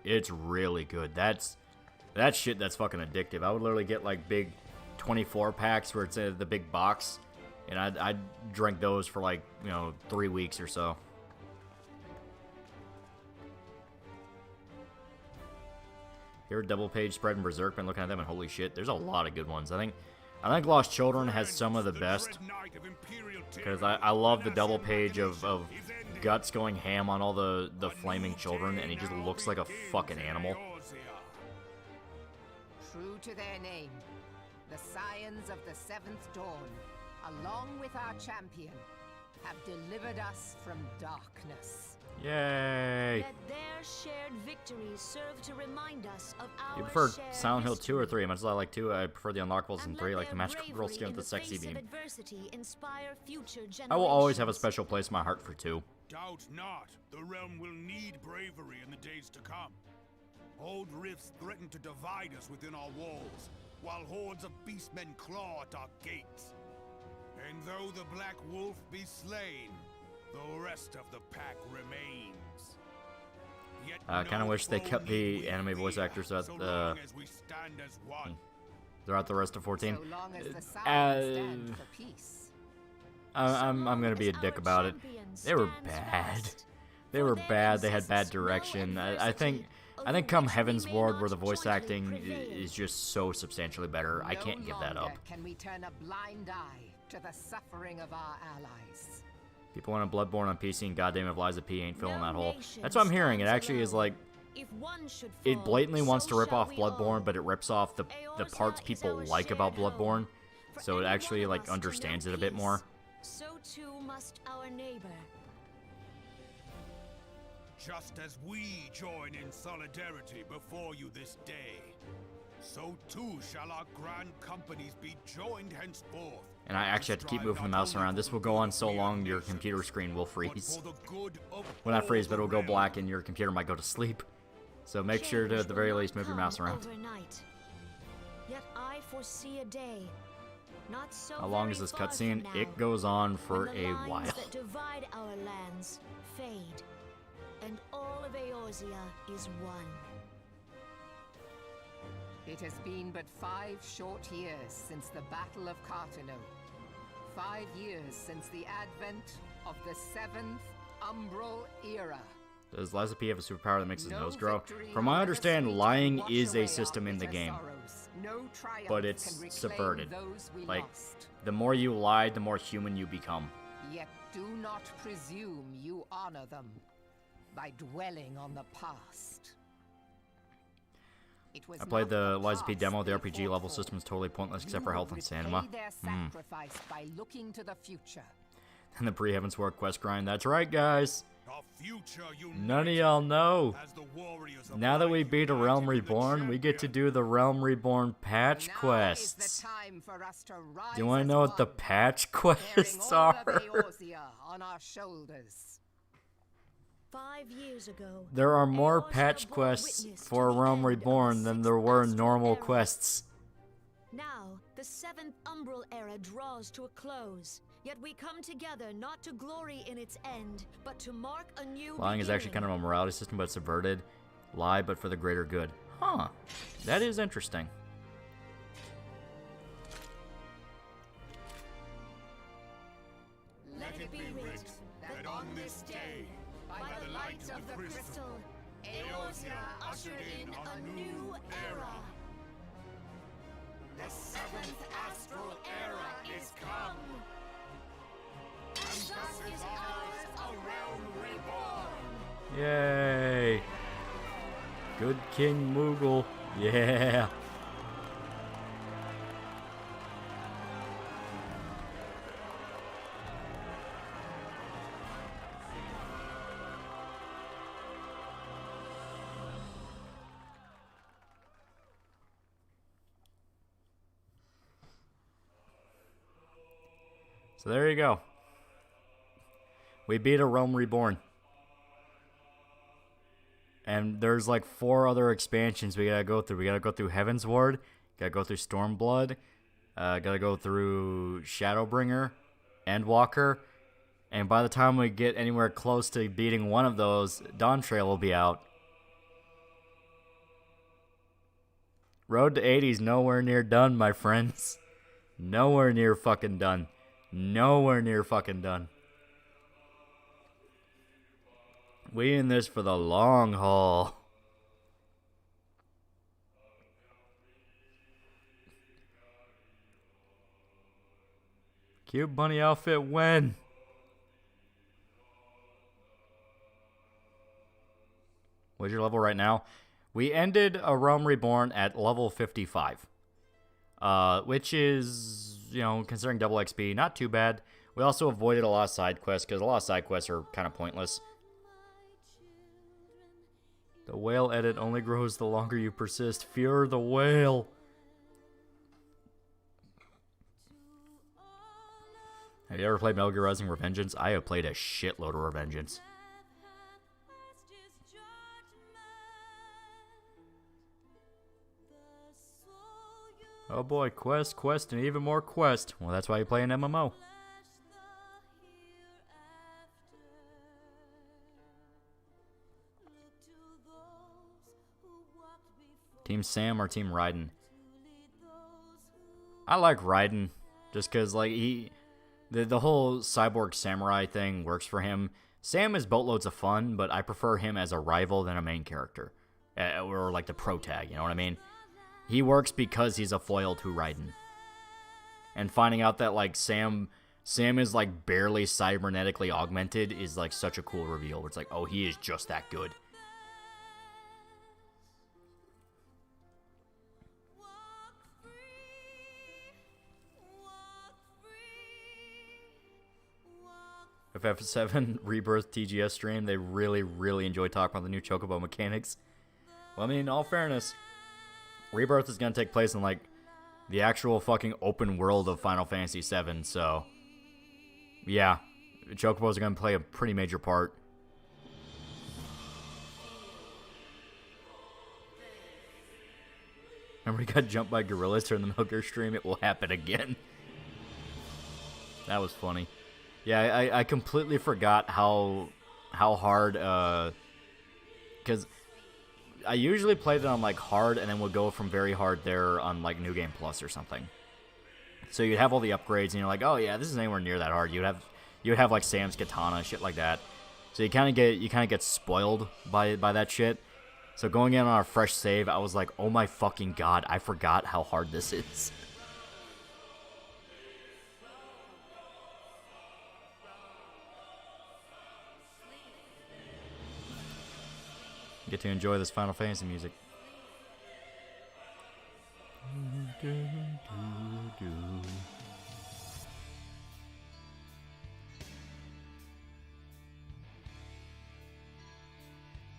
It's really good. That shit that's fucking addictive. I would literally get like big 24 packs where it's in the big box, and I'd drink those for like 3 weeks or so. Here, double page spread and berserk. Been looking at them and holy shit, there's a lot of good ones. I think I think Lost Children has some of the best, because I love the double page of Guts going ham on all the flaming children, and he just looks like a fucking animal. True to their name, the Scions of the Seventh Dawn, along with our champion, have delivered us from darkness. Yay! Let their shared victories serve to remind us of our You prefer shared Silent Hill 2 or history. 3? Much as I like 2, I prefer the unlockables in And 3, let like the their magical girl bravery skin in with the sexy face of beam. adversity inspire future I will always have a generations. special place in my heart for 2. Doubt not, the realm will need bravery in the days to come. Old rifts threaten to divide us within our walls, while hordes of beastmen claw at our gates. And though the Black Wolf be slain, the rest of the pack remains. Yet I kind of wish they kept the anime voice actors throughout so the long as we stand as one. throughout the rest of 14. So long as the Scions stand for peace. I'm gonna be a dick about it. They were bad. They were bad. They had bad direction. I think come Heaven's Ward, where the voice acting is just so substantially better, I can't give that up. No longer can we turn a blind eye to the suffering of our allies. People want a Bloodborne on PC, and goddamn if Liza P ain't filling that hole. That's what I'm hearing. It actually is like, it blatantly wants to rip off Bloodborne, but it rips off the parts people like about Bloodborne, so it actually like understands it a bit more. So too must our neighbor. Just as we join in solidarity before you this day, so too shall our grand companies be joined henceforth. And I actually have to keep moving the mouse around. This will go on so long your computer screen will freeze. Well, not freeze, but it'll go black and your computer might go to sleep. So make sure to, at the very least, move your mouse around. Overnight. Yet I foresee a day. Not so How long very is this far cutscene? from now, It goes on for when the a lines while. that divide our lands fade, and all of Eorzea is one. It has been but 5 short years since the Battle of Cartano. 5 years since the advent of the 7th Umbral Era. Does Liza P have a superpower that makes his No nose grow? victory, From what I however understand, sweet, lying wash is away a system our in the bitter game, sorrows. No triumph but it's can reclaim subverted. those we Like, lost. the more you lie, the more human you become. Yet do not presume you honor them by dwelling on the past. It was I played not the Liza P past demo. The they RPG fought level for. system is totally pointless except for You health and repay stamina. their sacrifice by looking to the future. And the pre-Heaven's War quest grind. That's right, guys. Our future None of y'all know. as the warriors of Now that we light beat a united Realm in the Reborn, we get to champion. do the Realm Reborn patch Now quests. is the time for us to rise Do you want to as know what the one, patch bearing quests all of are? Eorzea on our shoulders. 5 years ago, There are more Eorzea patch bore quests witness to for the Realm end of Reborn the than 6th there were Astral normal Era. quests. Now, the 7th Umbral Era draws to a close. Yet we come together not to glory in its end, but to mark a new Lying is actually kind of a morality system, but subverted. Lie, but for the greater good. Huh. That is interesting. Let it be writ that on this day, by the light of the crystal, Eorzea ushered in a new era. The 7th Astral Era is come. And thus is ours a realm reborn. Yay. Good King Moogle. Yeah. So there you go. We beat a Realm Reborn. And there's like 4 other expansions we gotta go through. We gotta go through Heaven's Ward, gotta go through Stormblood, gotta go through Shadowbringer, Endwalker, and by the time we get anywhere close to beating one of those, Dawn Trail will be out. Road to 80's nowhere near done, my friends. Nowhere near fucking done. Nowhere near fucking done. We in this for the long haul. Cute bunny outfit when? What's your level right now? We ended A Realm Reborn at level 55. Which is, you know, considering double XP, not too bad. We also avoided a lot of side quests, because a lot of side quests are kind of pointless. The whale edit only grows the longer you persist. Fear the whale. Have you ever played Metal Gear Rising: Revengeance? I have played a shitload of Revengeance. Oh boy, quest, and even more quest. Well, that's why you play an MMO. Team Sam or Team Raiden? I like Raiden, just because, like, the whole cyborg samurai thing works for him. Sam is boatloads of fun, but I prefer him as a rival than a main character. Or, like, the protag, you know what I mean? He works because he's a foil to Raiden. And finding out that, like, Sam is, like, barely cybernetically augmented is, like, such a cool reveal. Where it's like, oh, he is just that good. FF7 Rebirth TGS stream, they really, really enjoy talking about the new Chocobo mechanics. Well, I mean, in all fairness, Rebirth is going to take place in, like, the actual fucking open world of Final Fantasy VII, so, yeah, Chocobos are going to play a pretty major part. Remember he got jumped by gorillas during the Metal Gear stream? It will happen again. That was funny. Yeah, I completely forgot how hard, because I usually played it on, like, hard, and then would go from very hard there on, like, New Game Plus or something. So you'd have all the upgrades, and you're like, oh yeah, this isn't anywhere near that hard. You'd have like Sam's katana, shit like that. So you kind of get spoiled by that shit. So going in on a fresh save, I was like, oh my fucking god, I forgot how hard this is. Get to enjoy this Final Fantasy music.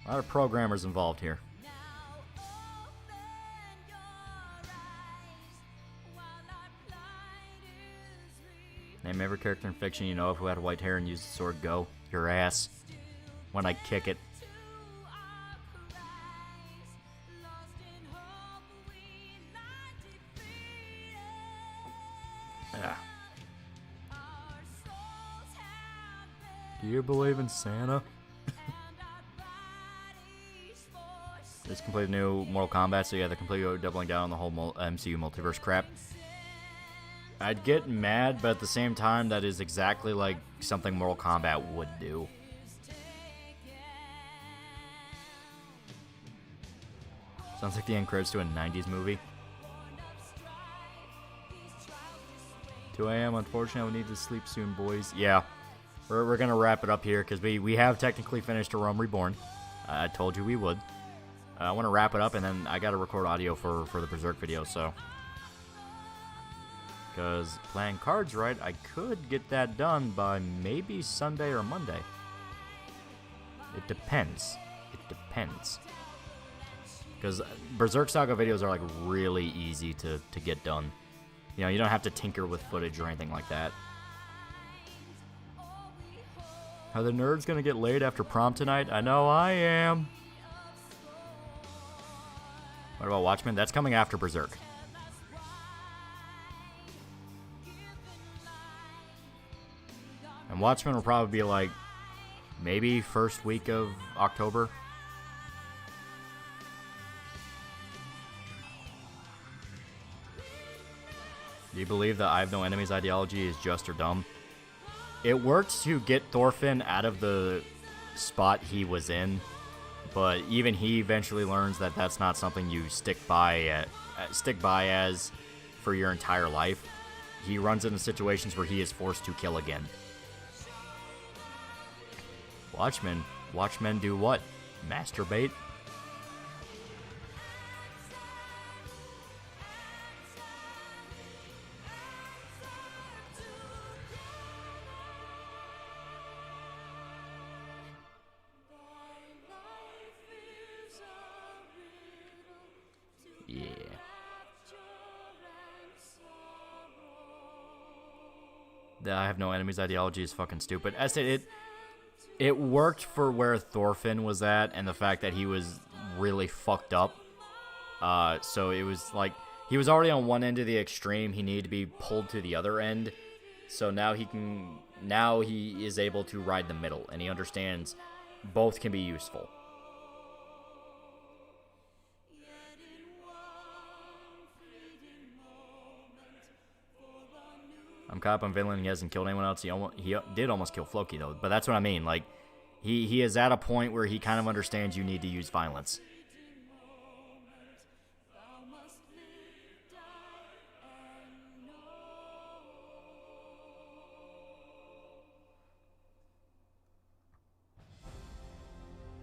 A lot of programmers involved here. Name every character in fiction you know of who had white hair and used the sword. Go. Your ass. When I kick it. Yeah. Do you believe in Santa? Just completed new Mortal Kombat, so yeah, they're completely doubling down on the whole MCU multiverse crap. I'd get mad, but at the same time, that is exactly like something Mortal Kombat would do. Sounds like the end credits to a 90s movie. 2 a.m. Unfortunately, we need to sleep soon, boys. Yeah, we're gonna wrap it up here because we have technically finished A Realm Reborn. I told you we would. I want to wrap it up, and then I got to record audio for the Berserk video, so. Because playing cards right, I could get that done by maybe Sunday or Monday. It depends. It depends. Because Berserk Saga videos are like really easy to get done. You know, you don't have to tinker with footage or anything like that. Are the nerds going to get laid after prom tonight? I know I am. What about Watchmen? That's coming after Berserk. And Watchmen will probably be like, maybe first week of October. Do you believe that I have no enemies ideology is just or dumb? It worked to get Thorfinn out of the spot he was in. But even he eventually learns that that's not something you stick by as for your entire life. he runs into situations where he is forced to kill again. Watchmen do what? Masturbate? Yeah. The I have no enemies ideology is fucking stupid. I said it worked for where Thorfinn was at and the fact that he was really fucked up. So it was like he was already on one end of the extreme. He needed to be pulled to the other end. So now he is able to ride the middle, and he understands both can be useful. I'm caught up on Vinland. He hasn't killed anyone else. He did almost kill Floki, though. But that's what I mean. Like, he is at a point where he kind of understands you need to use violence.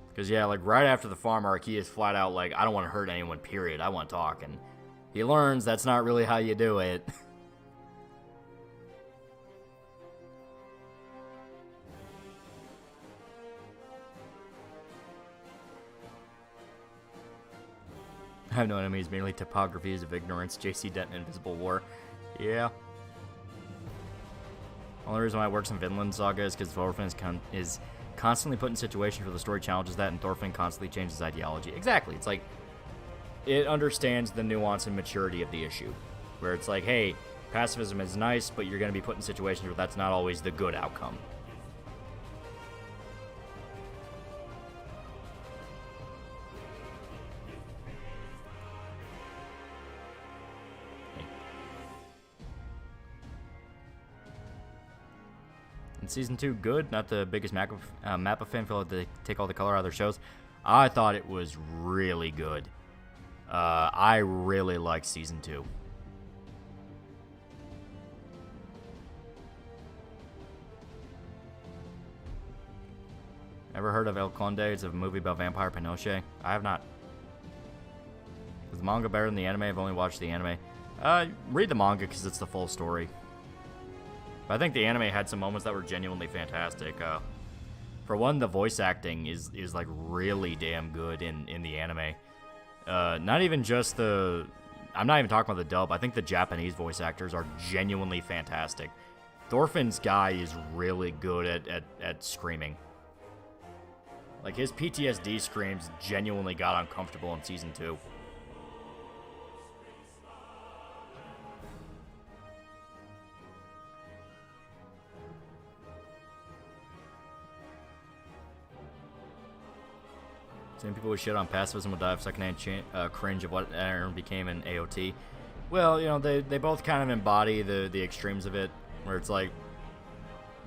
Because, yeah, like, right after the farm arc, he is flat out like, I don't want to hurt anyone, period. I want to talk. And he learns that's not really how you do it. I have no enemies, merely topographies of ignorance. JC Dent and Invisible War. Yeah. Only reason why it works in Vinland Saga is because Thorfinn is constantly put in situations where the story challenges that, and Thorfinn constantly changes ideology. Exactly. It's like, it understands the nuance and maturity of the issue. Where it's like, hey, pacifism is nice, but you're going to be put in situations where that's not always the good outcome. Season 2, good. Not the biggest Mappa fan. Feel like they take all the color out of their shows. I thought it was really good. I really liked Season 2. Ever heard of El Conde? It's a movie about vampire Pinochet. I have not. Is the manga better than the anime? I've only watched the anime. Read the manga because it's the full story. But I think the anime had some moments that were genuinely fantastic. For one, the voice acting is like really damn good in the anime. Not even just the... I'm not even talking about the dub. I think the Japanese voice actors are genuinely fantastic. Thorfinn's guy is really good at screaming. Like, his PTSD screams genuinely got uncomfortable in Season 2. Same people who shit on pacifism will die of secondhand cringe of what Aaron became in AOT. Well, you know, they both kind of embody the extremes of it, where it's like,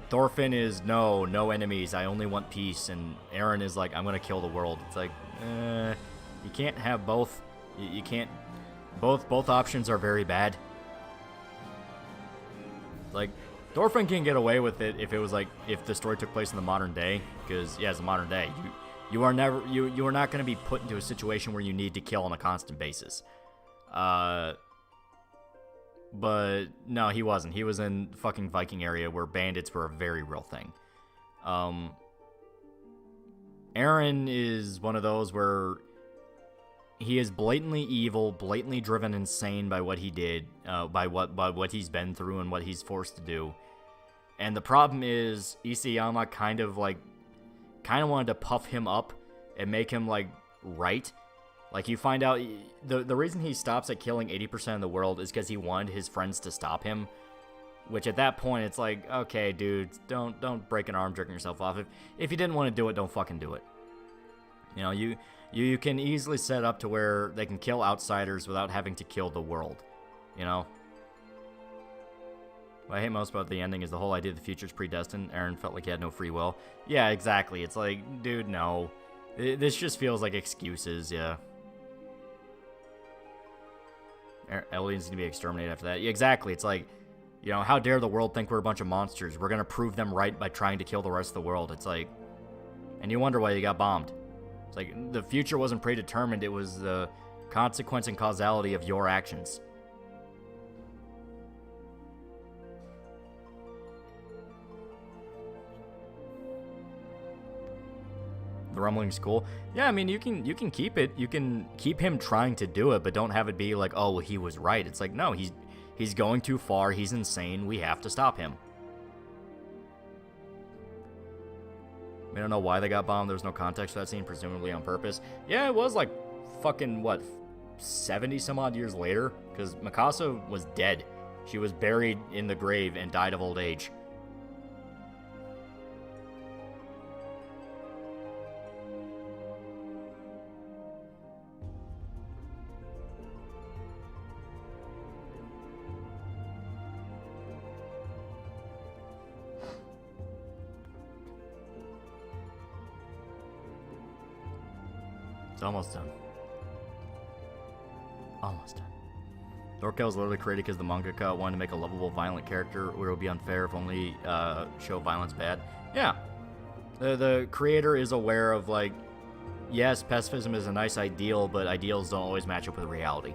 Thorfinn is, no enemies, I only want peace, and Aaron is like, I'm gonna kill the world. It's like, you can't have both. You can't, both options are very bad. Like, Thorfinn can get away with it if it was like, if the story took place in the modern day, because, yeah, it's the modern day. You are not going to be put into a situation where you need to kill on a constant basis. But no, he wasn't. He was in fucking Viking area where bandits were a very real thing. Aaron is one of those where he is blatantly evil, blatantly driven insane by what he did, by what he's been through and what he's forced to do. And the problem is Isayama kind of wanted to puff him up and make him, like, right. Like, you find out, the reason he stops at killing 80% of the world is because he wanted his friends to stop him. Which, at that point, it's like, okay, dude, don't break an arm jerking yourself off. If you didn't want to do it, don't fucking do it. You know, you can easily set up to where they can kill outsiders without having to kill the world. You know? What I hate most about the ending is the whole idea the future's predestined. Aaron felt like he had no free will. Yeah, exactly. It's like, dude, no. This just feels like excuses, yeah. Aliens need to be exterminated after that. Yeah, exactly. It's like, You know, how dare the world think we're a bunch of monsters? We're gonna prove them right by trying to kill the rest of the world. It's like, and you wonder why you got bombed. It's like, the future wasn't predetermined, it was the consequence and causality of your actions. The rumbling's cool. Yeah, I mean, you can keep it. You can keep him trying to do it, but don't have it be like, oh, well, he was right. It's like, no, he's going too far. He's insane. We have to stop him. We don't know why they got bombed. There was no context for that scene, presumably on purpose. Yeah, it was like fucking, what, 70 some odd years later? Because Mikasa was dead. She was buried in the grave and died of old age. It's almost done. Almost done. Thorkel was literally created because the mangaka wanted to make a lovable, violent character where it would be unfair if only show violence bad. Yeah. The creator is aware of, like, yes, pacifism is a nice ideal, but ideals don't always match up with reality.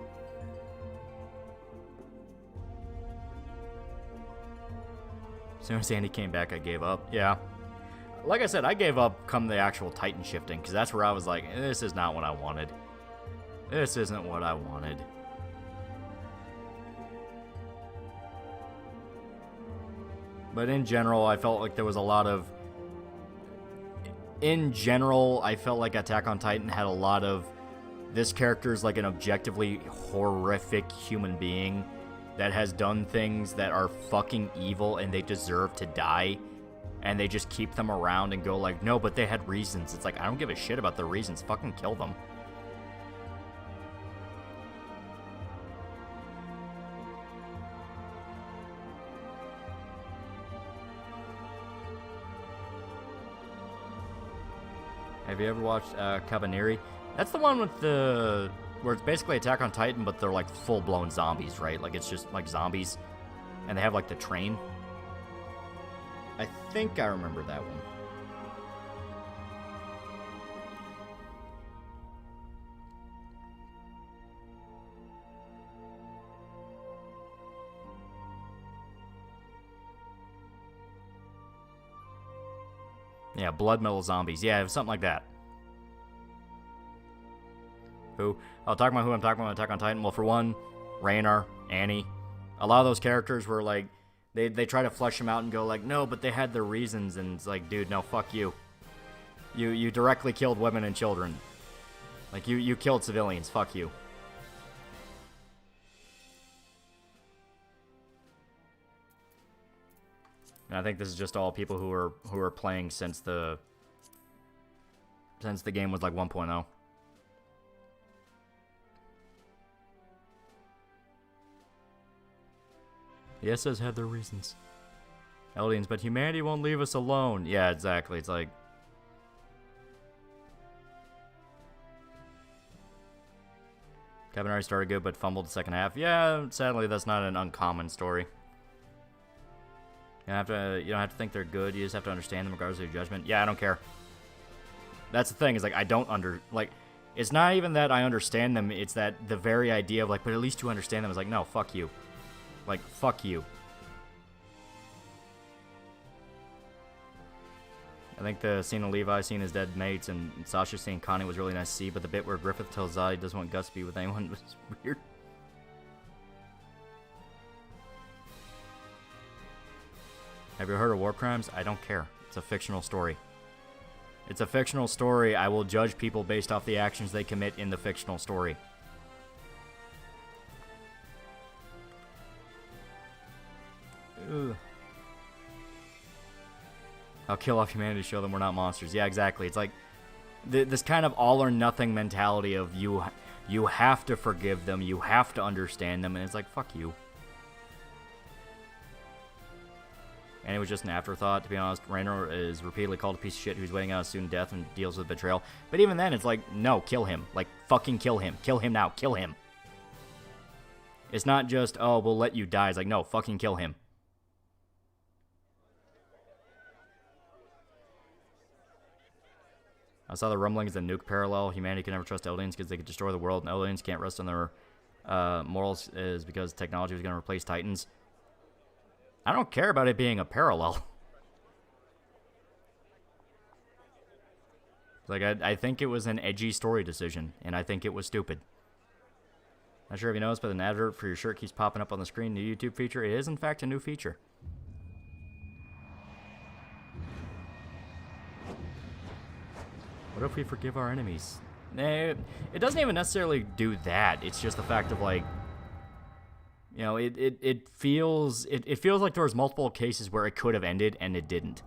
As soon as Andy came back, I gave up. Yeah. Like I said, I gave up come the actual Titan shifting, because that's where I was like, this is not what I wanted. This isn't what I wanted. But in general, I felt like there was a lot of... In general, I felt like Attack on Titan had a lot of... This character is like an objectively horrific human being that has done things that are fucking evil and they deserve to die. And they just keep them around and go like, no, but they had reasons. It's like, I don't give a shit about the reasons. Fucking kill them. Have you ever watched Cabaneri? That's the one with the... where it's basically Attack on Titan, but they're like full-blown zombies, right? Like, it's just like zombies. And they have like the train. I think I remember that one. Yeah, blood metal zombies. Yeah, it was something like that. Who? I'll talk about who I'm talking about Attack on Titan. Well, for one, Raynar, Annie. A lot of those characters were like, They try to flesh them out and go like, no, but they had their reasons, and it's like, dude, no, fuck you. You directly killed women and children. Like, you killed civilians, fuck you. And I think this is just all people who are playing since the game was like 1.0. The SS had their reasons. Eldians, but humanity won't leave us alone. Yeah, exactly. It's like... Cabaneri started good, but fumbled the second half. Yeah, sadly, that's not an uncommon story. You don't have to think they're good. You just have to understand them regardless of your judgment. Yeah, I don't care. That's the thing. Is like, I don't it's not even that I understand them. It's that the very idea of like, but at least you understand them is like, no, fuck you. Like, fuck you. I think the scene of Levi seeing his dead mates and Sasha seeing Connie was really nice to see, but the bit where Griffith tells Zod he doesn't want Gus to be with anyone was weird. Have you heard of War Crimes? I don't care. It's a fictional story. It's a fictional story. I will judge people based off the actions they commit in the fictional story. Ugh. I'll kill off humanity to show them we're not monsters. Yeah, exactly. It's like this kind of all or nothing mentality of you have to forgive them, you have to understand them, and it's like, fuck you. And it was just an afterthought, to be honest. Raynar is repeatedly called a piece of shit who's waiting out a student death and deals with betrayal. But even then, it's like, no, kill him. Like, fucking kill him. Kill him now. Kill him. It's not just, oh, we'll let you die. It's like, no, fucking kill him. I saw the rumblings that nuke parallel. Humanity can never trust aliens because they could destroy the world, and aliens can't rest on their morals is because technology was going to replace Titans. I don't care about it being a parallel. Like, I think it was an edgy story decision, and I think it was stupid. Not sure if you noticed, but an advert for your shirt keeps popping up on the screen. New YouTube feature. It is, in fact, a new feature. What if we forgive our enemies? It doesn't even necessarily do that. It's just the fact of, like, you know, it feels like there was multiple cases where it could have ended and it didn't.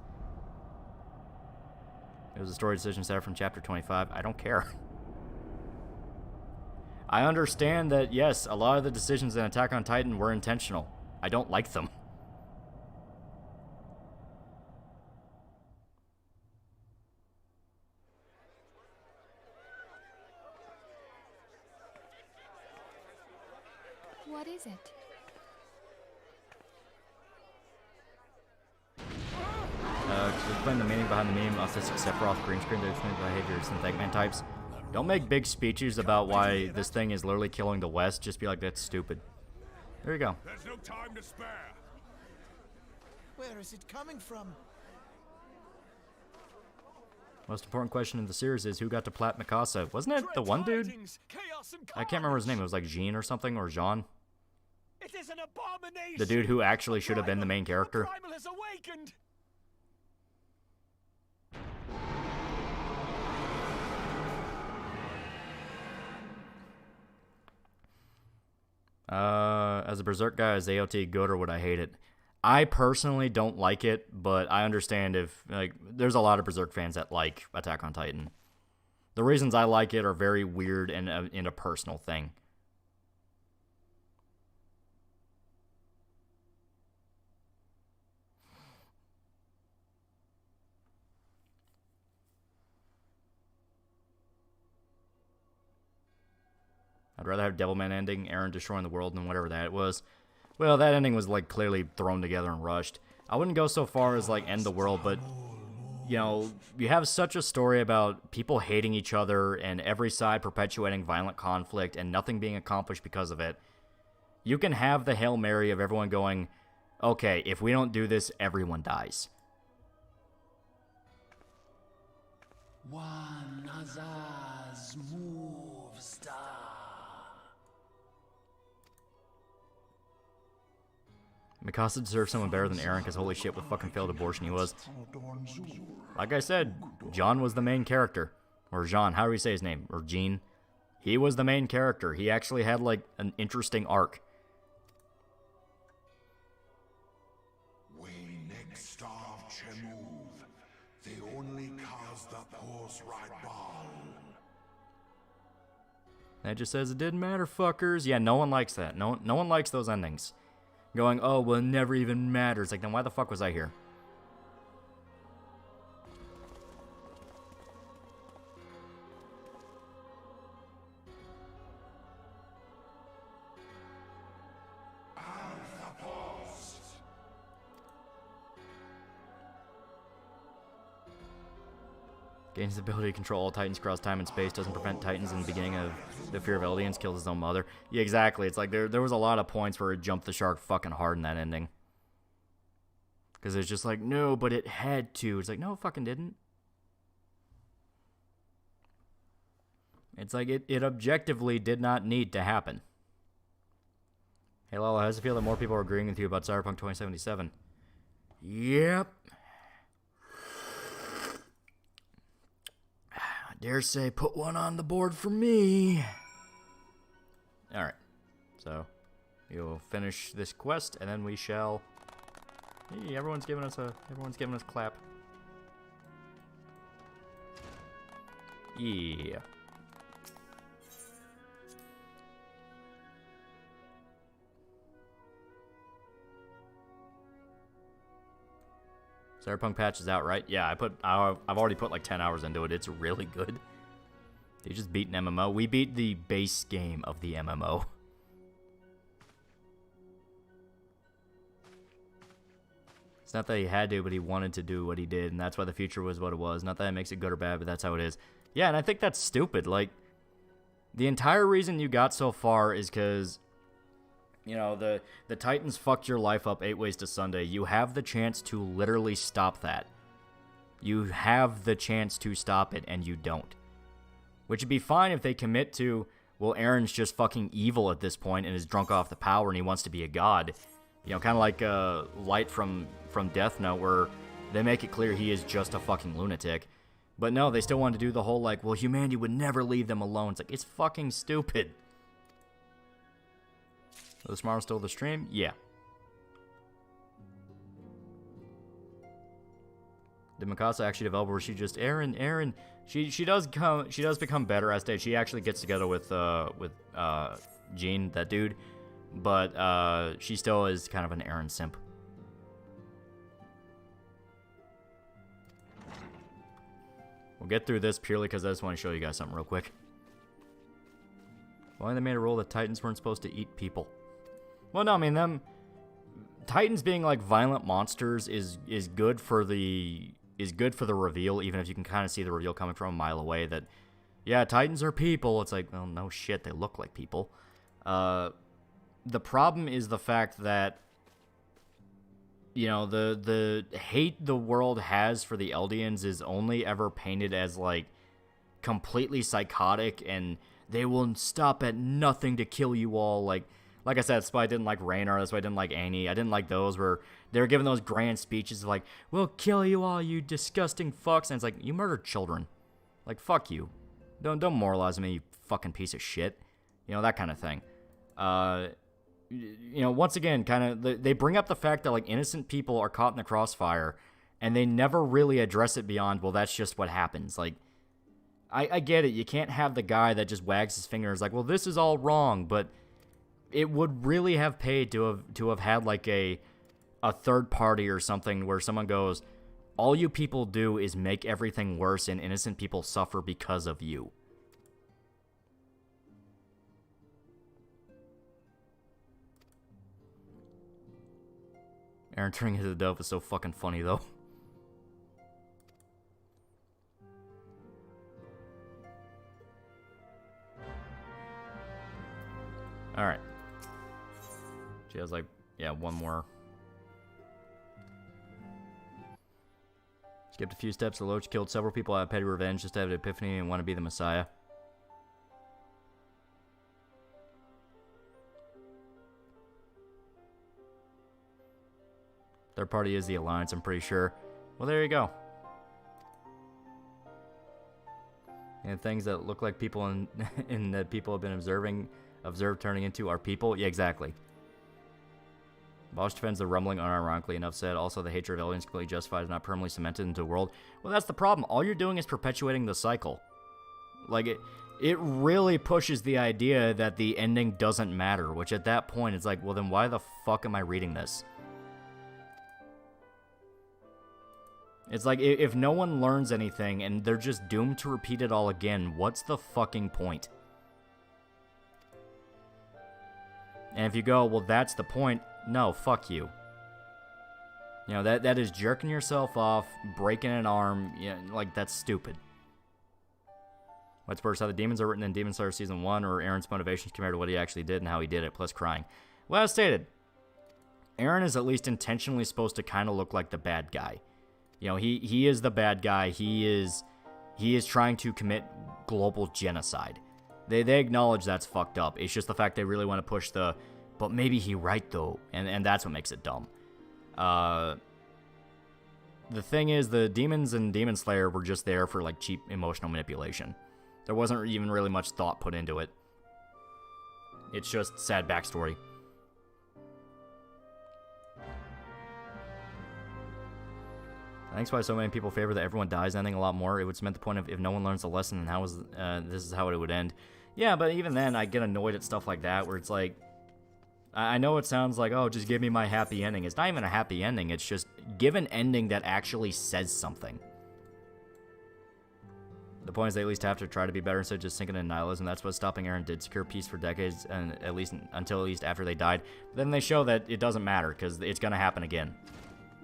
It was a story decision set from chapter 25. I don't care. I understand that, yes, a lot of the decisions in Attack on Titan were intentional. I don't like them. What is it? To explain the meaning behind the meme, autistic Sephiroth green screen to explain the behavior of synthetic man types. Don't make big speeches about why this thing is literally killing the West. Just be like, that's stupid. There you go. There's no time to spare. Where is it coming from? Most important question in the series is who got to plat Mikasa? Wasn't it the one dude? I can't remember his name. It was like Jean or something, or Jean. It is an abomination. The dude who actually should have been the main character. Primal has awakened. As a berserk guy, is AOT good or would I hate it? I personally don't like it, but I understand if, like, there's a lot of berserk fans that like Attack on Titan. The reasons I like it are very weird and in a personal thing. I'd rather have Devilman ending, Eren destroying the world, than whatever that was. Well, that ending was, like, clearly thrown together and rushed. I wouldn't go so far as, like, end the world, but, you know, you have such a story about people hating each other and every side perpetuating violent conflict and nothing being accomplished because of it. You can have the Hail Mary of everyone going, okay, if we don't do this, everyone dies. One Azaz move star. Mikasa deserves someone better than Eren because holy shit, what fucking failed abortion he was. Like I said, John was the main character. Or Jean, how do we say his name? Or Jean. He was the main character. He actually had, like, an interesting arc. We next starve Chemuv. They only cause the horse right ball. That just says it didn't matter, fuckers. Yeah, no one likes that. No one likes those endings. Going, oh, well, it never even matters. Like, then why the fuck was I here? Gains the ability to control all Titans across time and space. Doesn't prevent Titans in the beginning of the fear of aliens. Kills his own mother. Yeah, exactly. It's like there was a lot of points where it jumped the shark fucking hard in that ending. Because it's just like, no, but it had to. It's like, no, it fucking didn't. It's like, it objectively did not need to happen. Hey, Lala, how does it feel that more people are agreeing with you about Cyberpunk 2077? Yep. Dare say, put one on the board for me. Alright. So, we'll finish this quest, and then we shall... Hey, everyone's giving us a clap. Yeah. Cyberpunk patch is out, right? Yeah, I've already put like 10 hours into it. It's really good. They just beat an MMO. We beat the base game of the MMO. It's not that he had to, but he wanted to do what he did, and that's why the future was what it was. Not that it makes it good or bad, but that's how it is. Yeah, and I think that's stupid. Like, the entire reason you got so far is because, you know, the Titans fucked your life up 8 ways to Sunday. You have the chance to literally stop that. You have the chance to stop it, and you don't. Which would be fine if they commit to, well, Aaron's just fucking evil at this point and is drunk off the power and he wants to be a god. You know, kind of like Light from Death Note, where they make it clear he is just a fucking lunatic. But no, they still want to do the whole, like, well, humanity would never leave them alone. It's like, it's fucking stupid. So the Smart still the stream? Yeah. Did Mikasa actually develop, or she just Aaron? She does become better as stage. She actually gets together with Jean, that dude, but she still is kind of an Aaron simp. We'll get through this purely because I just want to show you guys something real quick. Why they made a rule that Titans weren't supposed to eat people? Well, no, I mean them Titans being like violent monsters is good for the reveal, even if you can kind of see the reveal coming from a mile away that, yeah, Titans are people. It's like, well, no shit, they look like people. The problem is the fact that, you know, the hate the world has for the Eldians is only ever painted as, like, completely psychotic, and they will stop at nothing to kill you all. Like I said, that's why I didn't like Raynar, that's why I didn't like Annie. I didn't like those where they were giving those grand speeches of like, we'll kill you all, you disgusting fucks. And it's like, you murdered children. Like, fuck you. Don't moralize me, you fucking piece of shit. You know, that kind of thing. You know, once again, kind of, they bring up the fact that, like, innocent people are caught in the crossfire, and they never really address it beyond, well, that's just what happens. Like, I get it. You can't have the guy that just wags his finger and is like, well, this is all wrong, but it would really have paid to have had, like, a third party or something where someone goes, all you people do is make everything worse and innocent people suffer because of you. Aaron turning into the dove is so fucking funny, though. Alright. She has, like, yeah, one more. Skipped a few steps. The Loach killed several people out of petty revenge just to have an epiphany and want to be the Messiah. Third party is the Alliance, I'm pretty sure. Well, there you go. And things that look like people and that people have been observed turning into are people. Yeah, exactly. Bosch defends the rumbling unironically enough said. Also, the hatred of aliens completely justified is not permanently cemented into a world. Well, that's the problem. All you're doing is perpetuating the cycle. Like, it really pushes the idea that the ending doesn't matter, which at that point, it's like, well, then why the fuck am I reading this? It's like, if no one learns anything and they're just doomed to repeat it all again, what's the fucking point? And if you go, well, that's the point, no, fuck you. You know, that is jerking yourself off, breaking an arm, you know, like, that's stupid. What's worse, how the demons are written in Demon Slayer Season 1, or Aaron's motivations compared to what he actually did and how he did it, plus crying. Well, as stated, Aaron is at least intentionally supposed to kind of look like the bad guy. You know, he is the bad guy. He is trying to commit global genocide. They acknowledge that's fucked up. It's just the fact they really want to push the, but maybe he right though, and that's what makes it dumb. The thing is, the demons and Demon Slayer were just there for like cheap emotional manipulation. There wasn't even really much thought put into it. It's just sad backstory. I think that's why so many people favor that everyone dies ending a lot more. It would cement the point of if no one learns the lesson, then how is this is how it would end. Yeah, but even then, I get annoyed at stuff like that, where it's like, I know it sounds like, oh, just give me my happy ending. It's not even a happy ending. It's just give an ending that actually says something. The point is they at least have to try to be better instead of just sinking in nihilism. That's what stopping Eren did. Secure peace for decades, and until at least after they died. But then they show that it doesn't matter, because it's going to happen again.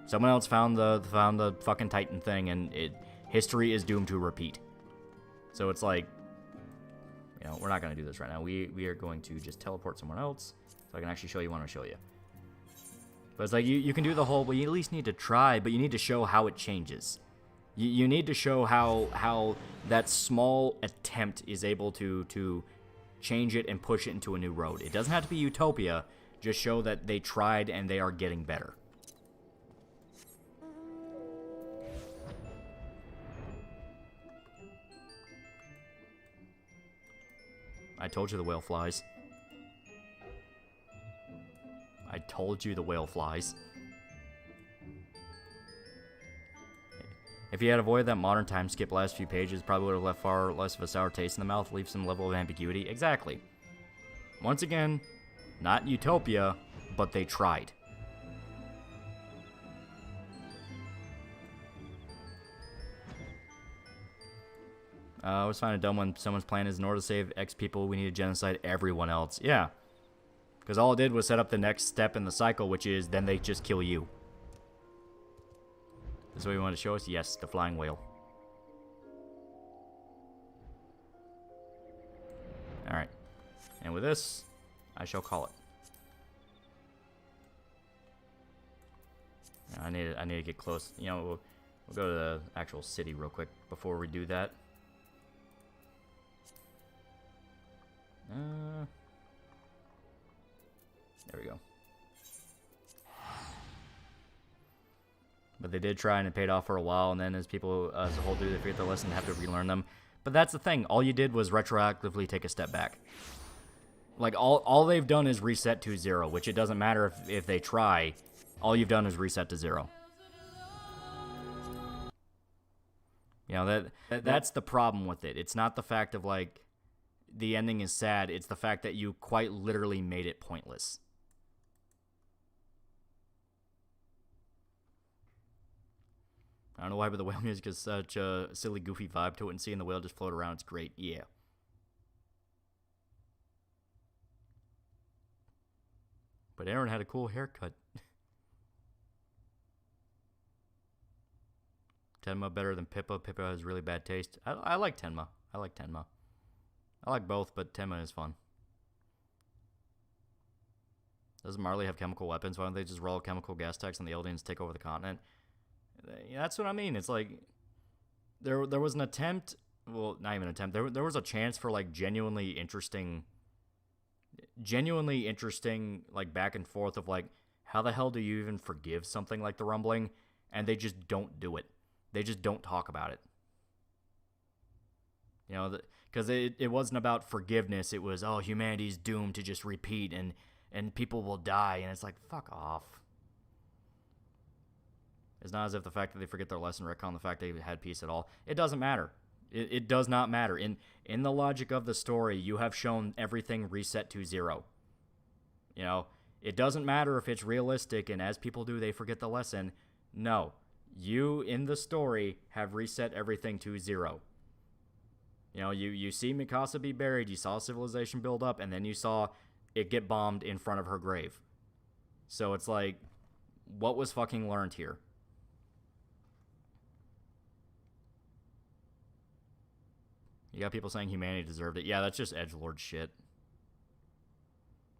Someone else found the fucking Titan thing, and history is doomed to repeat. So it's like, you know, we're not gonna do this right now. We are going to just teleport someone else, so I can actually show you what I want to show you. But it's like, you can do the whole, well, you at least need to try, but you need to show how it changes. You need to show how that small attempt is able to change it and push it into a new road. It doesn't have to be utopia, just show that they tried and they are getting better. I told you the whale flies. I told you the whale flies. If you had avoided that modern time skip last few pages, probably would have left far less of a sour taste in the mouth, leave some level of ambiguity. Exactly. Once again, not utopia, but they tried. I always find it dumb when someone's plan is in order to save X people, we need to genocide everyone else. Yeah. Because all it did was set up the next step in the cycle, which is then they just kill you. This is what you want to show us? Yes, the flying whale. Alright. And with this, I shall call it. I need to get close. You know, we'll go to the actual city real quick before we do that. There we go. But they did try, and it paid off for a while, and then as people as a whole do, they forget their lesson and have to relearn them. But that's the thing. All you did was retroactively take a step back. Like, all they've done is reset to 0, which it doesn't matter if they try. All you've done is reset to 0. You know, that's the problem with it. It's not the fact of, like, the ending is sad. It's the fact that you quite literally made it pointless. I don't know why, but the whale music is such a silly, goofy vibe to it, and seeing the whale just float around, it's great. Yeah. But Aaron had a cool haircut. Tenma better than Pippa. Pippa has really bad taste. I like Tenma. I like Tenma. I like both, but Tenma is fun. Doesn't Marley have chemical weapons? Why don't they just roll chemical gas attacks and the Eldians take over the continent? Yeah, that's what I mean. It's like there was an attempt. Well, not even an attempt. There was a chance for like genuinely interesting like back and forth of like, how the hell do you even forgive something like the rumbling? And they just don't do it. They just don't talk about it. You know, because it wasn't about forgiveness. It was, oh, humanity's doomed to just repeat and people will die. And it's like, fuck off. It's not as if the fact that they forget their lesson retcon the fact they had peace at all. It doesn't matter. It does not matter. In the logic of the story, you have shown everything reset to 0. You know, it doesn't matter if it's realistic and as people do, they forget the lesson. No. You, in the story, have reset everything to 0. You know, you see Mikasa be buried, you saw civilization build up, and then you saw it get bombed in front of her grave. So it's like, what was fucking learned here? You got people saying humanity deserved it. Yeah, that's just edgelord shit.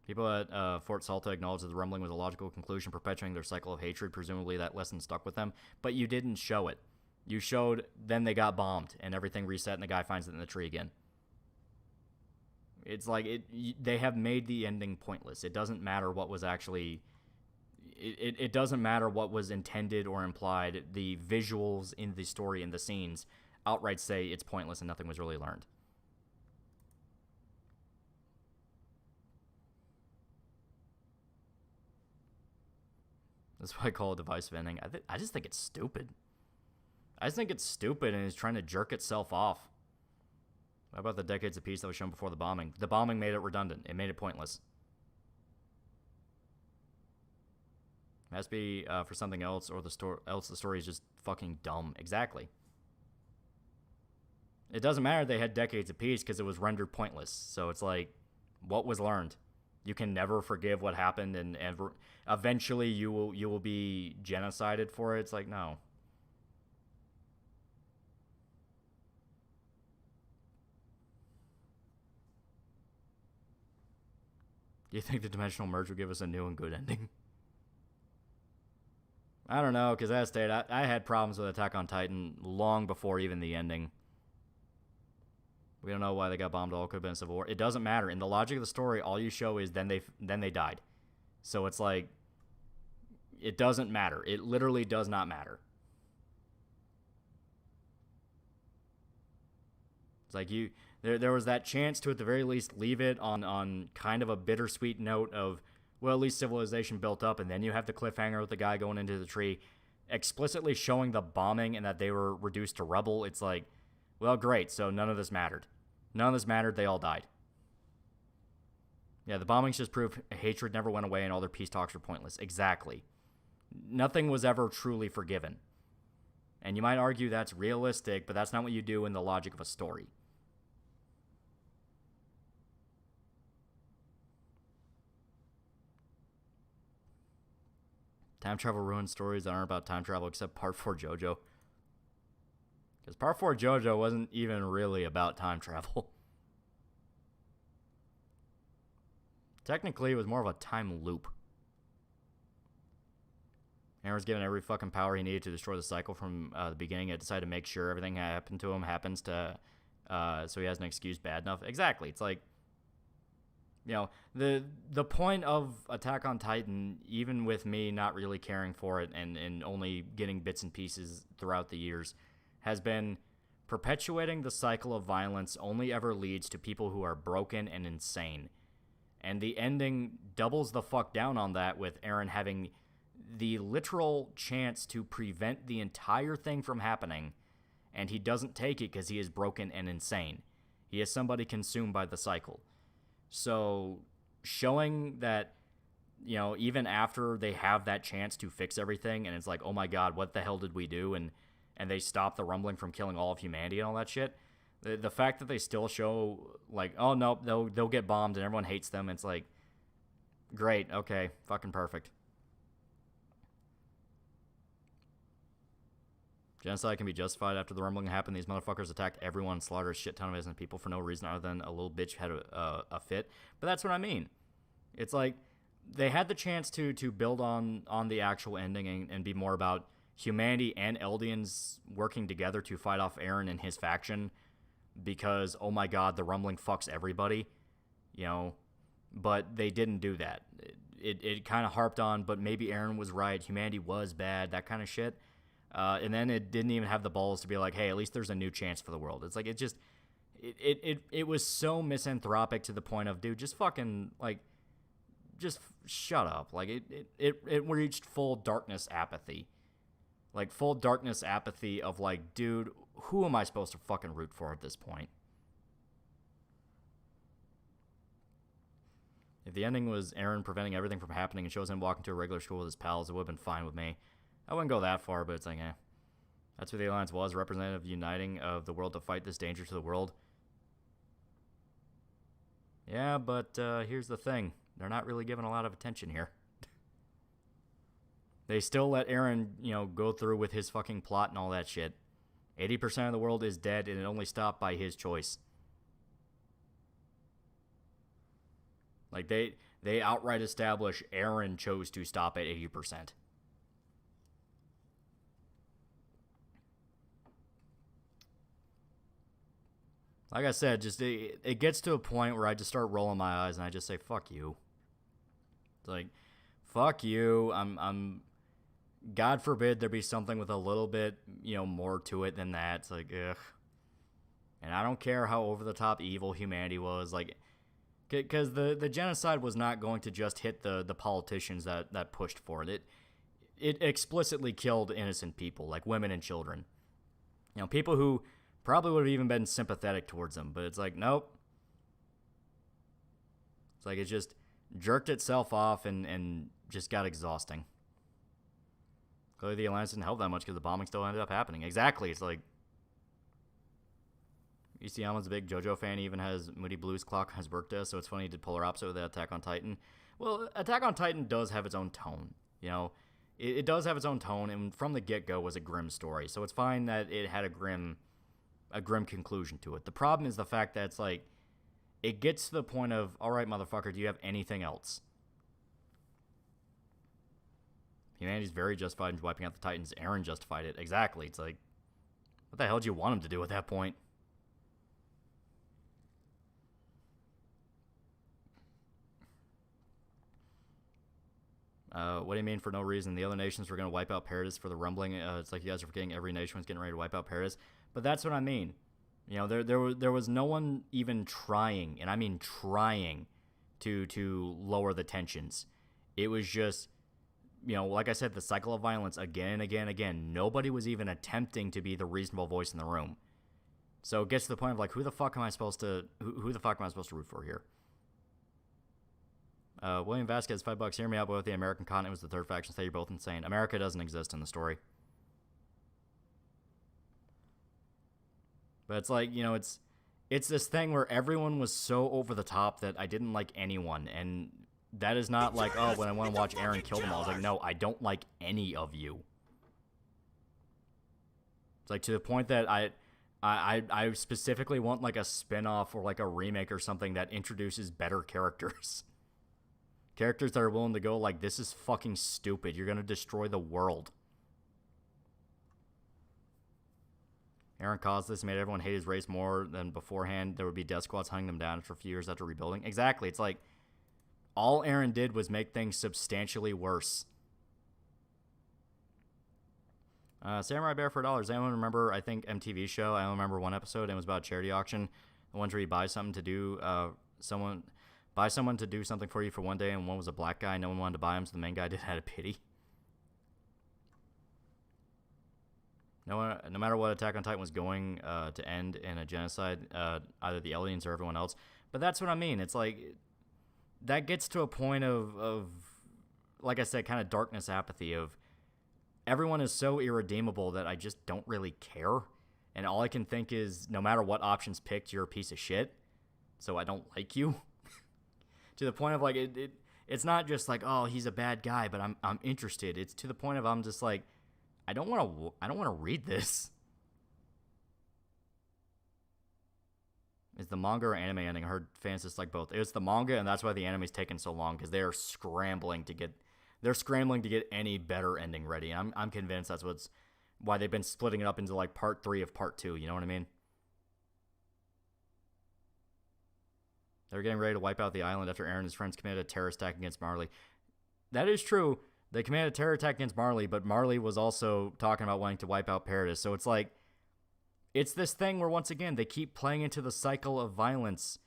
People at Fort Salta acknowledged that the rumbling was a logical conclusion, perpetuating their cycle of hatred. Presumably that lesson stuck with them. But you didn't show it. You showed then they got bombed, and everything reset, and the guy finds it in the tree again. It's like, they have made the ending pointless. It doesn't matter what was actually... It doesn't matter what was intended or implied. The visuals in the story and the scenes outright say it's pointless and nothing was really learned. That's why I call it divisive ending. I just think it's stupid. I just think it's stupid and it's trying to jerk itself off. What about the decades of peace that was shown before the bombing? The bombing made it redundant. It made it pointless. It has to be for something else, or the story is just fucking dumb. Exactly. It doesn't matter they had decades of peace because it was rendered pointless. So it's like, what was learned? You can never forgive what happened, and eventually you will be genocided for it. It's like, no. Do you think the dimensional merge will give us a new and good ending? I don't know, because as stated, I had problems with Attack on Titan long before even the ending. We don't know why they got bombed. All could have been a civil war. It doesn't matter. In the logic of the story, all you show is then they died. So it's like, it doesn't matter. It literally does not matter. It's like there was that chance to at the very least leave it on kind of a bittersweet note of, well, at least civilization built up, and then you have the cliffhanger with the guy going into the tree, explicitly showing the bombing and that they were reduced to rubble. It's like, well, great, so none of this mattered. None of this mattered, they all died. Yeah, the bombings just prove hatred never went away and all their peace talks were pointless. Exactly. Nothing was ever truly forgiven. And you might argue that's realistic, but that's not what you do in the logic of a story. Time travel ruins stories that aren't about time travel except Part 4 JoJo. Because Part 4 JoJo wasn't even really about time travel. Technically, it was more of a time loop. Aaron was given every fucking power he needed to destroy the cycle from the beginning. It decided to make sure everything that happened to him happens to... so he has an excuse bad enough. Exactly. It's like... You know, the point of Attack on Titan, even with me not really caring for it and only getting bits and pieces throughout the years, has been perpetuating the cycle of violence only ever leads to people who are broken and insane. And the ending doubles the fuck down on that, with Eren having the literal chance to prevent the entire thing from happening, and he doesn't take it because he is broken and insane. He is somebody consumed by the cycle. So showing that, you know, even after they have that chance to fix everything, and it's like, oh my god, what the hell did we do? And they stop the rumbling from killing all of humanity and all that shit. The fact that they still show, like, oh no, they'll get bombed and everyone hates them. It's like, great, okay, fucking perfect. Genocide can be justified after the rumbling happened. These motherfuckers attacked everyone, slaughtered a shit ton of innocent people for no reason other than a little bitch had a fit. But that's what I mean. It's like, they had the chance to build on the actual ending and be more about humanity and Eldians working together to fight off Eren and his faction, because, oh my god, the rumbling fucks everybody, you know. But they didn't do that. It kind of harped on, but maybe Eren was right, humanity was bad, that kind of shit. And then it didn't even have the balls to be like, hey, at least there's a new chance for the world. It's like, it was so misanthropic to the point of, dude, just fucking, like, just shut up. Like, it reached full darkness apathy. Like, full darkness apathy of, like, dude, who am I supposed to fucking root for at this point? If the ending was Eren preventing everything from happening and shows him walking to a regular school with his pals, it would have been fine with me. I wouldn't go that far, but it's like, eh. That's what the Alliance was, a representative uniting of the world to fight this danger to the world. Yeah, but here's the thing. They're not really given a lot of attention here. They still let Eren, you know, go through with his fucking plot and all that shit. 80% of the world is dead, and it only stopped by his choice. Like, they outright establish Eren chose to stop at 80%. Like I said, just it gets to a point where I just start rolling my eyes and I just say, fuck you. It's like, fuck you. I'm God forbid there be something with a little bit, you know, more to it than that. It's like, ugh. And I don't care how over the top evil humanity was, like, because the genocide was not going to just hit the politicians that pushed for it. It explicitly killed innocent people, like women and children. You know, people who probably would have even been sympathetic towards them, but it's like, nope. It's like it just jerked itself off and just got exhausting. Clearly the Alliance didn't help that much because the bombing still ended up happening. Exactly. It's like, Isayama's a big JoJo fan. He even has Moody Blues clock on his birthday, so it's funny to polar opposite with Attack on Titan. Well, Attack on Titan does have its own tone, you know. It does have its own tone, and from the get-go was a grim story, so it's fine that it had a grim conclusion to it. The problem is the fact that it's like, it gets to the point of, all right, motherfucker, do you have anything else? Humanity's very justified in wiping out the Titans. Eren justified it. Exactly. It's like, what the hell do you want him to do at that point? What do you mean for no reason? The other nations were going to wipe out Paradis for the rumbling. It's like you guys are forgetting every nation was getting ready to wipe out Paradis. But that's what I mean. You know, there was no one even trying, and I mean trying, to lower the tensions. It was just, you know, like I said, the cycle of violence again and again and again. Nobody was even attempting to be the reasonable voice in the room. So it gets to the point of like, who the fuck am I supposed to root for here? William Vasquez, $5. Hear me out, but the American continent was the third faction. Say you're both insane. America doesn't exist in the story. But it's like, you know, it's this thing where everyone was so over the top that I didn't like anyone. And that is not like, oh, when I want to watch Eren kill them all. It's like, no, I don't like any of you. It's like to the point that I specifically want like a spin-off or like a remake or something that introduces better characters. Characters that are willing to go like, this is fucking stupid. You're going to destroy the world. Eren caused this, made everyone hate his race more than beforehand. There would be death squads hunting them down for a few years after rebuilding. Exactly. It's like, all Eren did was make things substantially worse. Samurai Bear for $1. Anyone remember, I think, MTV show? I only remember one episode, and it was about a charity auction. The ones where you buy something to do, buy someone to do something for you for one day, and one was a black guy. No one wanted to buy him, so the main guy did out of pity. No matter what Attack on Titan was going to end in a genocide, either the aliens or everyone else. But that's what I mean. It's like, that gets to a point of like I said, kind of darkness apathy of everyone is so irredeemable that I just don't really care. And all I can think is, no matter what option's picked, you're a piece of shit. So I don't like you. To the point of like, it's not just like, oh, he's a bad guy, but I'm interested. It's to the point of I'm just like, I don't want to read this. Is the manga or anime ending? I heard fans dislike both. It's the manga, and that's why the anime's taken so long, because they're scrambling to get any better ending ready. And I'm convinced that's why they've been splitting it up into like part 3 of part 2. You know what I mean? They're getting ready to wipe out the island after Eren and his friends committed a terrorist attack against Marley. That is true. They committed a terror attack against Marley, but Marley was also talking about wanting to wipe out Paradis. So it's like, it's this thing where, once again, they keep playing into the cycle of violence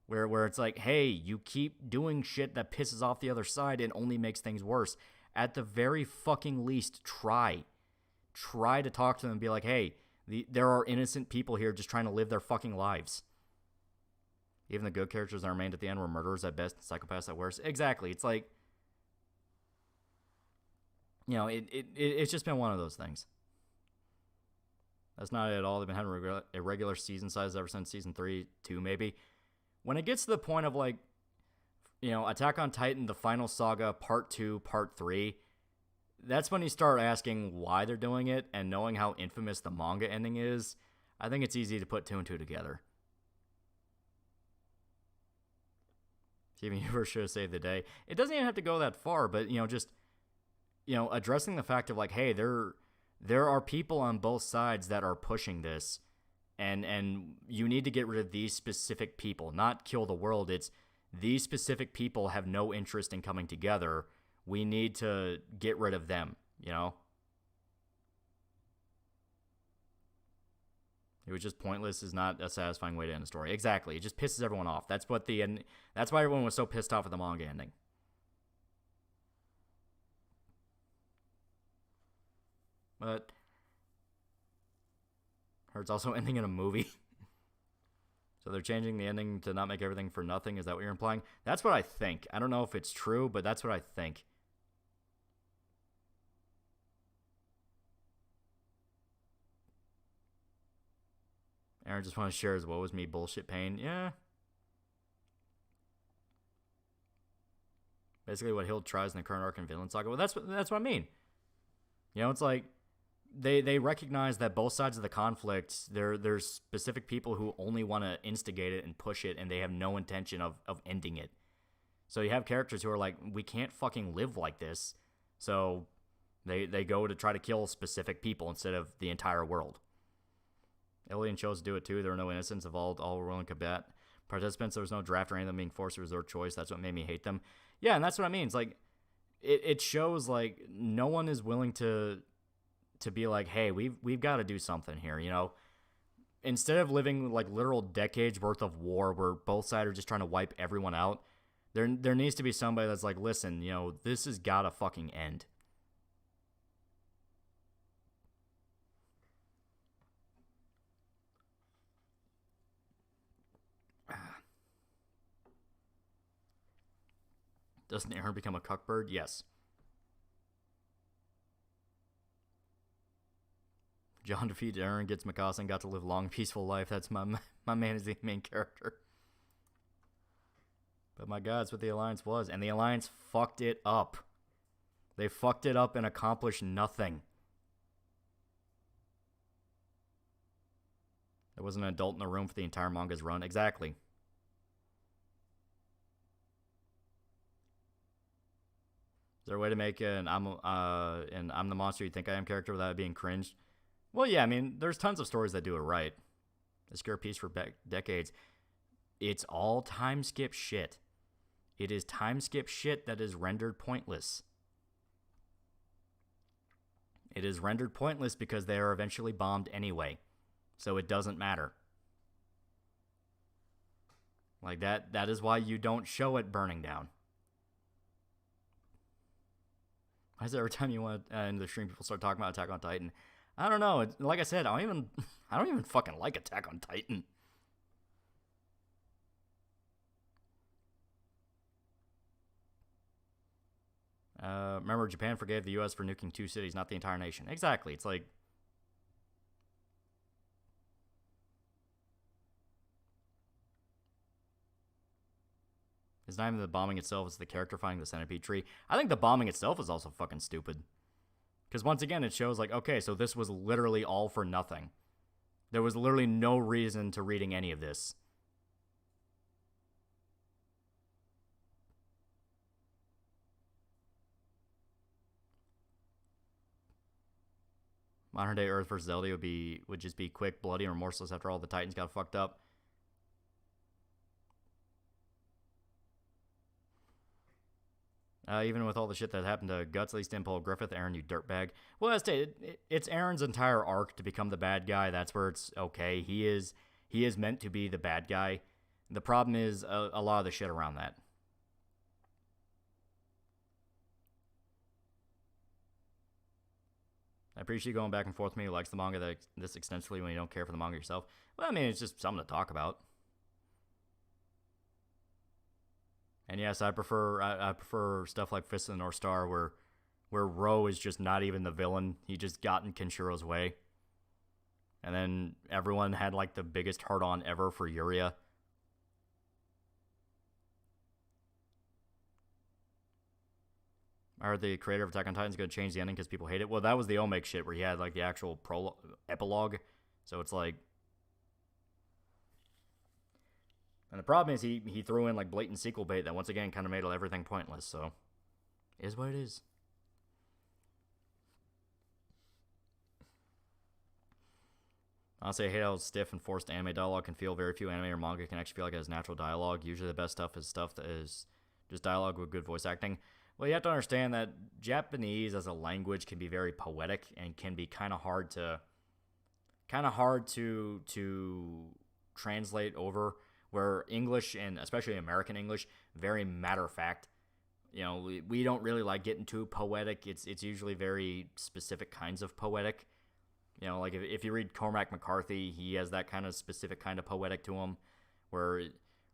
where it's like, hey, you keep doing shit that pisses off the other side and only makes things worse. At the very fucking least, try to talk to them and be like, hey, there are innocent people here just trying to live their fucking lives. Even the good characters that remained at the end were murderers at best and psychopaths at worst. Exactly. It's like, you know, it's just been one of those things. That's not it at all. They've been having irregular season sizes ever since season 3, 2 maybe. When it gets to the point of like, you know, Attack on Titan, the final saga, part 2, part 3, that's when you start asking why they're doing it, and knowing how infamous the manga ending is, I think it's easy to put 2 and 2 together. Steven Universe should have saved the day. It doesn't even have to go that far, but, you know, just, you know, addressing the fact of like, hey, there are people on both sides that are pushing this, and you need to get rid of these specific people, not kill the world. It's these specific people have no interest in coming together. We need to get rid of them, you know? It was just pointless, is not a satisfying way to end a story. Exactly. It just pisses everyone off. That's why everyone was so pissed off at the manga ending. But it's also ending in a movie. So they're changing the ending to not make everything for nothing. Is that what you're implying? That's what I think. I don't know if it's true, but that's what I think. Aaron just wants to share his woe is me bullshit pain. Yeah. Basically what Hill tries in the current arc in Vinland Saga. Well, that's what I mean. You know, it's like they recognize that both sides of the conflict, there's specific people who only want to instigate it and push it, and they have no intention of ending it. So you have characters who are like, we can't fucking live like this. So they go to try to kill specific people instead of the entire world. Alien chose to do it too. There were no innocents involved. All were willing to combat participants. There was no draft or anything being forced to resort choice. That's what made me hate them. Yeah, and that's what I mean. It's like, it shows like no one is willing to be like, hey, we've got to do something here, you know? Instead of living like literal decades worth of war where both sides are just trying to wipe everyone out, there needs to be somebody that's like, listen, you know, this has got to fucking end. Doesn't Aaron become a cuckbird? Yes. John defeats Aaron, gets Mikasa, and got to live a long, peaceful life. That's my man is the main character. But my God, that's what the Alliance was. And the Alliance fucked it up. They fucked it up and accomplished nothing. There wasn't an adult in the room for the entire manga's run. Exactly. Is there a way to make an I'm the monster you think I am character without it being cringed? Well, yeah, I mean, there's tons of stories that do it right. A scare piece for decades. It's all time skip shit. It is time skip shit that is rendered pointless. It is rendered pointless because they are eventually bombed anyway. So it doesn't matter. Like that is why you don't show it burning down. Why is it every time you want in the stream people start talking about Attack on Titan? I don't know. Like I said, I don't even fucking like Attack on Titan. Remember, Japan forgave the U.S. for nuking 2 cities, not the entire nation. Exactly. It's like, it's not even the bombing itself, it's the character finding the centipede tree. I think the bombing itself is also fucking stupid. Because once again, it shows like, okay, so this was literally all for nothing. There was literally no reason to reading any of this. Modern day Earth versus Zelda would just be quick, bloody, and remorseless after all the Titans got fucked up. Even with all the shit that happened to Guts, at least didn't pull Griffith. Aaron, you dirtbag. Well, as stated, it's Aaron's entire arc to become the bad guy. That's where it's okay. He is meant to be the bad guy. The problem is a lot of the shit around that. I appreciate you going back and forth with me who likes the manga this extensively when you don't care for the manga yourself. Well, I mean, it's just something to talk about. And yes, I prefer stuff like Fist of the North Star where Ro is just not even the villain. He just got in Kenshiro's way. And then everyone had like the biggest hard-on ever for Yuria. I heard the creator of Attack on Titan is going to change the ending because people hate it. Well, that was the Omega shit where he had like the actual epilogue. So it's like... And the problem is he threw in like blatant sequel bait that once again kind of made everything pointless, so it is what it is. Honestly, I hate how stiff and forced anime dialogue can feel. Very few anime or manga can actually feel like it has natural dialogue. Usually the best stuff is stuff that is just dialogue with good voice acting. Well, you have to understand that Japanese as a language can be very poetic and can be kind of hard to translate over. Where English, and especially American English, very matter-of-fact. You know, we don't really like getting too poetic. It's usually very specific kinds of poetic. You know, like if you read Cormac McCarthy, he has that kind of specific kind of poetic to him, where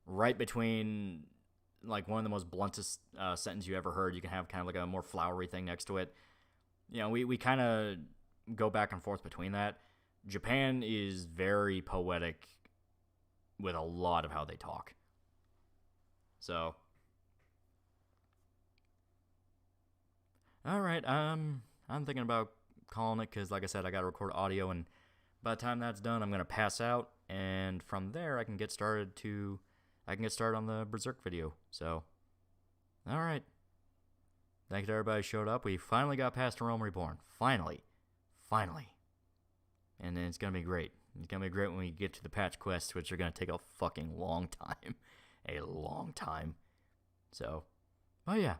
right between like one of the most bluntest sentences you ever heard, you can have kind of like a more flowery thing next to it. You know, we kind of go back and forth between that. Japan is very poetic with a lot of how they talk. So, all right, I'm thinking about calling it because, like I said, I got to record audio, and by the time that's done, I'm gonna pass out, and from there, I can get started on the Berserk video. So, all right. Thank you to everybody who showed up. We finally got past Realm Reborn. Finally. And then it's going to be great. It's going to be great when we get to the patch quests, which are going to take a fucking long time. A long time. So, oh yeah.